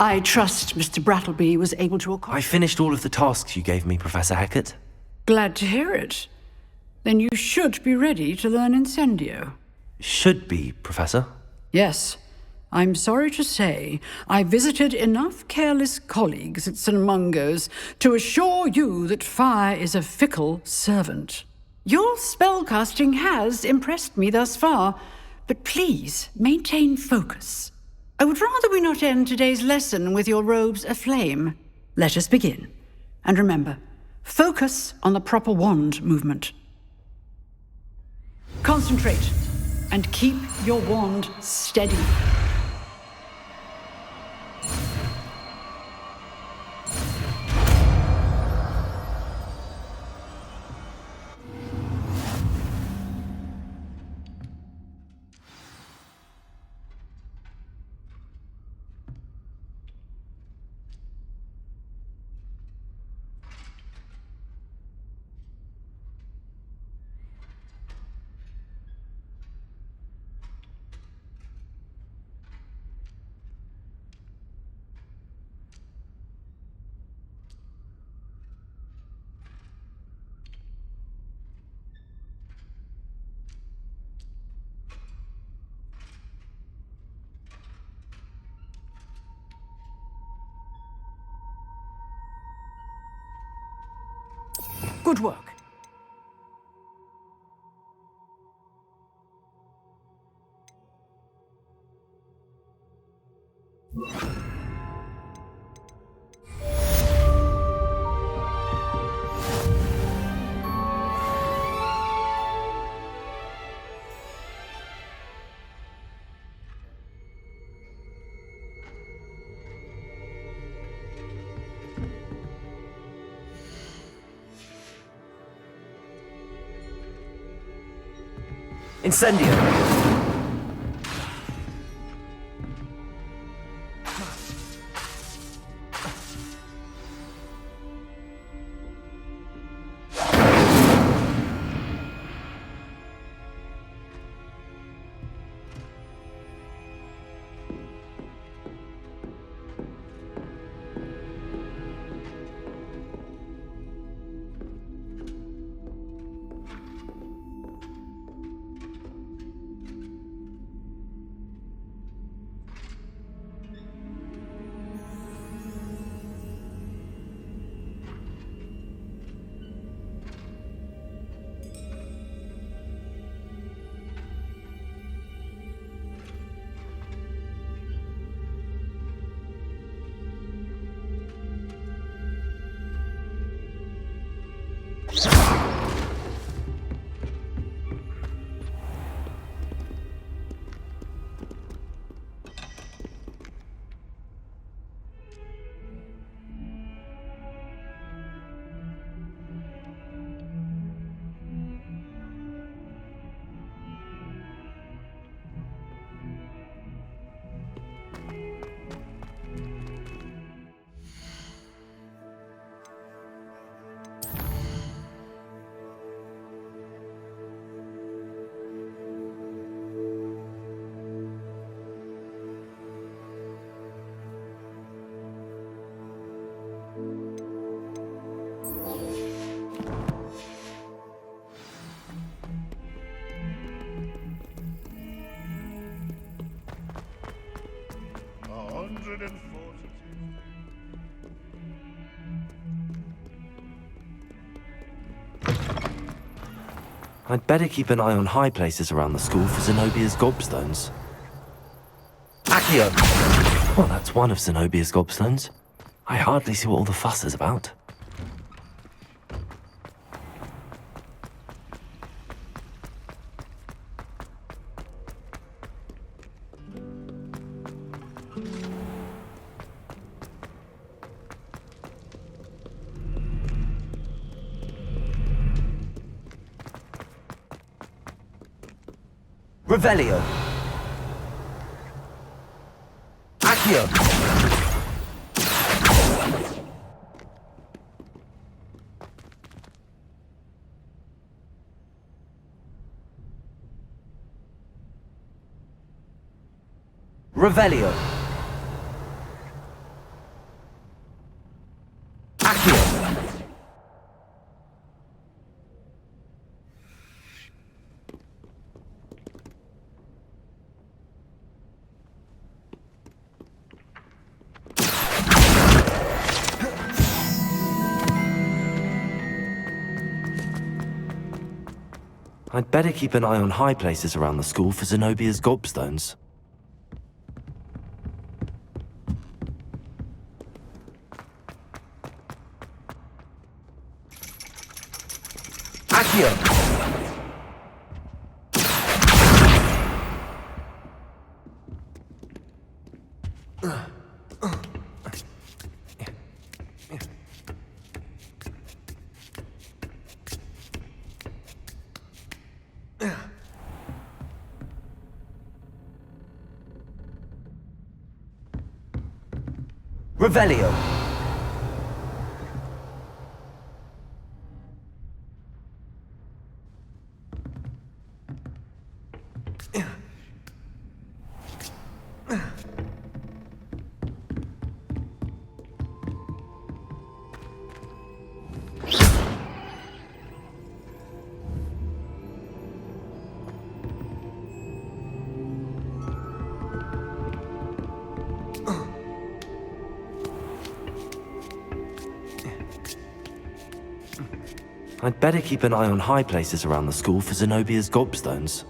Speaker 20: I trust Mr. Brattleby was able to accomplish.
Speaker 3: I finished all of the tasks you gave me, Professor Hackett.
Speaker 20: Glad to hear it. Then you should be ready to learn Incendio.
Speaker 3: Should be, Professor.
Speaker 20: Yes. I'm sorry to say, I visited enough careless colleagues at St. Mungo's to assure you that fire is a fickle servant. Your spellcasting has impressed me thus far, but please maintain focus. I would rather we not end today's lesson with your robes aflame. Let us begin. And remember, focus on the proper wand movement. Concentrate, and keep your wand steady. Good work.
Speaker 5: Incendio! I'd better keep an eye on high places around the school for Zenobia's gobstones. Accio! Well, that's one of Zenobia's gobstones. I hardly see what all the fuss is about. Revelio. Accio. Revelio. Accio. I'd better keep an eye on high places around the school for Zenobia's gobstones. Accio!
Speaker 12: Revelio.
Speaker 5: I'd better keep an eye on high places around the school for Zenobia's gobstones.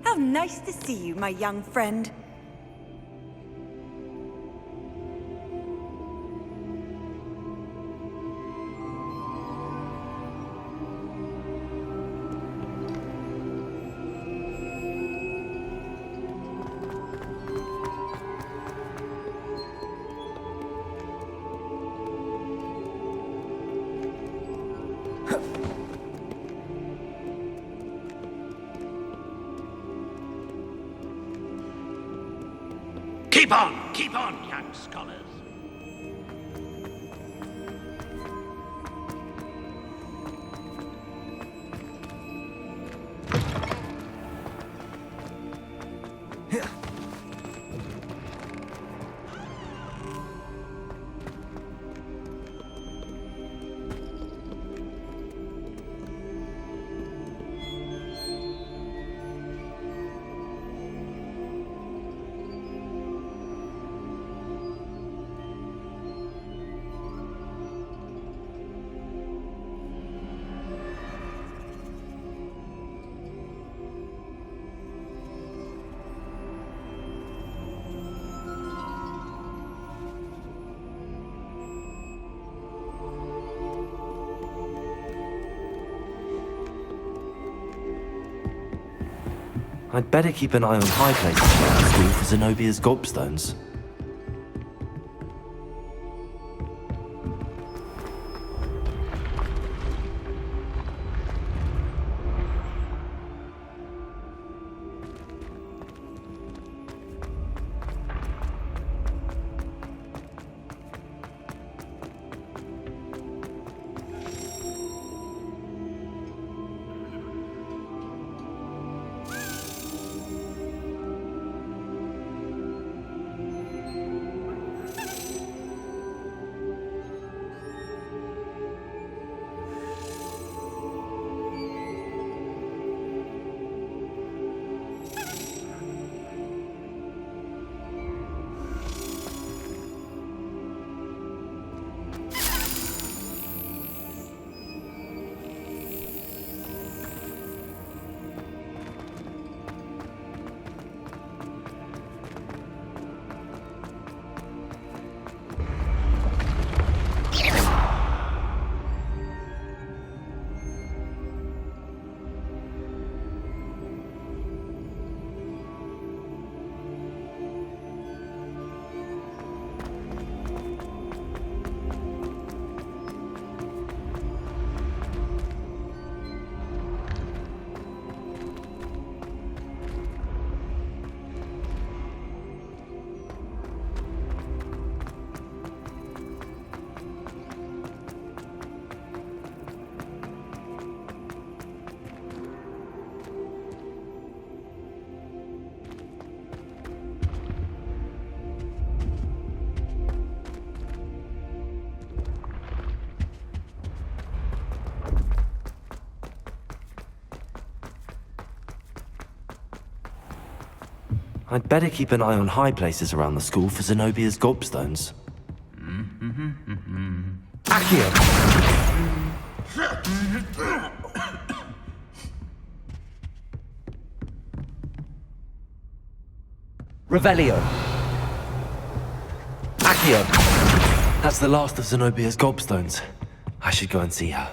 Speaker 6: How nice to see you, my young friend.
Speaker 18: Keep on, young scholars.
Speaker 5: I'd better keep an eye on high places around the school for Zenobia's gobstones. I'd better keep an eye on high places around the school for Zenobia's gobstones. Accio! Revelio! Accio! That's the last of Zenobia's gobstones. I should go and see her.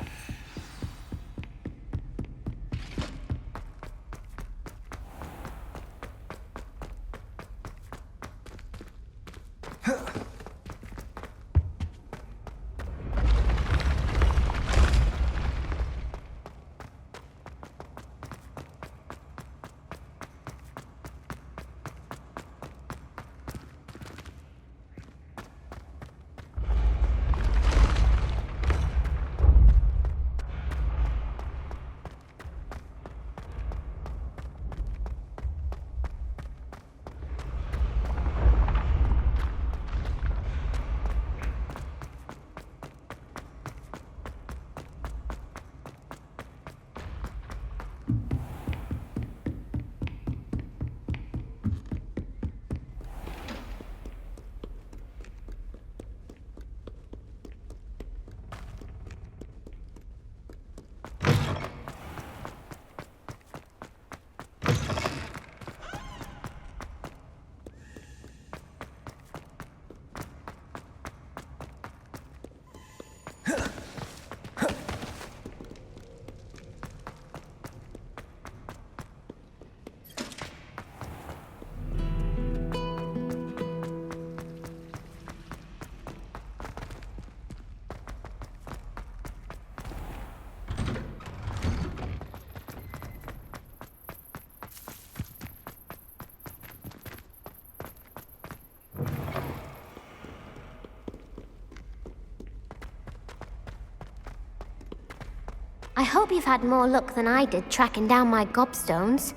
Speaker 19: I hope you've had more luck than I did tracking down my gobstones.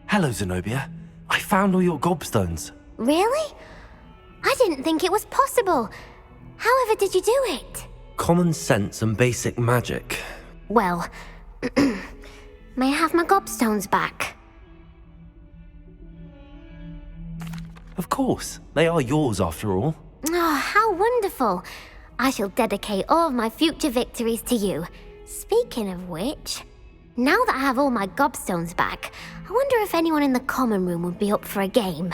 Speaker 5: Hello, Zenobia. I found all your gobstones.
Speaker 19: Really? I didn't think it was possible. However did you do it?
Speaker 5: Common sense and basic magic.
Speaker 19: Well, may I have my gobstones back?
Speaker 5: Of course. They are yours after all.
Speaker 19: Oh, how wonderful. I shall dedicate all of my future victories to you. Speaking of which, now that I have all my gobstones back, I wonder if anyone in the common room would be up for a game.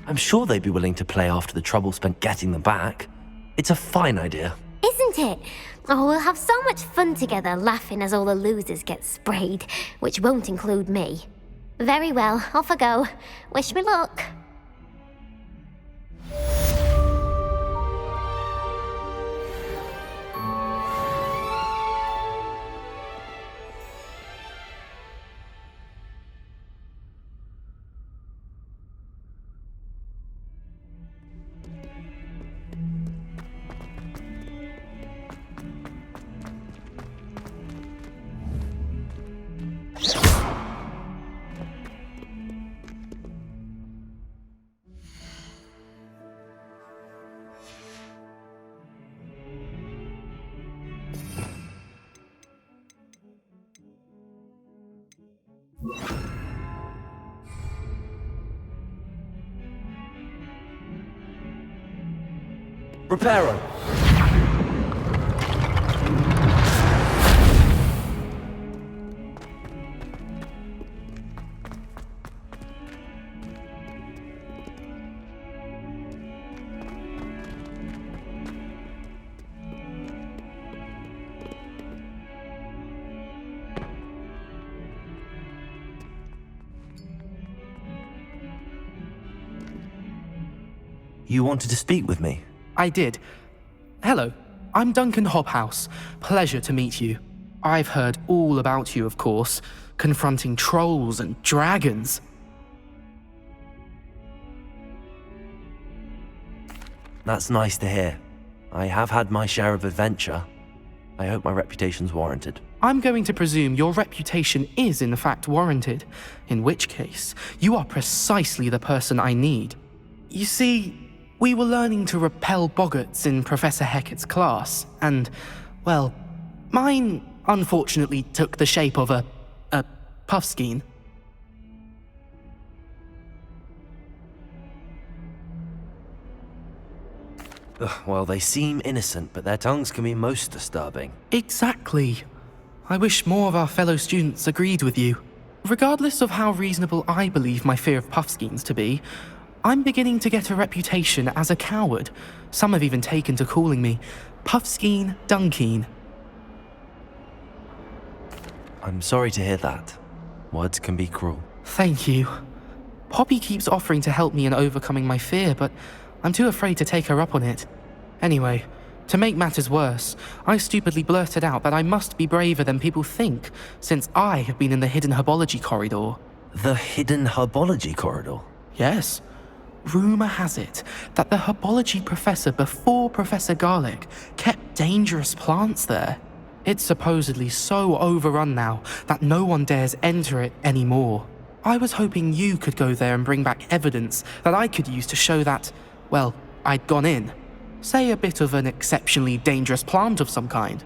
Speaker 5: I'm sure they'd be willing to play after the trouble spent getting them back. It's a fine idea.
Speaker 19: Isn't it? Oh, we'll have so much fun together laughing as all the losers get sprayed, which won't include me. Very well, off I go. Wish me luck.
Speaker 5: Reparo! You wanted to speak with me?
Speaker 7: I did. Hello, I'm Duncan Hobhouse. Pleasure to meet you. I've heard all about you, of course, confronting trolls and dragons.
Speaker 5: That's nice to hear. I have had my share of adventure. I hope my reputation's warranted.
Speaker 7: I'm going to presume your reputation is in fact warranted, in which case, you are precisely the person I need. You see, we were learning to repel boggarts in Professor Hecat's class, and, well, mine unfortunately took the shape of a Puffskein.
Speaker 5: Well, they seem innocent, but their tongues can be most disturbing.
Speaker 7: Exactly. I wish more of our fellow students agreed with you. Regardless of how reasonable I believe my fear of Puffskeins to be, I'm beginning to get a reputation as a coward. Some have even taken to calling me Puffskein Dunkeen.
Speaker 5: I'm sorry to hear that. Words can be cruel.
Speaker 7: Thank you. Poppy keeps offering to help me in overcoming my fear, but I'm too afraid to take her up on it. Anyway, to make matters worse, I stupidly blurted out that I must be braver than people think, since I have been in the hidden herbology corridor.
Speaker 5: The hidden herbology corridor?
Speaker 7: Yes. Rumour has it that the herbology professor before Professor Garlic kept dangerous plants there. It's supposedly so overrun now that no one dares enter it anymore. I was hoping you could go there and bring back evidence that I could use to show that, well, I'd gone in. Say a bit of an exceptionally dangerous plant of some kind.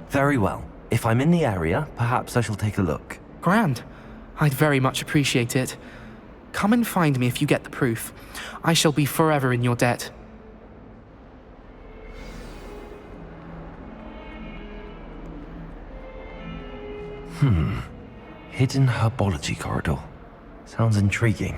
Speaker 5: Very well. If I'm in the area, perhaps I shall take a look.
Speaker 7: Grand. I'd very much appreciate it. Come and find me if you get the proof. I shall be forever in your debt.
Speaker 5: Hidden herbology corridor. Sounds intriguing.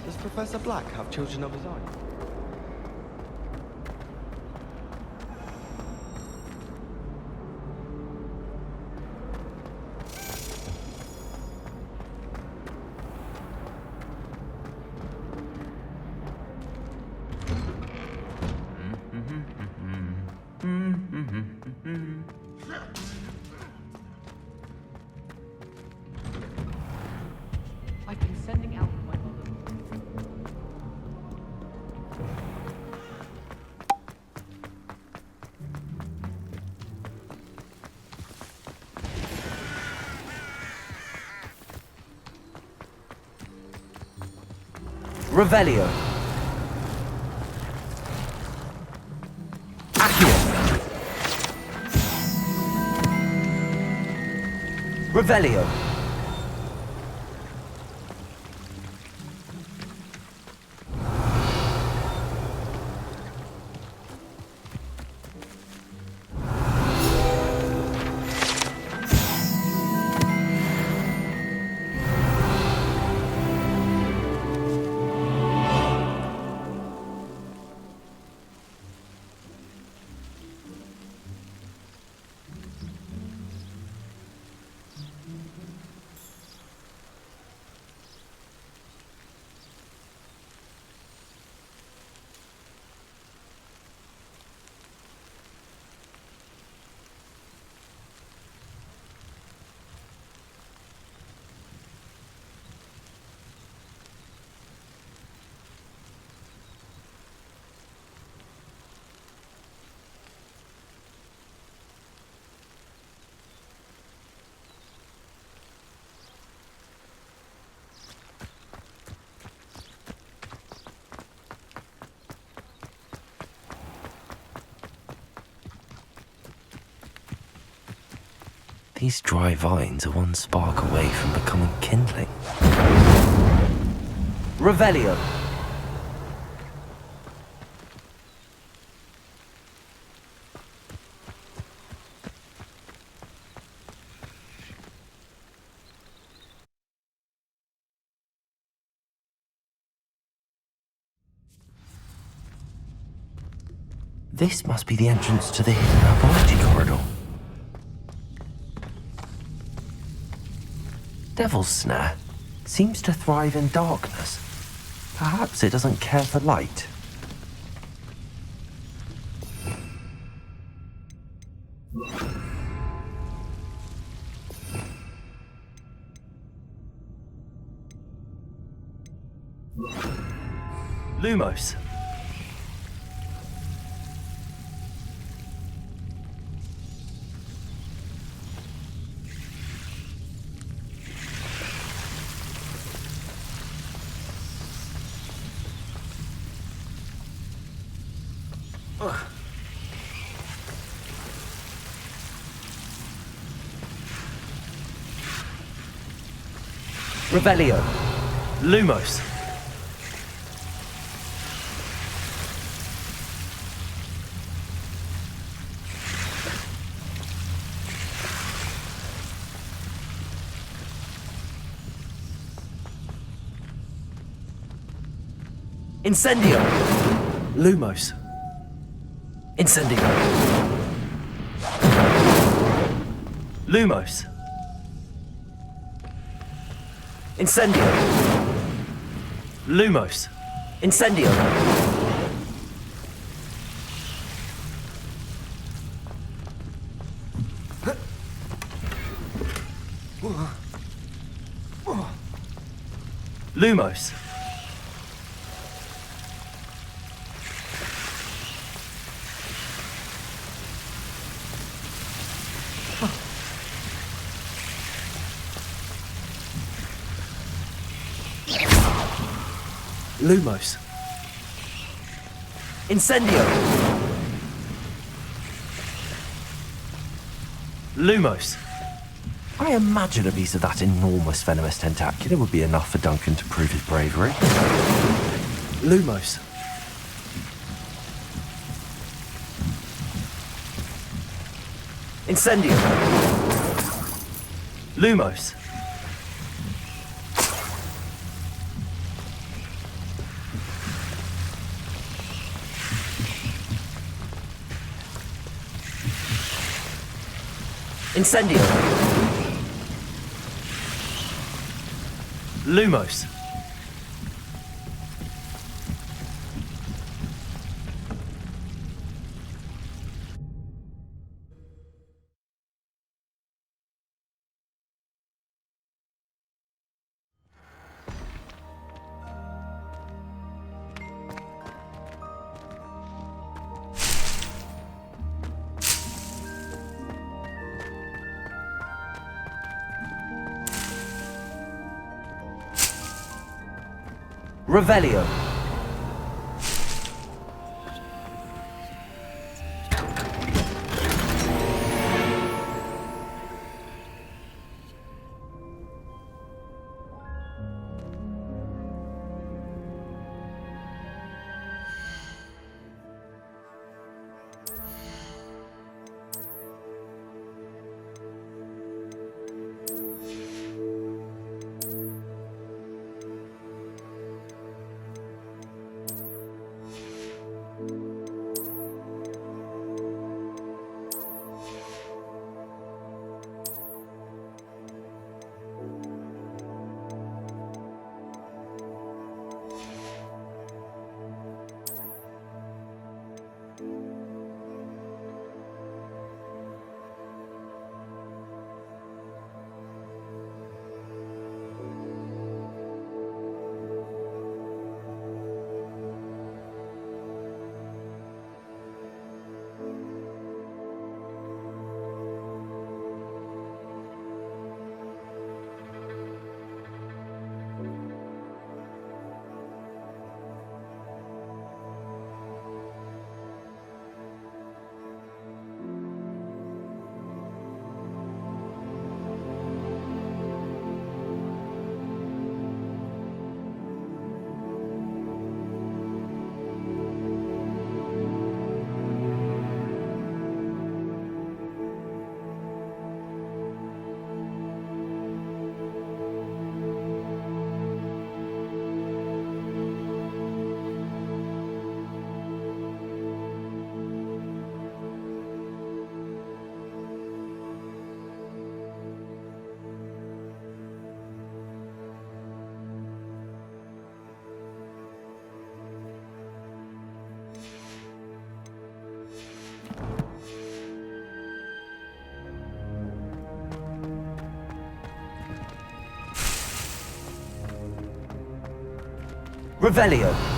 Speaker 1: Does Professor Black have children of his own?
Speaker 4: I've been sending out my mother.
Speaker 5: Revelio. Accio. Revelio. These dry vines are one spark away from becoming kindling. Revelio. This must be the entrance to the hidden herbology corridor. Devil's Snare seems to thrive in darkness. Perhaps it doesn't care for light. Lumos. Revelio. Lumos. Incendio. Lumos. Incendio. Lumos. Incendio. Lumos. Incendio. Lumos. Lumos. Incendio. Lumos. I imagine a piece of that enormous venomous tentacula would be enough for Duncan to prove his bravery. Lumos. Incendio. Lumos. Incendio. Lumos. Revelio. Revelio!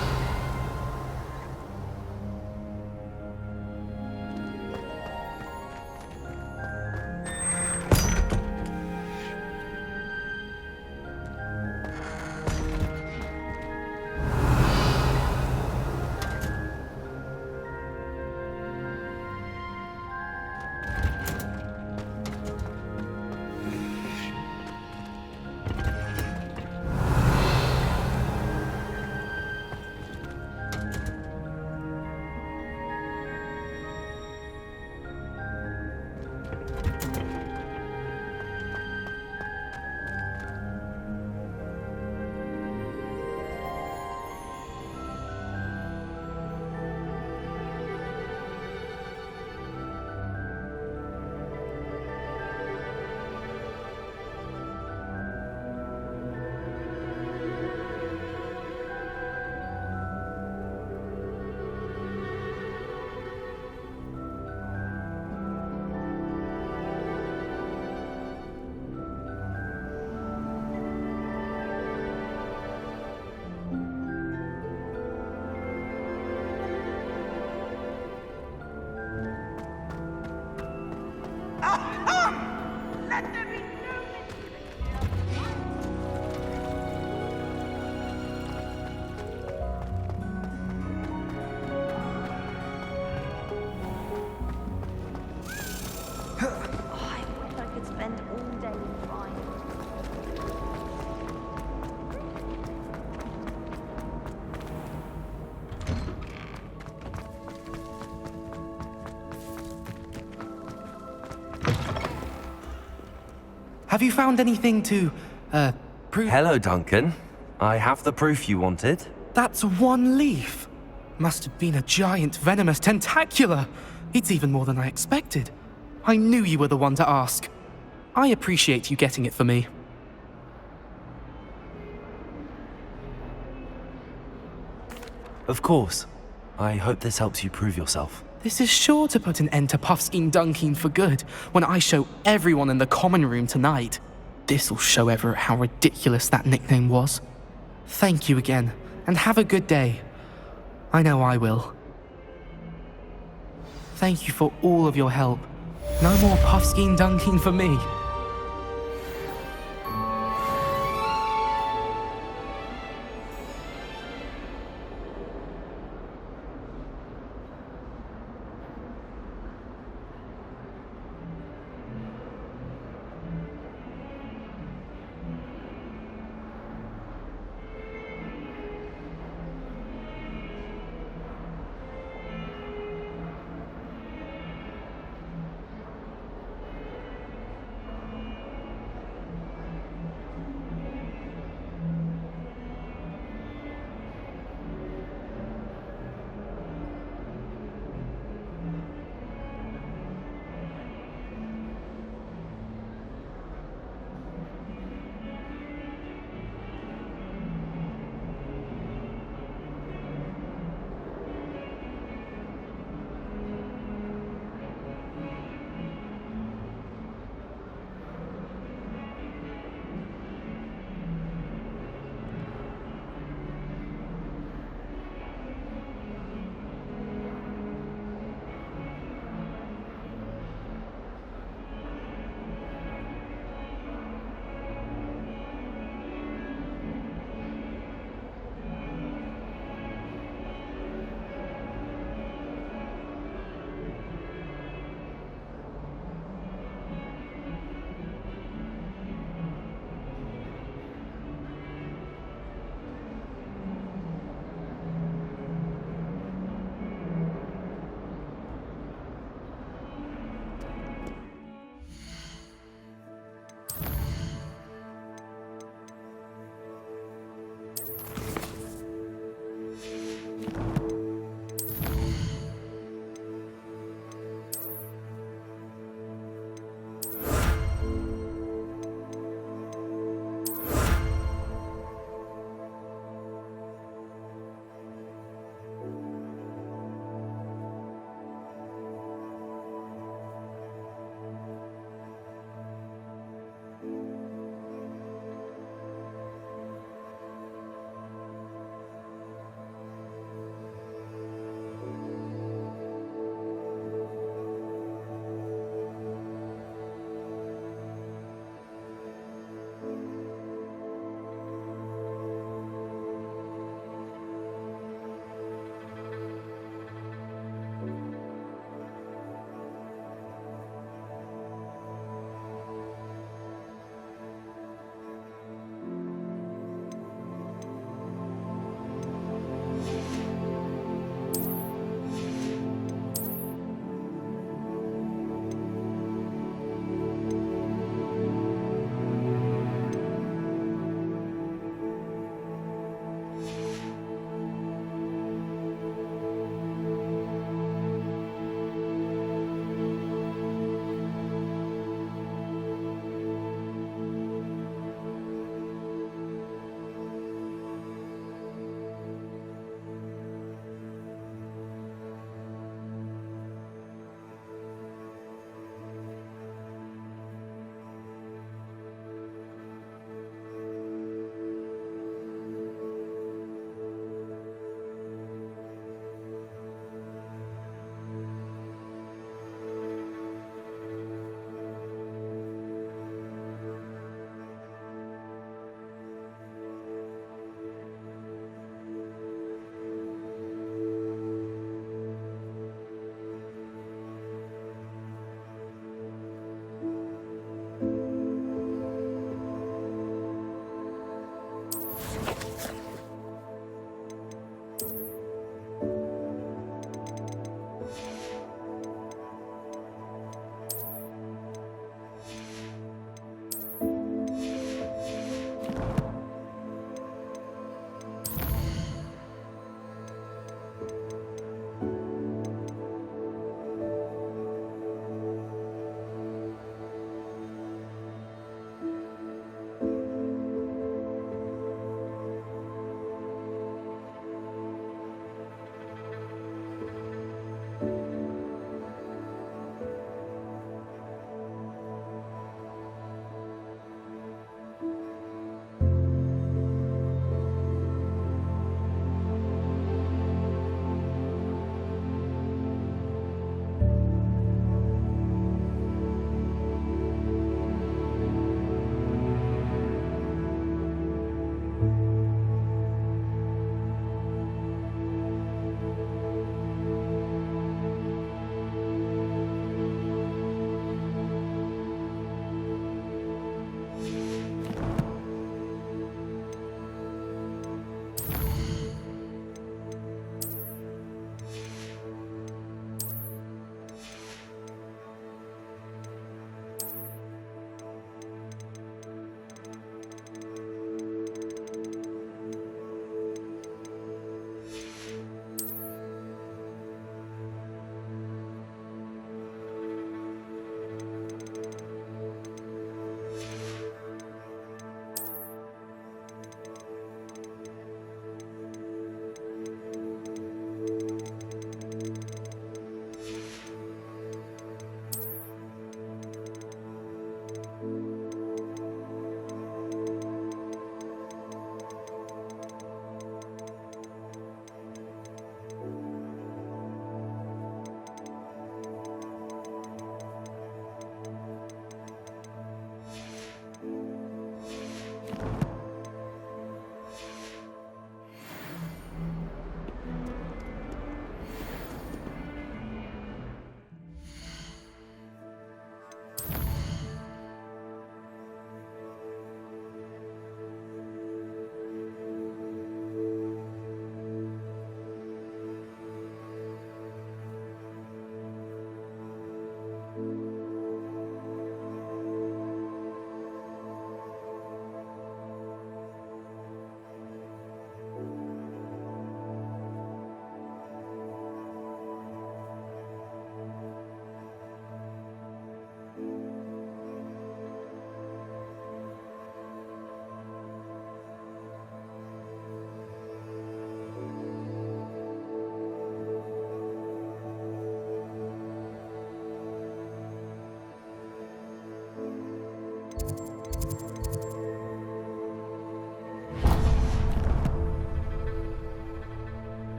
Speaker 7: Have you found anything to, prove?
Speaker 5: Hello, Duncan. I have the proof you wanted.
Speaker 7: That's one leaf. Must have been a giant venomous tentacula. It's even more than I expected. I knew you were the one to ask. I appreciate you getting it for me.
Speaker 5: Of course. I hope this helps you prove yourself.
Speaker 7: This is sure to put an end to Puffskein Dunkin for good when I show everyone in the common room tonight. This'll show Everett how ridiculous that nickname was. Thank you again, and have a good day. I know I will. Thank you for all of your help. No more Puffskein Dunkin for me.